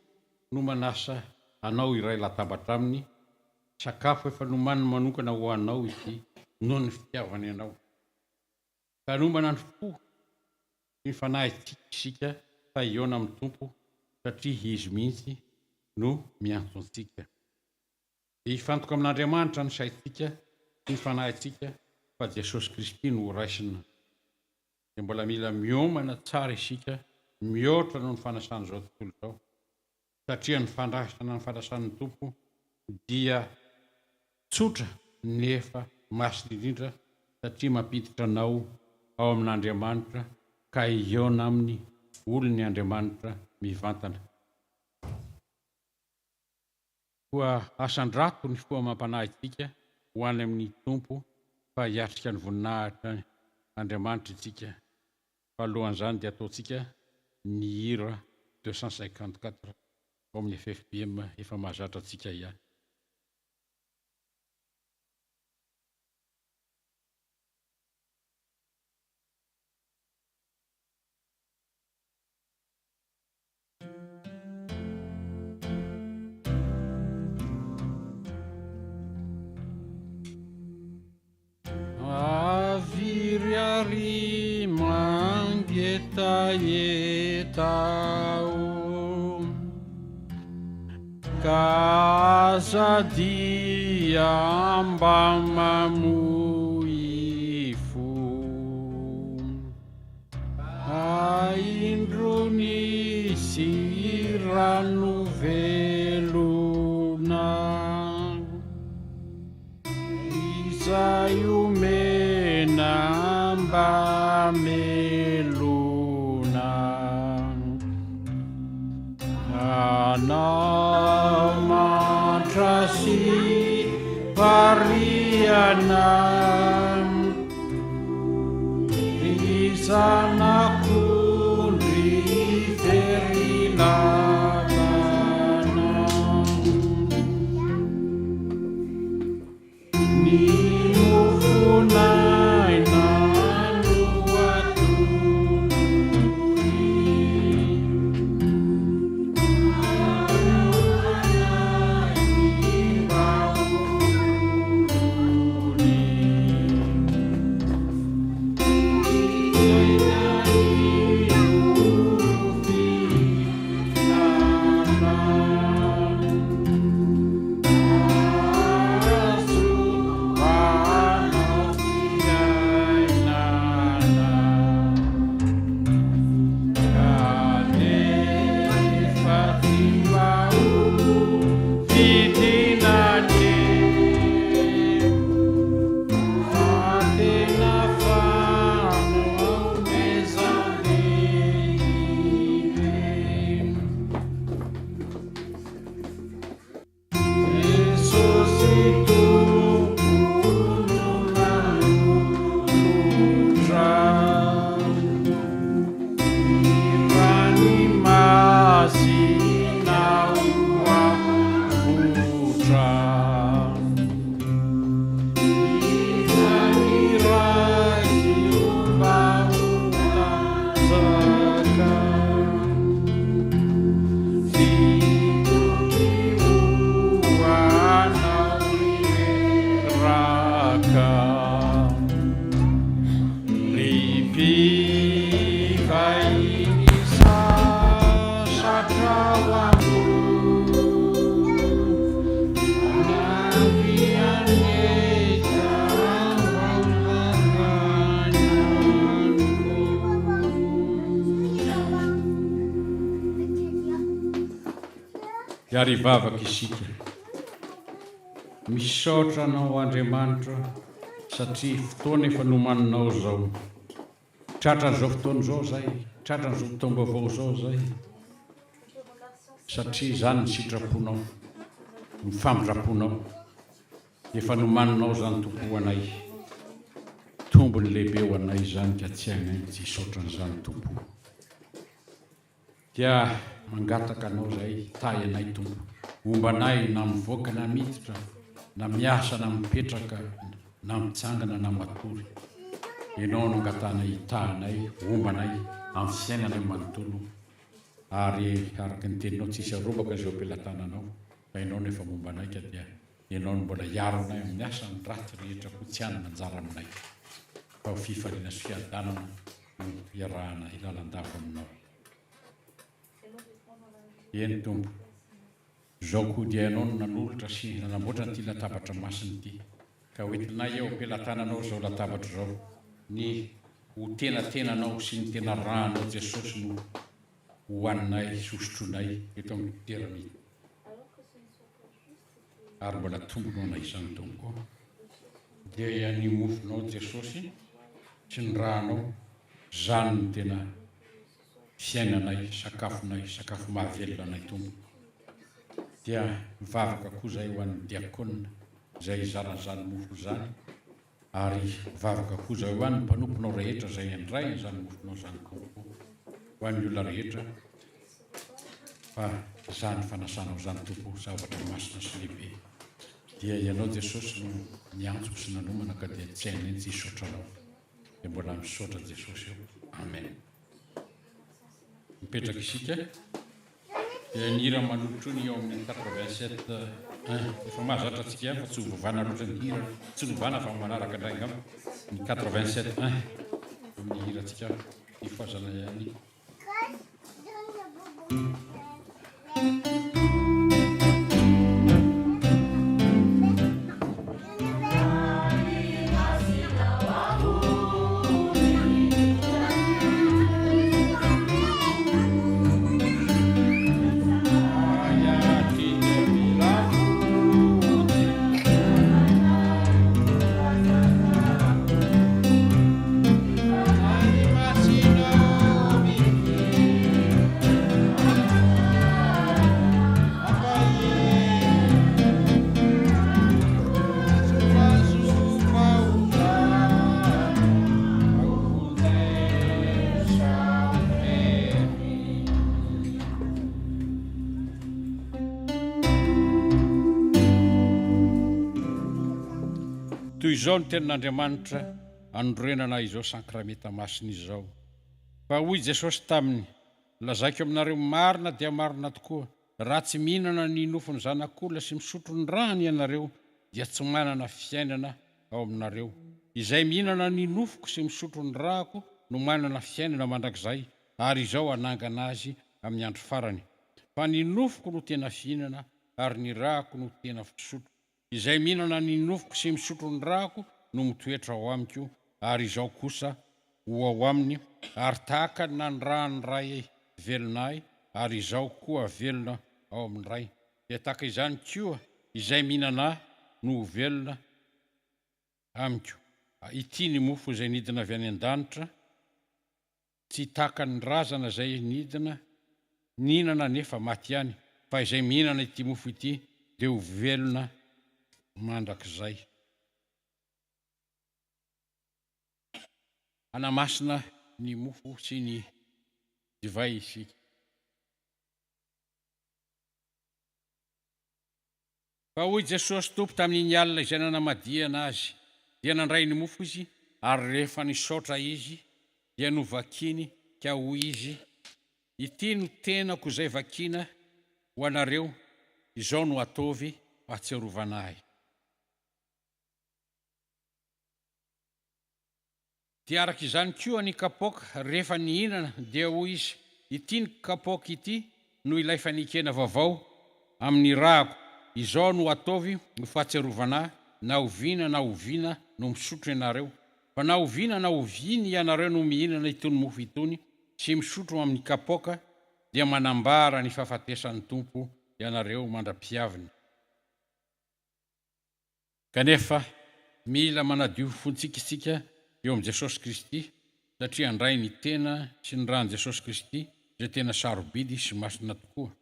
no manasa anao iray latabatra aminy sakafo efa nomaniny manokana ho anao ity noho ny fitiavany anao. Ka nombana ny fo ny fanahintsika isika fa iona amin'ny tompo satria izy mihitsy no miantso antsika. Dia hifantoka amin'Andriamanitra ny saintsika sy ny fanahintsika fa Jesosy Kristy no ho raisina. Dia mbola mila miomana tsara isika mihoatra noho ny fanasana izao tontolo izao satria ny fandraisana ny fanasan'ny tompo dia tsotra nefa masina indrindra satria mampiditra anao ao amin'Andriamanitra ka iona amin'ny olon'ny Andriamanitra mivantana. Koa asan-drato ny foa mampanahy itsika ho any amin'ny tompo fa hiatrika ny voninahitra Andriamanitra itsika. Fa alohan'izany dia ataontsika ny hira 254 ao amin'ny FFBM efa mahazatra antsika ihany. Aviry ary mangetaetao ka aza dia mba mamoy fo aindrony sy rano velona izay omena mba melona anao mantra sy variana izanakondry verilabana ny mofonaina no ary vavaka isika misaotra anao Andriamanitra satria fotoana efa nomaninao zao tratran'izao fotoana zao zay tratran'izao fotoam-baovao zao zay satria zany ny sitraponao ny famindramponao efa nomaninao zany tompo anay tombony lehibe ho anay zany ka tsy hainay tsy hisaotran'izany tompo dia mangataka anao zay tay anay tompo ombanay na mivoaka na miditra na miasa na mipetraka na mitsangana na matory ianao no angatanay tahanay ombanay amin'ny fiainanay manontolo ary araka ny teninao tsisy arobaka zao ampelantananao fa ianao nefa momba anaika dia ianao no mbola hiaronay amin'ny asany raty rehetra ko tsy anana anjara aminay fa ho fifaliana sy fiadanana no iarahana ilalandava aminao. Eny tompo, zao koa dia ianao no nanolotra sy nanamboatra nyity latabatra masiny ity ka hoentinay eo ampelantananao zao latabatra zao ny ho tenatenanao sy ny tena rahanao Jesosy no hoaninay sosotronay eto amin'ny toerany ary mbola tombonao anay izany tompo dia ny mofonao Jesosy sy ny rahanao zany no tena fiainanay, sakafo mahavelona anay tompo. Dia mivavaka koa zay ho an'ny diakona zay zaran'izany mofo zany ary mivavaka koa zay ho an'ny mpanomponao rehetra zay andray zany mofonao zany tompo ho an'ny olona rehetra fa zany fanasanao zany tompo zavatra masina sy lehibe dia ianao Jesosy no niantso sy nanomana ka dia tsy hainy tsy hisotranao dia mbola misaotra Jesosy eo. Amen. Mipetraka isika dia ny hira manotro ny eo amin'ny 87 efa mahazatra antsika fa tsy hovavana loatra ny hira tsy novana fa manaraka indray ngamba ny 87 amin'ny hira antsika hifazana ihany. Toy izao ny tenin'Andriamanitra anorenana izao sankramenta masina izao. Fa hoy Jesosy taminy, lazaiko aminareo marina dia marina tokoa, raha tsy mihinana ny nofony zanak'olona sy misotro ny rany ianareo dia tsy manana fiainana ao aminareo. Izay mihinana ny nofoko sy misotro ny rahako no manana fiainana mandrakizay ary izao anangana azy amin'ny andro farany. Fa ny nofoko no tena fihinana ary ny rahako no tena fisotro. Izay mihinana ny nofoko sy misotro ny rahako no mitoetra ao amiko ary izao kosa ho ao aminy ary tahaka na ny rahany ray velonay ary izao koa velona ao amin'ny ray. Dia tahaka izany koa izay mihinana no velona amiko. Ity ny mofo izay nidina avy any an-danitra, tsy tahaka ny razana izay nidina nihinana nefa maty ihany, fa izay mihinana ity mofo ity dia ho velona mandrakizay. Anamasina ny mofo sy ny divay isika. Fa hoy Jesosy tompo tamin'ny alina izay nanamadiana azy dia nandray ny mofo izy ary rehefa nisaotra izy dia novakiny ka hoy izy, ity no tenako izay vakina ho anareo, izao no ataovy fahatsiarovana ahy. Dia araka izany koa ny kapoaka rehefa nihinana dia hoy izy, ity ny kapoaka ity no ilay fanikena vaovao amin'ny rahako, izao no ataovy ho fahatsiarovana ahy, na oviana na oviana no misotro ianareo. Fa na oviana na oviany ianareo no mihinana itony mofo itony sy misotro amin'ny kapoaka dia manambara ny fahafatesan'ny tompo ianareo mandra-piaviny. Kanefa mila manadio fontsika isika eo amin'ny Jesosy Kristy satria andray ny tena sy ny rahan'i Jesosy Kristy izay tena sarobidy sy masina tokoa.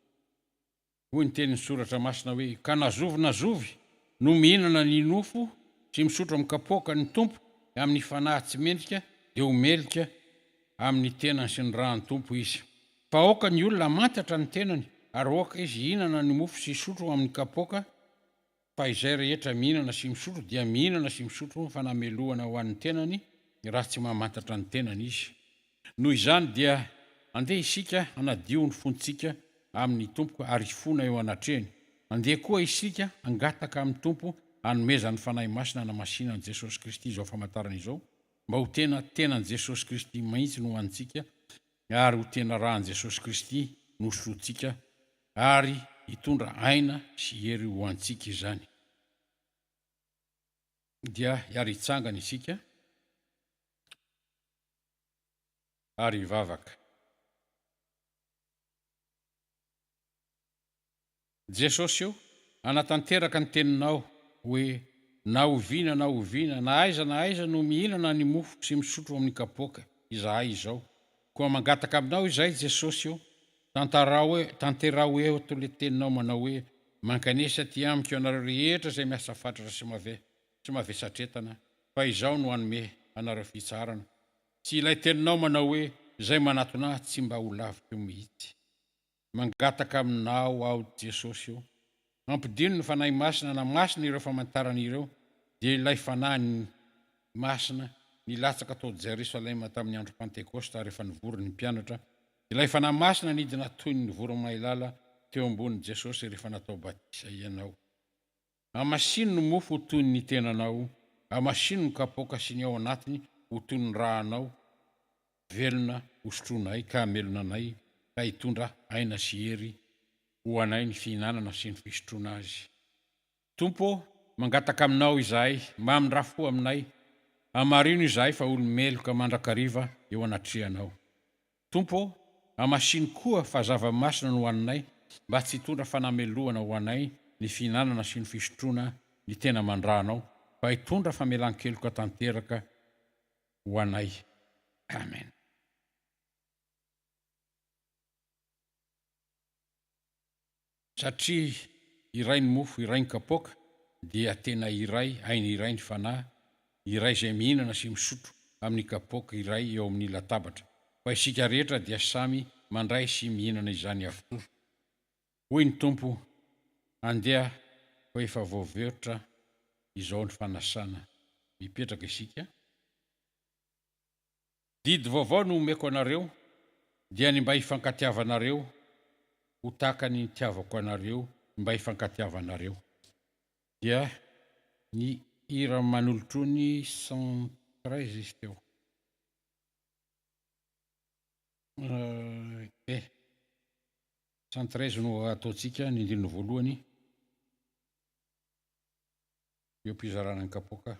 Hoy ny tenin'ny soratra masina hoe, ka nazovy no mihinana ny nofo sy misotro amin'ny kapoaka ny tompo amin'ny fanahy tsy mendrika dia ho melika amin'ny tenany sy ny rahan'ny tompo izy. Fa aoka ny olona mantatra ny tenany ary aoka izy hihinana ny mofo sy misotro amin'ny kapoaka, fa izay rehetra mihinana sy misotro dia mihinana sy misotro fa namelohana ho an'ny tenany raha tsy mamantatra ny tenany izy. Noho izany dia andeha isika anadio ny fontsika amin'ny tompo ary fona eo anatreny. Andeha koa isika angataka amin'ny tompo anomezany fanahy masina na masinan'i Jesosy Kristy izao famantarana izao, mba ho tenan'i Jesosy Kristy mahitsy no antsika ary ho tena rahan'i Jesosy Kristy no soatsika ary hitondra aina sy hery ho antsika izany. Dia hiary hitsangana isika ary hivavaka. Jesosy io anatanteraka ny teninao hoe na oviana na aiza no mihinana ny mofo sy misotro amin'ny kapoaka izahay izao. Koa mangataka aminao izay Jesosy io, tanterao eto le teninao manao hoe mankanesa ty amiko ianareo rehetra izay miasa fatratra sy mavesatretana, fa izao no hanome anareo fitsarana. Tsy ilay teninao manao hoe izay manatona tsy mba ho lavitra mihitsy. Mangataka aminao ao Jesosy io, ampidino ny fanahy masina na masina ireo famantarana ireo, dia ilay fanahy masina nilatsaka tao Jerusalema tamin'ny andro Pentekosta rehefa nivory ny mpianatra. Ilay fanahy masina nidina toy ny voromailala teo ambony Jesosy rehefa natao batisa ianao. Amasino ny mofo ho toy ny tenanao, amasino ny kapoaka sy ny ao anatiny ho toy ny rahanao. Velona hosotronay ka hamelonanay ka hitondra aina sy hery ho anay ny fihinanana sy ny fisotrona azy. Tompo, mangataka aminao izahay, mamindrafo aminay, amarino izahay fa olomeloka mandrakariva eo anatrehanao. Tompo, amasino koa fa zava-masina no hoaninay, mba tsy hitondra fanameloana ho anay ny fihinanana sy ny fisotrona ny tena mandranao, fa hitondra famelan-keloka tanteraka ho anay. Amen. Satria iray ny mofo, iray ny kapoaka, dia tena iray, ainy iray ny fanahy, iray izay mihinana sy misotro amin'ny kapoaka iray eo amin'ny latabatra. Fa isika rehetra dia samy mandray sy mihinana izany avokoa. Hoy ny Tompo, andeha fa efa voaveotra izao ny fanasana. Mipetraka isika. Didy vaovao no omeko anareo, dia ny mba hifankatiavanareo, ho tahaka ny tiavako anareo, mba hifankatiavanareo. Dia ny hira manolotro ny 113 izy teo. 113 no ataontsika ny indriny voalohany. Eo mpizarana ny kapoaka.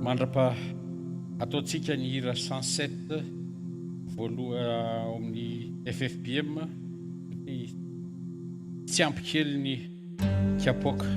mandrapa ataontsika ny hira 107 voaloha ao amin'ny FFPM tsy ampy kely ny kapoaka.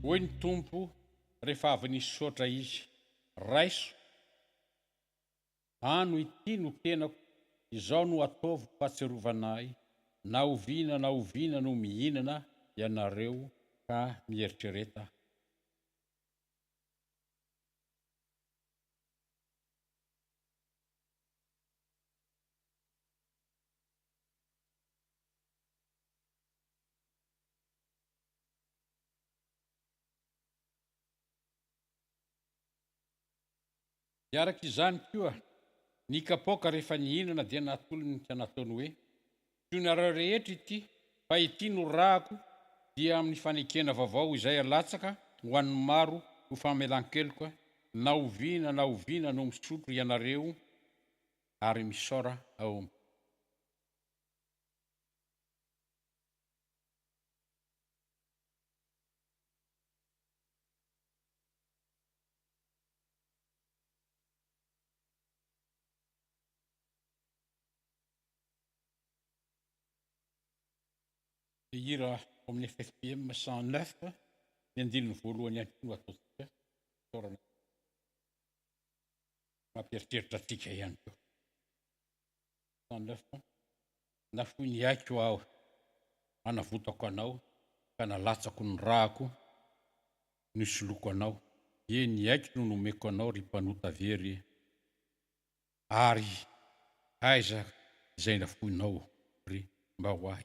Hoy ny tompo rehefa avy nisotra izy, raiso, ano ity no tenako, izao no ataovy fahatsiarovanahy, na oviana no mihinana ianareo ka mieritrereta. Miaraka izany koa, ny kapoaka rehefa nihinana dia natolony ny nataony hoe tionareo rehetra ity, fa ity no rahako dia amin'ny fanekena vaovao izay alatsaka ho an'ny maro ho famelan-keloka, na oviana no misotro ianareo ary misora ao. Hira amin'ny FFPM 109 ny andininy voalohany ihany koa ataontsika sorana mampieritreritra antsika ihany koa. 109 nafoy ny aiko aho, anavotako anao ka nalatsako ny rahako, nisoloako anao, ny aiko no nomeko anao ry mpanota very, ary aiza izay nafoinao ry mba ho ahy.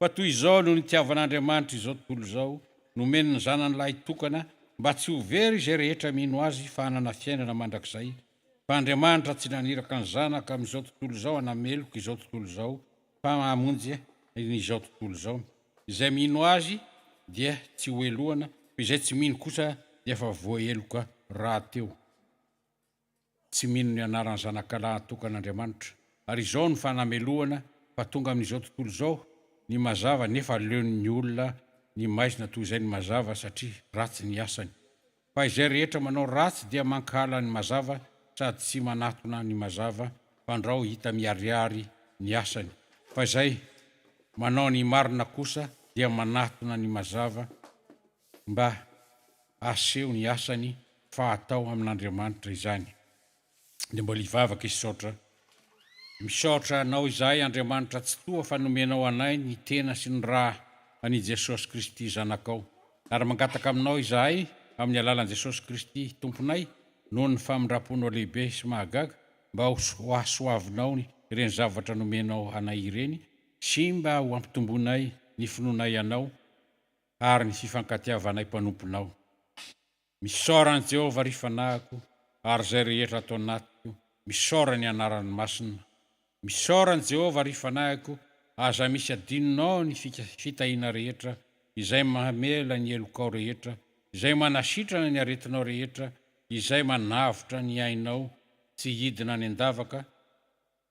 Fa toy izao no nitiavan'Andriamanitra izao tontolo izao, nomeny ny zanany lahy tokana mba tsy ho very izay rehetra mino azy fa hanana fiainana mandrakizay. Fa Andriamanitra tsy naniraka ny zanaka amin'izao tontolo izao hanameloko izao tontolo izao, fa hamonjy n'izao tontolo izao. Izay mino azy dia tsy hoelohana fa izay tsy mino kosa dia efa voaheloka raha teo. Tsy mino ny anaran'ny zanakalahy tokan'Andriamanitra. Ary izao ny fanamelohana fa tonga amin'izao tontolo izao ny mazava nefa leon'ny olona ny maizina toy izay ny mazava satria ratsy ny asany. Fa izay rehetra manao ratsy dia mankala ny mazava sady tsy manatona ny mazava fandrao hita miariary ny asany. Fa izay manao ny marina kosa dia manatona ny mazava mba aseho ny asany fa atao amin'Andriamanitra izany. Dia mbola hivavaka isotra. Misaotra anao izahay Andriamanitra tsy toa fa nomenao anay ny tena sy ny raha any Jesosy Kristy zanakao. Ary mangataka aminao izahay amin'ny alalan'i Jesosy Kristy tomponay noho ny famindraponao lehibe sy mahagaga mba ho asoavinao ireny zavatra nomenao anay ireny sy mba ho ampitombonay ny finoanay anao ary ny fifankatiavanay mpanomponao. Misaorany Jehovah ry fanahiko ary izay rehetra atao anatiko. Misaora ny anaran'ny masina. Misaorany Jehovah ry fanahiko aza misy adinonao ny fitahiana rehetra izay mamela ny elokao rehetra, izay manasitrana ny aretinao rehetra, izay manavotra ny ainao tsy hidina ny andavaka,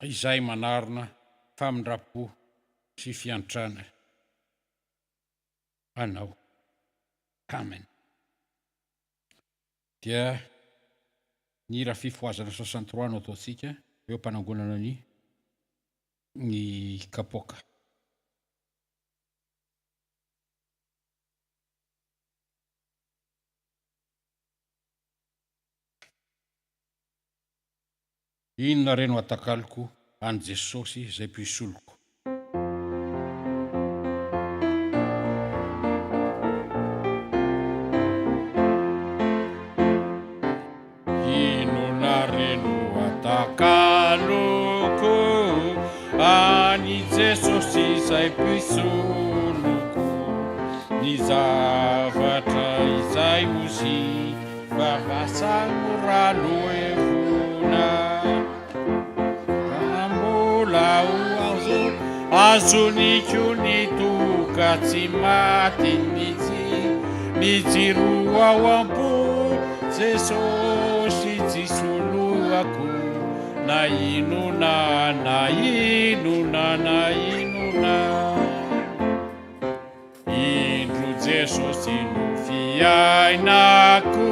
izay manarona famindrapo sy fiantrana anao. Amen. Dia ny hira fifoazana 63 no ataontsika eo ampanangonana ny kapoaka. Inona reno atakaloko any Jesosy izay mpisoloko. Inona reno atakaloko any Jesosy izay mpisoloko. Ny zavatra izay ozy fahasamorano evona. Azoniko ny toka tsy maty ny jiro ao ampo Jesosy tsy soloako na inona na inona na inona. Indro Jesosy no fiainako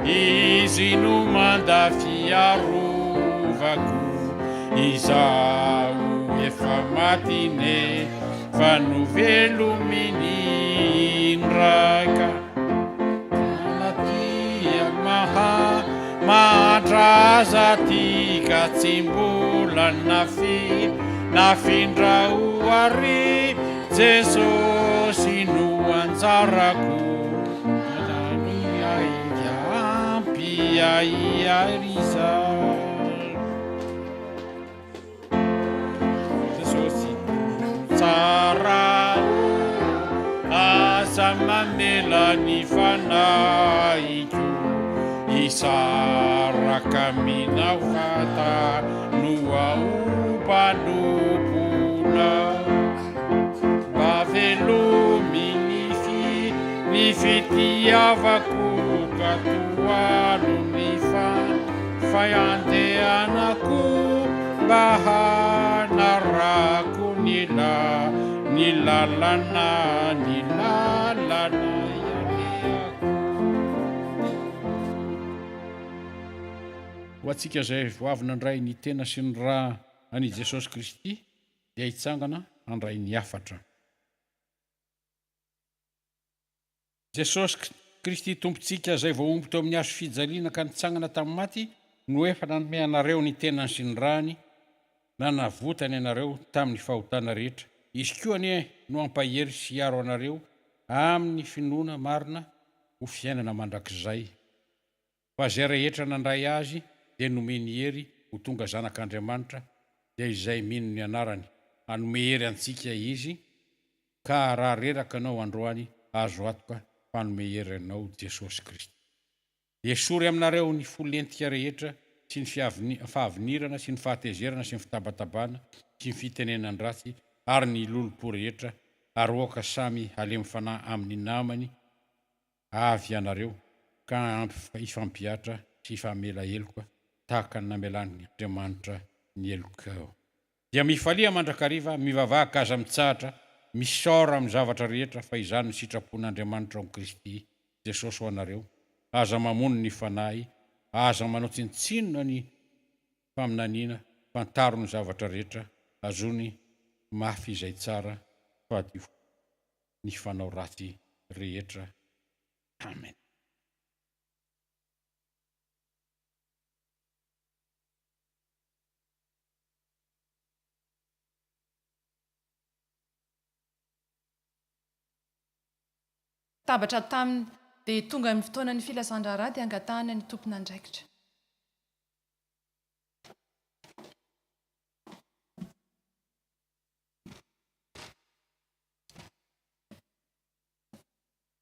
izy no manda fiarovako. Izaho efa matine fa novelominy indraika. Anatia mahatraza tika tsy mbola nafindrahoary Jesosy no anjarako. Ampy aiariza aza mamela ny fanahiko. Isaraka minao fata no aompanompona. Mba velomy ny fitiavako katoano ny fayandehanako mba hanarako ny lalana iareako. Ho antsika izay voavina andray ny tena sy ny raha any Jesosy Kristy dia hitsangana andray ny afatra. Jesosy Kristy tompontsika izay voaomby teo amin'ny hazo fijaliana ka nitsangana tamin'ny maty no efa nanome anareo ny tenany sy ny rahany na navotany anareo tamin'ny fahotana rehetra. Izy koa anie no ampahery sy hiaro anareo amin'ny finoana marina ho fiainana mandrakizay. Fa izay rehetra nandray azy dia nomeny hery ho tonga zanak'Andriamanitra dia izay mino ny anarany. Hanome hery antsika izy ka raha reraka anao androany azo atoka fanome hery anao Jesosy Kristy. Esory aminareo ny folentika rehetra sy ny fahavinirana sy ny fahatezerana sy ny fitabatabana sy ny fitenenany ratsy ary ny lolopo rehetra ary oka samy alemy fanahy amin'ny namany avy ianareo ka ifampiatra sy ifamela heloka tahaka ny namelany Andriamanitra ny helokao. Dia mifalia mandrakariva mivavaka aza mitsahatra misora amin'ny zavatra rehetra fa izany ny sitrapon'Andriamanitra ao Kristy Jesosy ho anareo. Aza mamono ny fanahy, aza manao tsintsinona ny faminaniana, fantaro ny zavatra rehetra, azony mafy izay tsara fadio ny fanao ratsy rehetra. Amen. Tabatra taminy dia tonga amin'ny fotoanan'ny filasan-draharaha dia angatahana ny tompon'andraikitra.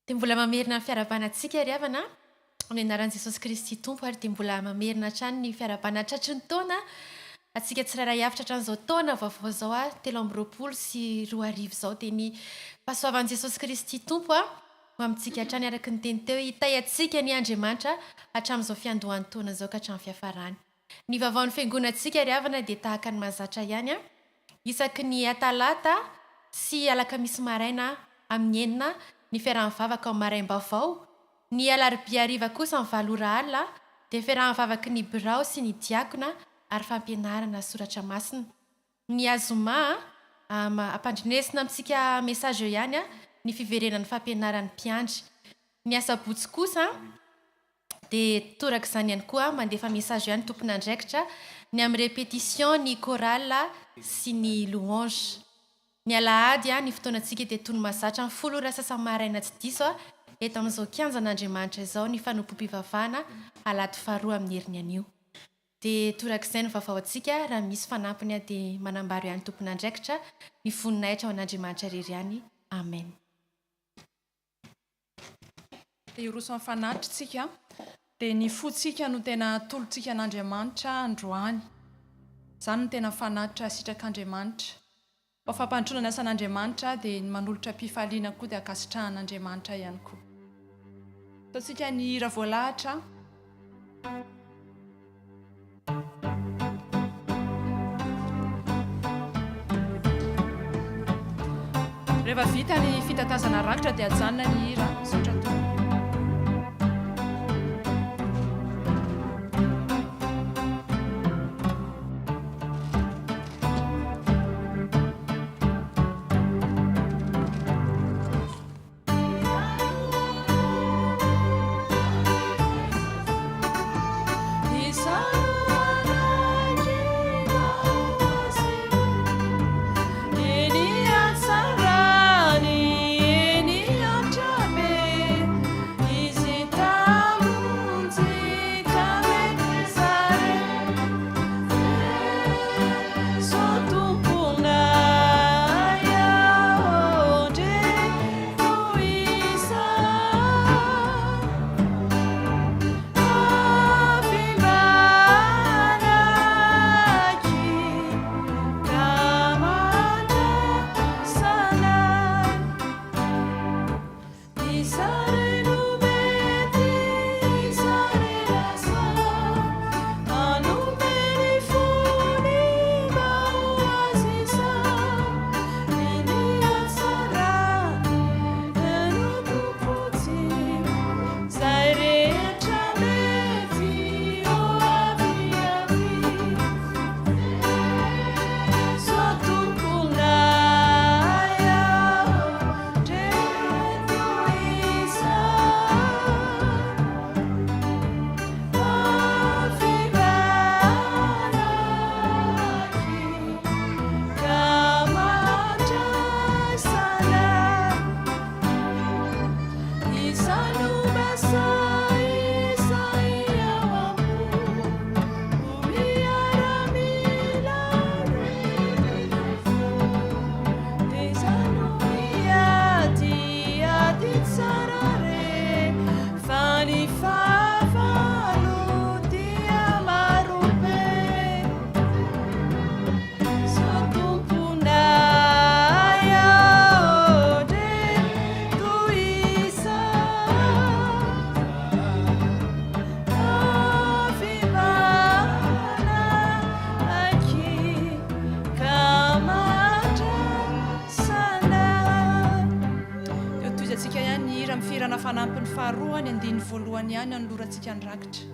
Dia mbola mamerina ny fiarabanantsika ry havana amin'ny anaran'i Jesosy Kristy Tompo ary dia mbola mamerina hatrany ny fiarabana tratry ny taona. Atsika tsirairay avitra hatranyizao taona vaovao zao 3 sy 2 zao dia ny fahasoavan'i Jesosy Kristy Tompo ho amintsika hatrany araka ny teny teo hitay atsika ny Andriamanitra hatramin'izao fiandohan'ny taona zao ka hatramin'ny fiafarany. Ny vaovaon'ny fiangonantsika ry havana dia tahaka ny mahazatra ihany isaky ny Talata sy Alakamisy maraina amin'ny 9 ny fiaraha-mivavaka amin'ny maraim-bavao, ny Alarobia hariva kosa amin'ny 7 alina dia fiaraha-mivavaky ny birao sy ny diakona ary fampianarana soratra masina. Ny azoma ampandrinesina amintsika mesazy eo ihany ny fiverenan'ny fampianaran'ny mpiandry. Ny asabotsy kosa dia toraka izany ihany koa mandefa mesazy ihany tompon'andraikitra ny amin'ny répétition ny chorale sy ny louange. Ny alahady ny fotoanantsika dia toy ny mahazatra ny 10 sasa-maraina tsy diso eto amin'izao kianjan'Andriamanitra izao ny fanompoam-pivavahana alahady 2 amin'ny heriny anio. Dia torak'izay ny vaovao antsika raha misy fanampiny dia manambaro ihany tompon'andraikitra ny voninahitra ao an'Andriamanitra irery ihany. Amen. Dia iroso fanatitra tsika dia ny fotsika no tena tolontsika an'Andriamanitra androany. Izany no tena fanatitra sitrak'Andriamanitra. Ao fampandroana ny asan'Andriamanitra dia ny manolotra mpifaliana koa dia akasitrahan'Andriamanitra ihany koa. Ataontsika ny hira voalahatra. Rehefa vita ny fitatazana rakitra dia ajanona ny hira saotra toa. antsika ihany ny hira mifirana fanampin'ny faharoany andiny voalohany ihany anolorantsika ny rakitra.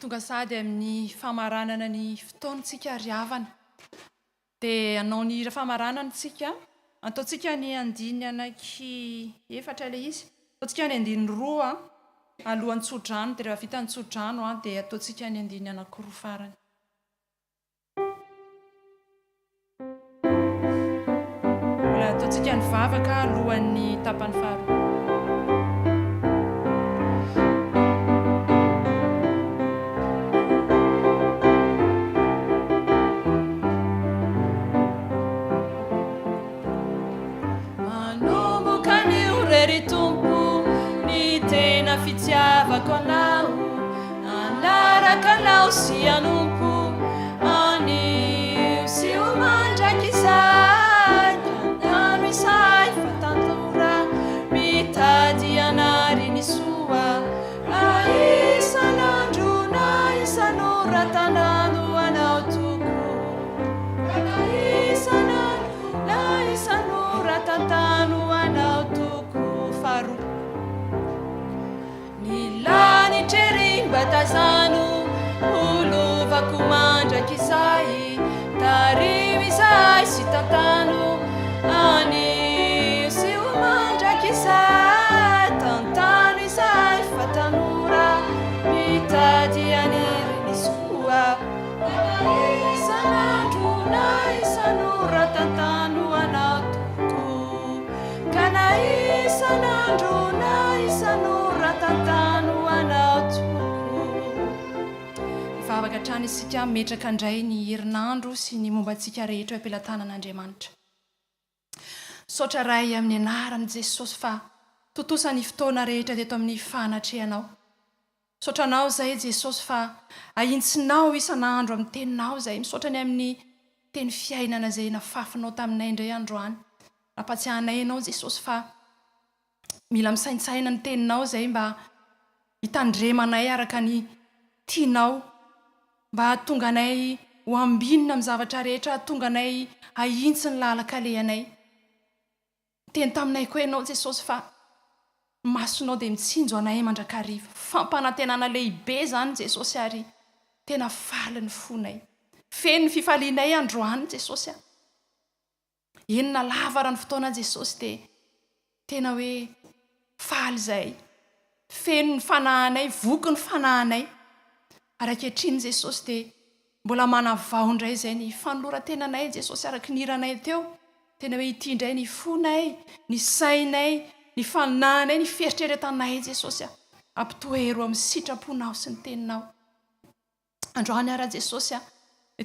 Tonga sady amin'ny famaranana ny fotoantsika riavana dia anao ny hira famaranantsika ataontsika ny andiny anaky efatra ilay izy ataontsika ny andiny roa alohan'ny tsodrano dia rehefa vita ny tsodrano dia ataontsika ny andiny anakiroa farany. Mbola ataontsika ny vavaka alohan'ny tapany faharoa. Fitiavako anao anaraka anao sy anompo anio sy ho mandraky izay tantano izay fa tantora mitady anary ny soa na isan'andro na isan'ora tanano anao toko na isan'andro na isan'ora tantano anao toko faharoa. Batazano olovako mandraky izay tario izay sy tantano anio sy ho mandraky izay tantano izay fa tanora mitady aniry ny soa na isan'andro na isan'ora tantano anao toko ka na isan'andro na isan'ora tantano anao toko. Vavaka trano isika metraka indray ny herinandro sy ny momba antsika rehetra am-pelantanan'Andriamanitra. Saotra ray amin'ny anaran'i Jesosy fa totosany fotoana rehetra teto amin'ny fanatrehanao. Saotra anao izay Jesosy fa ahintsinao isan'andro amin'ny teninao izay misaotra ny amin'ny teny fiainana izay nafafinao taminay indray androany. Nampatsiahanay ianao Jesosy fa mila misaintsaina ny teninao izay mba hitandremanay araka ny tianao, mba tonga anay ho ambinina amin'ny zavatra rehetra, tonga anay ahintsy ny lalakalehanay. Teny taminay koa ianao Jesosy fa masonao dia mitsinjo anay mandrakariva. Fampanantenana lehibe zany Jesosy ary tena faly ny fonay. Feno ny fifalianay androany Jesosy. Enina lavara ny fotoana Jesosy dia tena hoe faly izay. Feno ny fanahinay, voky ny fanahinay. Ary ankehitriny Jesosy dia mbola manavao indray izay ny fanoloran-tenanay Jesosy araky ny hiranay teo. Tena hoe ity indray ny fonay, ny sainay, ny fanahinay, ny fieritreretanay Jesosy. Ampitohero amin'ny sitraponao sy ny teninao. Androany ara Jesosy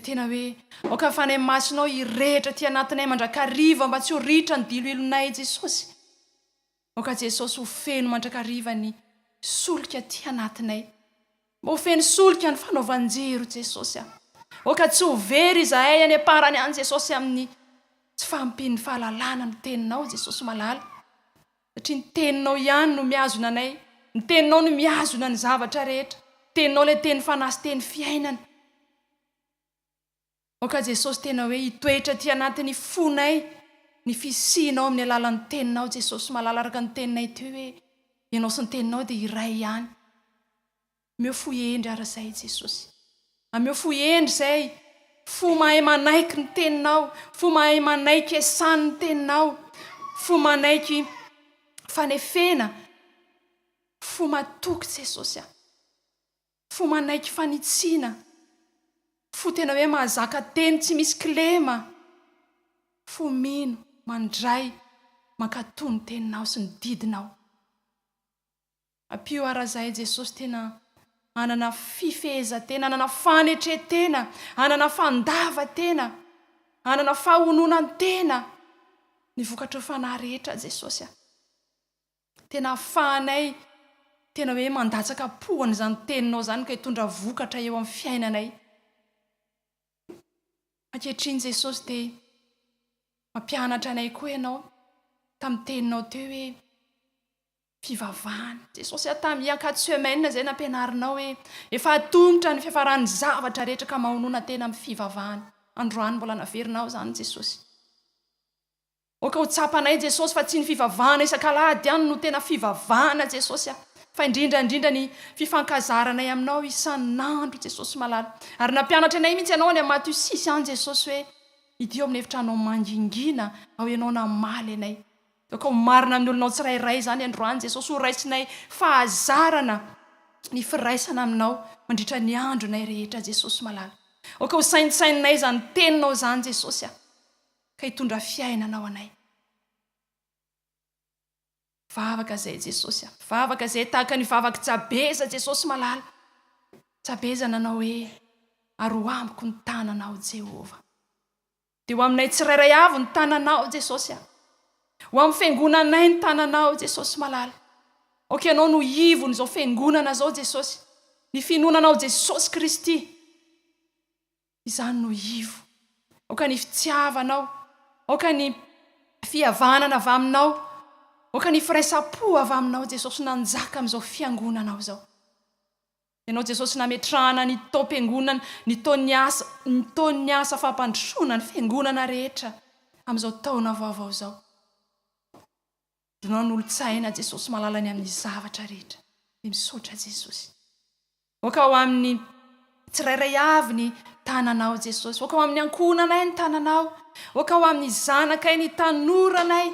tena hoe oka fanay masonao irehitra ty anatinay mandrakariva mba tsy ho ritra ny diloilonay Jesosy. Oka Jesosy ho feno mandrakariva ny solika ty anatinay. Mba ho feno solika ny fanaovan-jiro Jesosy. oka tsy ho very izahay any aparany any Jesosy amin'ny tsy fampiny fahalalana ny teninao Jesosy malala satria ny teninao ihany no miazona anay ny teninao no miazona ny zavatra rehetra teninao ilay teny fanasy teny fiainana oka Jesosy tena hoe hitoetra ty anatin'ny fonay ny fisianao amin'ny alalan'ny teninao Jesosy malala araka ny teninay teo hoe ianao sy ny teninao dia iray ihany meo fo endry arazay Jesosy ameo fo endry zay fo mahay manaiky ny teninao fo mahay manaiky esan'ny teninao fo manaiky fanefena fo matoky Jesosy fo manaiky fanitsiana fo tena hoe mahazaka teny tsy misy kilema fo mino mandray mankatoy ny teninao sy ny didinao apio arazay Jesosy tena anana fifehezan-tena anana fanetretena anana fandavan-tena anana fahononan-tena ny vokatry ny fanahy rehetra Jesosy tena ahafahanay tena hoe mandatsaka pohany zany teninao zany ka hitondra vokatra eo amin'ny fiainanay ankehitriny Jesosy dia mampianatra anay koa ianao tamin'ny teninao teo hoe fivavahana Jesosy tamin'ny quatre semaines zay nampianarinao hoe efa atombotra ny fiafarany zavatra rehetra ka mahonona tena amin'ny fivavahana androany mbola naverinao zany Jesosy oka ho tsapanay Jesosy fa tsy ny fivavahana isan-kalady ihany no tena fivavahana Jesosy fa indrindrandrindra ny fifankazaranay aminao isan'andro Jesosy malala ary nampianatra anay mihitsy ianao any amin'ny Matthieu 6 any Jesosy hoe idio amin'ny efitranao mangingina ao ianao namaly anay oka ho marina amin'ny olonao tsirairay zany androany Jesosy ho raisinay fahazarana ny firaisana aminao mandritra ny andronay rehetra Jesosy malala oka ho saintsaininay zany teninao zany Jesosy ka hitondra fiainanao anay vavaka zay Jesosy vavaka zay tahaka ny vavaky Jabeza Jesosy malala Jabeza nanao hoe aro amiko ny tananao Jehova dia ho aminay tsirairay avy ny tananao Jesosy ho amin'ny fiangonanay ny tananao Jesosy malala oka ianao no ivony zao fiangonana zao Jesosy ny finonanao Jesosy Kristy izany no ivo oka ny fitiavanao oka ny fihavanana avy aminao oka ny firaisapo avy aminao Jesosy nanjaka amin'izao fiangonanao zao ianao Jesosy nametrahana ny taom-piangonana ny taon'ny asa fampandrosoana ny fiangonana rehetra amin'izao taona vaovao zao dinao n'olo-tsaina Jesosy malala ny amin'ny zavatra rehetra dia misaotra Jesosy oka ho amin'ny tsirairay avy ny tananao Jesosy oka ho amin'ny ankohonanay ny tananao oka ho amin'ny zanakay ny tanoranay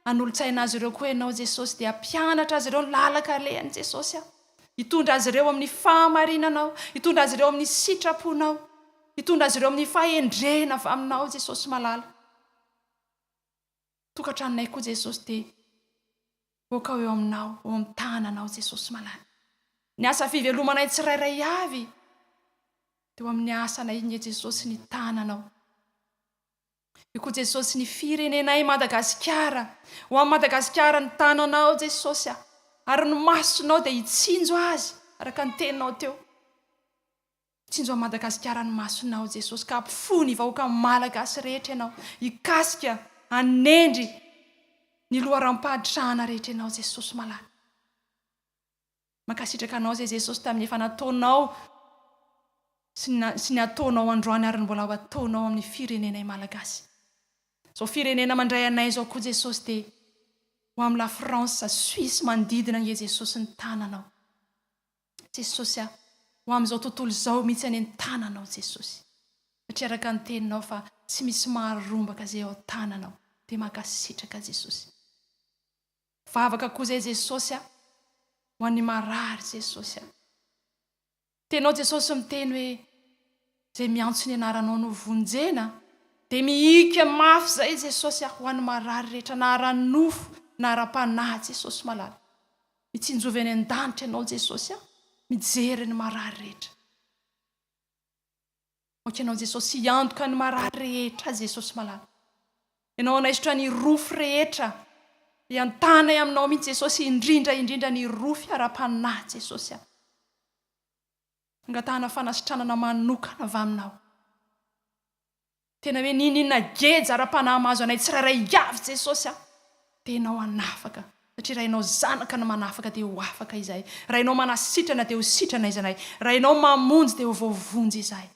an'olo-tsaina azy ireo koa ianao Jesosy dia ampianatra azy ireo ny lalaka lehany Jesosy hitondra azy ireo amin'ny fahamarinanao hitondra azy ireo amin'ny sitraponao hitondra azy ireo amin'ny fahendrena avy aminao Jesosy malala tokantranonay koa Jesosy dia oka eo aminao eo amin'ny tananao Jesosy malala ny asa fivelomanay tsirairay avy dia amin'ny asanay iny Jesosy ny tananao io koa Jesosy ny firenenay Madagasikara ho amin'ny Madagasikara ny tananao Jesosy ary ny masonao dia hitsinjo azy araka ny teninao teo hitsinjo amin'ny Madagasikara ny masonao Jesosy ka ampifony vahoaka malagasy rehetra ianao hikasika anendry ny loharam-pahatrahana rehetra ianao Jesosy malala mankasitraka anao zay Jesosy tamin'ny efa nataonao sy ny ataonao androany ary ny mbola ho ataonao amin'ny firenenay malagasy zao firenena mandray anay zao koa Jesosy dia ho amin'ny la France Suisse mandidina nge Jesosy ny tananao Jesosy ho amin'izao tontolo zao mihitsy any ny tananao Jesosy satria araka ny teninao fa tsy misy maharombaka zay ao tananao dia mankasitraka Jesosy vavaka koa zay Jesosy ho an'ny marary Jesosy tenao Jesosy miteny hoe zay miantso ny anaranao no vonjena dia mihika mafy zay Jesosy ho an'ny marary rehetra na ara-nofo na ara-panahy Jesosy malala mitsinjovy any an-danitra ianao Jesosy mijery ny marary rehetra oka ianao Jesosy hiantoka ny marary rehetra Jesosy malala ianao anaisotra ny rofo rehetra hiantanay aminao mihitsy Jesosy indrindra ny rofo ara-panahy Jesosy angatahana fanasitranana manokana avy aminao tena hoe ninina geja ara-panahy mahazo anay tsirairay avy Jesosy tenao anafaka satria raha inao zanaka no manafaka dia ho afaka izahay, raha inao manasitrana dia ho sitrana izanay, raha inao mamonjy dia ho voavonjy izahay.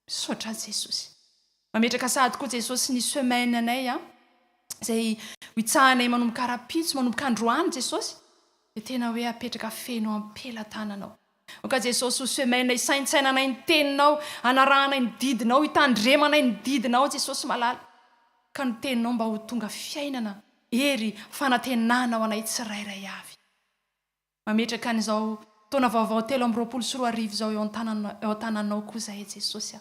Misaotra Jesosy. Mametraka sady koa Jesosy ny semaine anay izay hitsahanay manomboka ara-pitso manomboka androany Jesosy dia tena hoe apetraka feno am-pelantananao. Ka Jesosy ho semaine isaintsainanay ny teninao, anarahanay ny didinao, hitandremanay ny didinao Jesosy malala, ka ny teninao mba ho tonga fiainana ery fanantenana ho anay tsirairay avy. Mametraka an'izao taona vaovao 3 zao eo an-tananao koa zahay Jesosy.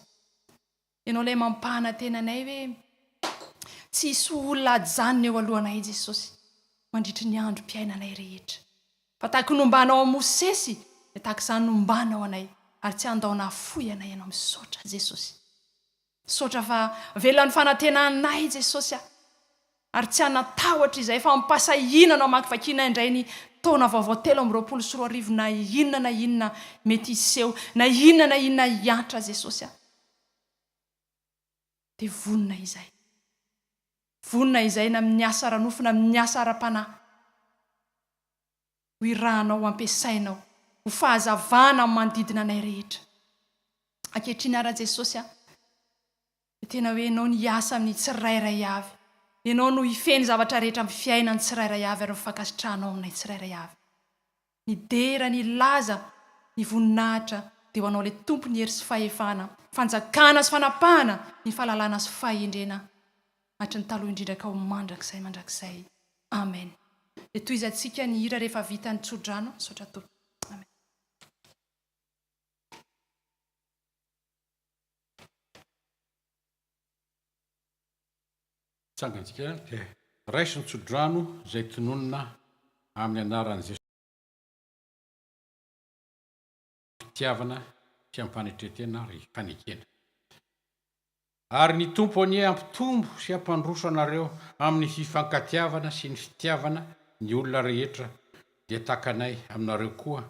Ianao ilay mampahana tenanay hoe tsy hisy olona ajanona eo alohanay Jesosy mandritry ny andro mpiainanay rehetra. Fa tahaka nombanao Mosesy dia tahaka izany nombanao anay ary tsy andaona foy anay ianao. Misaotra Jesosy. Misaotra fa velan'ny fanantenanay Jesosy ary tsy anatahotra izay fa mipasahinanao makivakiana indray ny taona vaovao 3 na inona mety hiseho na inona hiantra Jesosy dia vonina izay. Vonina izay na amin'ny asa ara-nofo na amin'ny asa ara-panahy. Ho irahanao, ampiasainao, ho fahazavana amin'ny manodidina anay rehetra. Ankehitriny ara Jesosy dia tena hoe ianao ny asa amin'ny tsirairay avy. Ianao no hifeny zavatra rehetra amin'ny fiainany tsirairay avy ary mifankasitrahanao aminay tsirairay avy. Ny dera, ny laza, ny voninahitra dia ho anao ilay tompony hery sy fahefana, fanjakana sy fanapahana, ny fahalalana sy fahendrena hatry ny taloha indrindra ka ho mandrakizay. Amen. Dia toizantsika ny hira rehefa vita ny tsodrano. Misaotra tompo. Amen. Tsangantsika dia raisy ny tsodrano izay tononona amin'ny anaran'i Jesosy fitiavana sy ampanetretena ary fanekena. Ary ny tompo anie ampitombo sy ampandroso anareo amin'ny fifankatiavana sy ny fitiavana ny olona rehetra dia takanay aminareo koa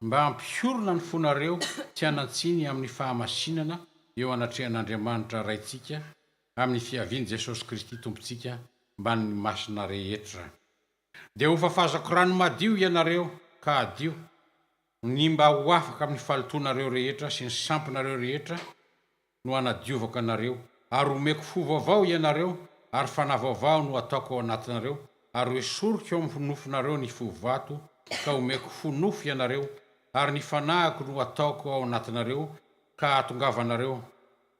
mba ampiorona ny fonareo tsy hanantsiny amin'ny fahamasinana eo anatrehan'Andriamanitra raitsika amin'ny fiaviany Jesosy Kristy tompontsika mba ny masina rehetra. Dia ho fafazako rano madio ianareo ka adio ny mba ho afaka amin'ny falotonareo rehetra sy ny sampinareo rehetra no anadiovako anareo ary omeko fo vaovao ianareo ary fanahy vaovao no ataoko ao anatinareo ary hoe soriko eo amin'ny nofonareo ny fo vato ka omeko fo nofo ianareo ary ny fanahiko no ataoko ao anatinareo ka atongavanareo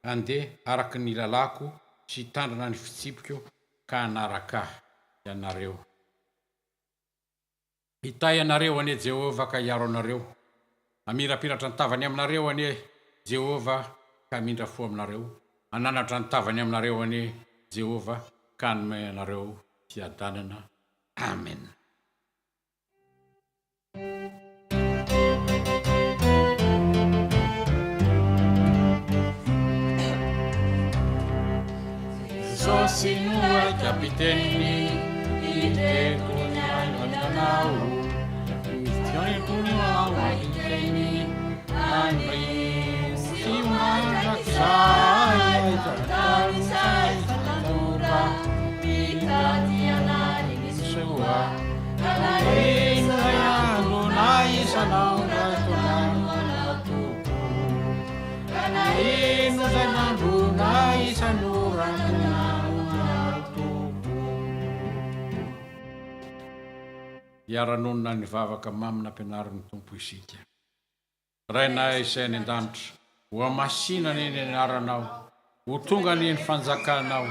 andeha araka ny lalako sy tandrana ny fitsipiko ka anaraka ianareo. Hitay anareo ane Jehova ka hiaro anareo, amirapiratra ny tavany aminareo ane Jehova ka mindra fo aminareo, ananatra ny tavany aminareo ane Jehova ka hanome anareo fiadanana. Amen. Jesosy no kapiteny iteko ny anao mitiaiko ao iteny andry sy mandrakizay tatanisay tanora mitady anariny soa ino zay andro na isanao ratonano anatompo ino zay andro na isanao ratonano. Iaranonona ny vavaka mamina ampianarin'ny tompo isika. Rainay isainy an-danitra, ho amasina ny anaranao, ho tonga ny fanjakanao,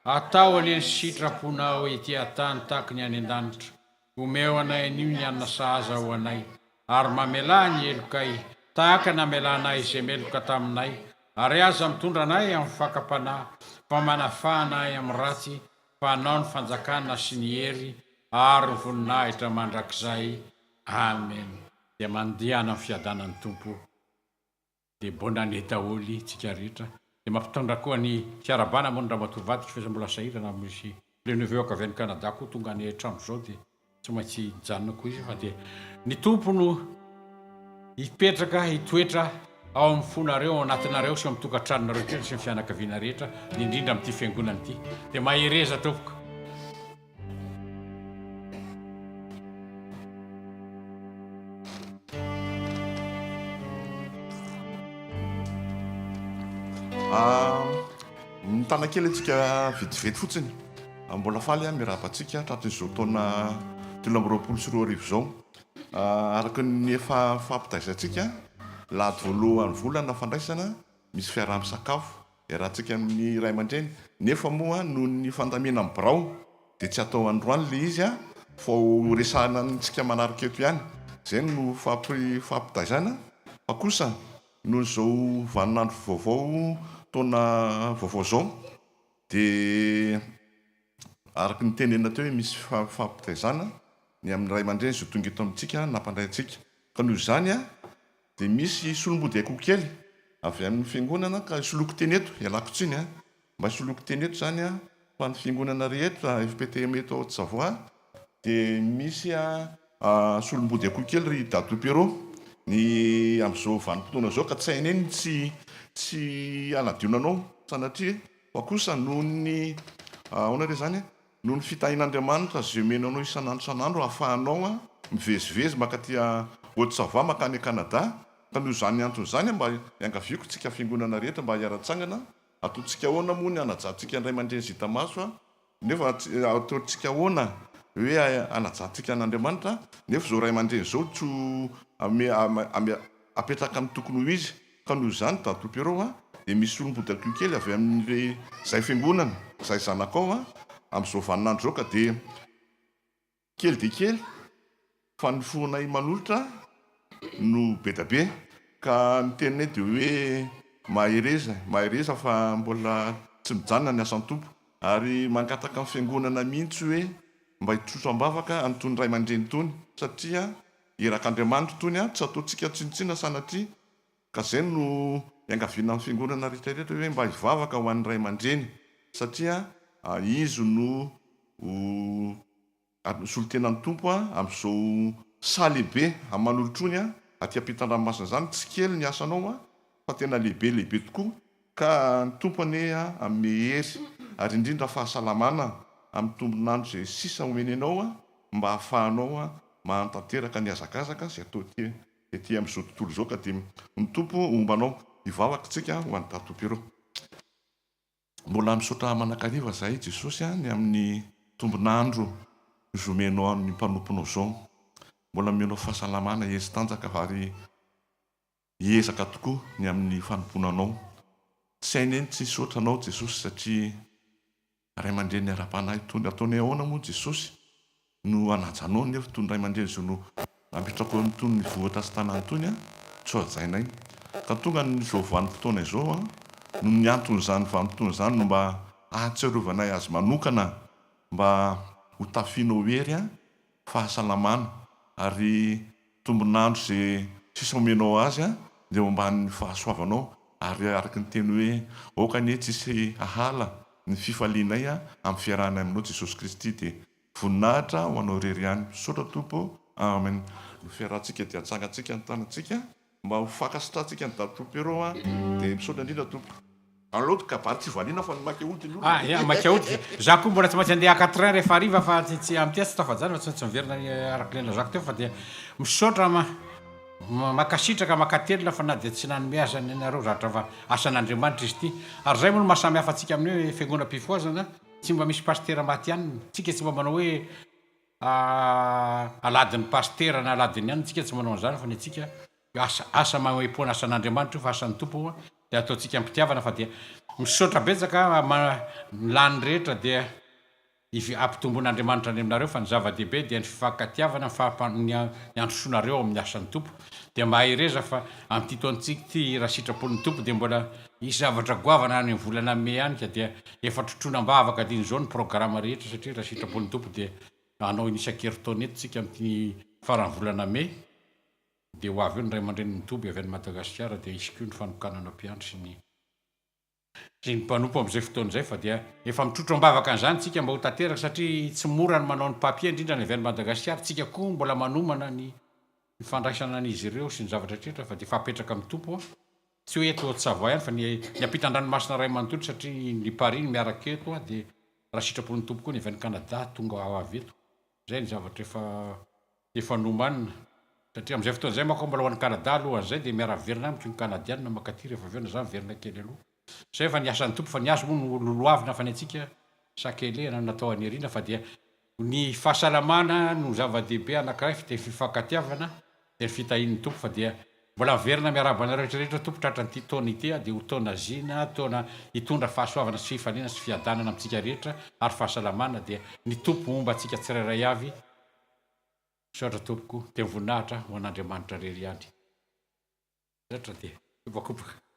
atao any sitraponao ety an-tany tahaka ny any an-danitra, omeo anay an'io ny anna sahaza ho anay, ary mamela ny elokay, tahaka namelanay izay meloka taminay, ary aza mitondra anay amin'ny fakapanahy, fa manafa anay amin'ny ratsy, fa anao ny fanjakana sy ny hery, ary voninahitra mandrakizay. Amen. Dia mandihana amin'ny fiadanan'ny tompo dia bonane daholy tsika rehetra. Dia mampitondra koa ny fiarabana moa ny Ramatoavaty tsy feza mbola sahirana misy le neveu avy any Canada koa tonga any trano zao dia tsy maintsy janona koa izy fa dia ny tompo no hipetraka hitoetra ao amin'ny fonareo anatinareo sy amin'ny tokantranonareo kely sy ny fianakaviana rehetra indrindra amin'ity fiangonana ity dia mahereza tompoko. Mitana kely antsika vetivety fotsiny mbola faly mirahabantsika tratr'izao taona 2024 zao araka ny efa fampitaizantsika lahady voalohan'ny volana fandraisana misy fiaraha-misakafo iarahantsika amin'ny ray aman-dreny nefa moa noho ny fandamina amin'ny birao dia tsy atao androany le izy fa ho resahana antsika manaraka eto ihany zay no fampitaizana fa kosa noho izao vaninandro vaovao taona vaovao zao dia araka ny tenena teo hoe misy fampitaizana ny amin'ny ray aman-dreny zay tonga eto amintsika nampandray antsika ka noho izany dia misy solombody haiko kely avy amin'ny fiangonana ka soloko teny eto ialako tsiny mba soloko teny eto zany fa ny fiangonana rehetra FPTM eto Haute-Savoie dia misy solombody haiko kely ry Dado Pero ny amin'izao vanim-potoana zao ka tsy hainy eny tsy anadionanao sanatria fa kosa noho ny ahoana re zany noho ny fitahin'Andriamanitra zay omenanao isan'andro ahafahanao mivezivezy makaty Haute-Savoie makany Canada ka noho izany antony zany mba iangaviako tsika fiangonana rehetra mba hiara-tsangana ataontsika ahoana moa ny anajantsika andray aman-dreny zita maso nefa ataontsika ahoana hoe anajantsika an'Andriamanitra nefa zao ray aman-dreny zao tsy apetraka amin'ny tokony ho izy ka noho izany Dado Pero dia misy solombody haiko kely avy amin'ny zay fiangonana zay zanakao amin'izao vaninandro zao ka dia kely dia kely fa ny fonay manolotra no be da be ka ny teninay dia hoe mahereza fa mbola tsy mijanona ny asan'ny tompo ary mangataka amin'ny fiangonana mihitsy hoe mba hitrotro ambavaka antony ray aman-dreny tony satria erak'Andriamanitra tony tsy ataontsika tsinitsina sanatria ka zay no iangaviana amin'ny fiangonana rehetrarehetra hoe mba hivavaka ho an'ny ray aman-dreny satria izy no solotenan'ny tompo amin'izao sa lehibe amin'ny manolotrony aty ampitan-dranomasina zany tsy kely ny asanao fa tena lehibe tokoa ka ny tompo ane amin'ny hery ary indrindra fahasalamana amin'ny tombonandro zay sisa omenenao mba hahafahanao mahantanteraka ny azakazaka zay atao ety amin'izao tontolo zao ka dia ny tompo ombanao hivavaka tsika ho an'ny Dado Pero. Mbola misaotra manakariva zahay Jesosy ny amin'ny tombonandro zomenao ny mpanomponao zao mbola menao fahasalamana ezy tanjaka ary hiezaka tokoa ny amin'ny fanomponanao tsy hainy eny tsy saotranao Jesosy satria ray aman-dreny ara-panahy ataonay ahoana moa Jesosy no anajanao nefa tony ray aman-dreny zao no apetrako amin'itony ny vohatra sy tanàny tony tsy ajainay ka tonga n'izao vanim-potoana izao no ny anton'izany vanim-potoana izany no mba ahatsiarovana azy manokana mba ho tafianao hery fahasalamana ary tombonandro zay sisa omenao azy dia momban'ny fahasoavanao ary araka ny teny hoe aokany tsisy ahala ny fifalianay amin'ny fiarahanay aminao Jesosy Kristy dia voninahitra ho anao rery ihany misaotra tompo amen. No fiarahantsika dia atsangatsika ny tanantsika mba ho fakasitratsika ny Dado Pero dia misaotra indrindra tompo. Aloto ka party valina fa maky ody no. Maky ody. Za koa mbola tsy maintsy andeha 4 heures rehefa hariva fa tsy amin'ity tsy tafajana fa tsy miverina araka lena zako teo fa dia misaotra makasitraka makatelina fa na dia tsy nanome azany ianareo rahatra fa asan'Andriamanitra izy ity. Ary zay moa no mahasamy hafa antsika amin'ny hoe fiangonam-pifoazana tsy mba misy pastera maty ihany tsika tsy mba manao hoe aladin'ny pastera na aladiny ihany tsika tsy manao an'izany fa ny atsika asa mamoepoana asan'Andriamanitra fa asan'ny tompo dia ataontsika ampitiavana fa dia misaotra betsaka lany rehetra dia ampitombon'Andriamanitra any aminareo fa ny zava-dehibe dia ny fifankatiavana ny androsoanareo amin'ny asan'ny tompo dia mahereza fa amin'ity taontsika ty raha sitrapon'ny tompo dia mbola isy zavatra goavana any volana me ihany ka dia efa trotrona-bavaka diny zao ny programma rehetra satria raha sitrapon'ny tompo dia anao isan-keritaona eto tsika amin'ny faran'ny volana me dia ho avy eo ny ray aman-dreny mitoby avy any Madagasikara dia isy koa ny fanokanana mpiandro sy ny mpanompo amin'izay fotoana izay fa dia efa mitrotro-bavaka an'izany tsika mba ho tanteraka satria tsy mora ny manao ny papie indrindra ny avy any Madagasikara tsika koa mbola manomana ny fandraisana an'izy ireo sy ny zavatra rehetra fa dia fapetraka amin'ny tompo tsy hoe eto Savoie ihany fa ny ampitan-dranomasina ray manontolo satria ny Paris miaraka eto a dia raha sitrapony tompo koa ny avy any Canada tonga ao avy eto. Zay ny zavatra efa nomanina satria amin'izay fotoana zay manko mbola ho an'ny Canada alohan'izay dia miara-verina amiko ny Canadianina makatỳ rehefa avy eo na za miverina kely aloha. Zay fa ny asan'ny tompo fa ny azo moa no loloavina fa ny antsika sakelena natao anyariana fa dia ny fahasalamana no zava-dehibe anankiray fi fifankatiavana dia ny fitahian'ny tompo fa dia mbola miverina miarabana rehetrarehetra tompo tratran'ity taona ity dia ho taona zina taona hitondra fahasoavana sy fifaliana sy fiadanana amintsika rehetra ary fahasalamana dia ny tompo momba antsika tsirairay avy soatra tompoko dia mivoninahitra ho an'Andriamanitra rery ihany. Zatra dia kopakopaka.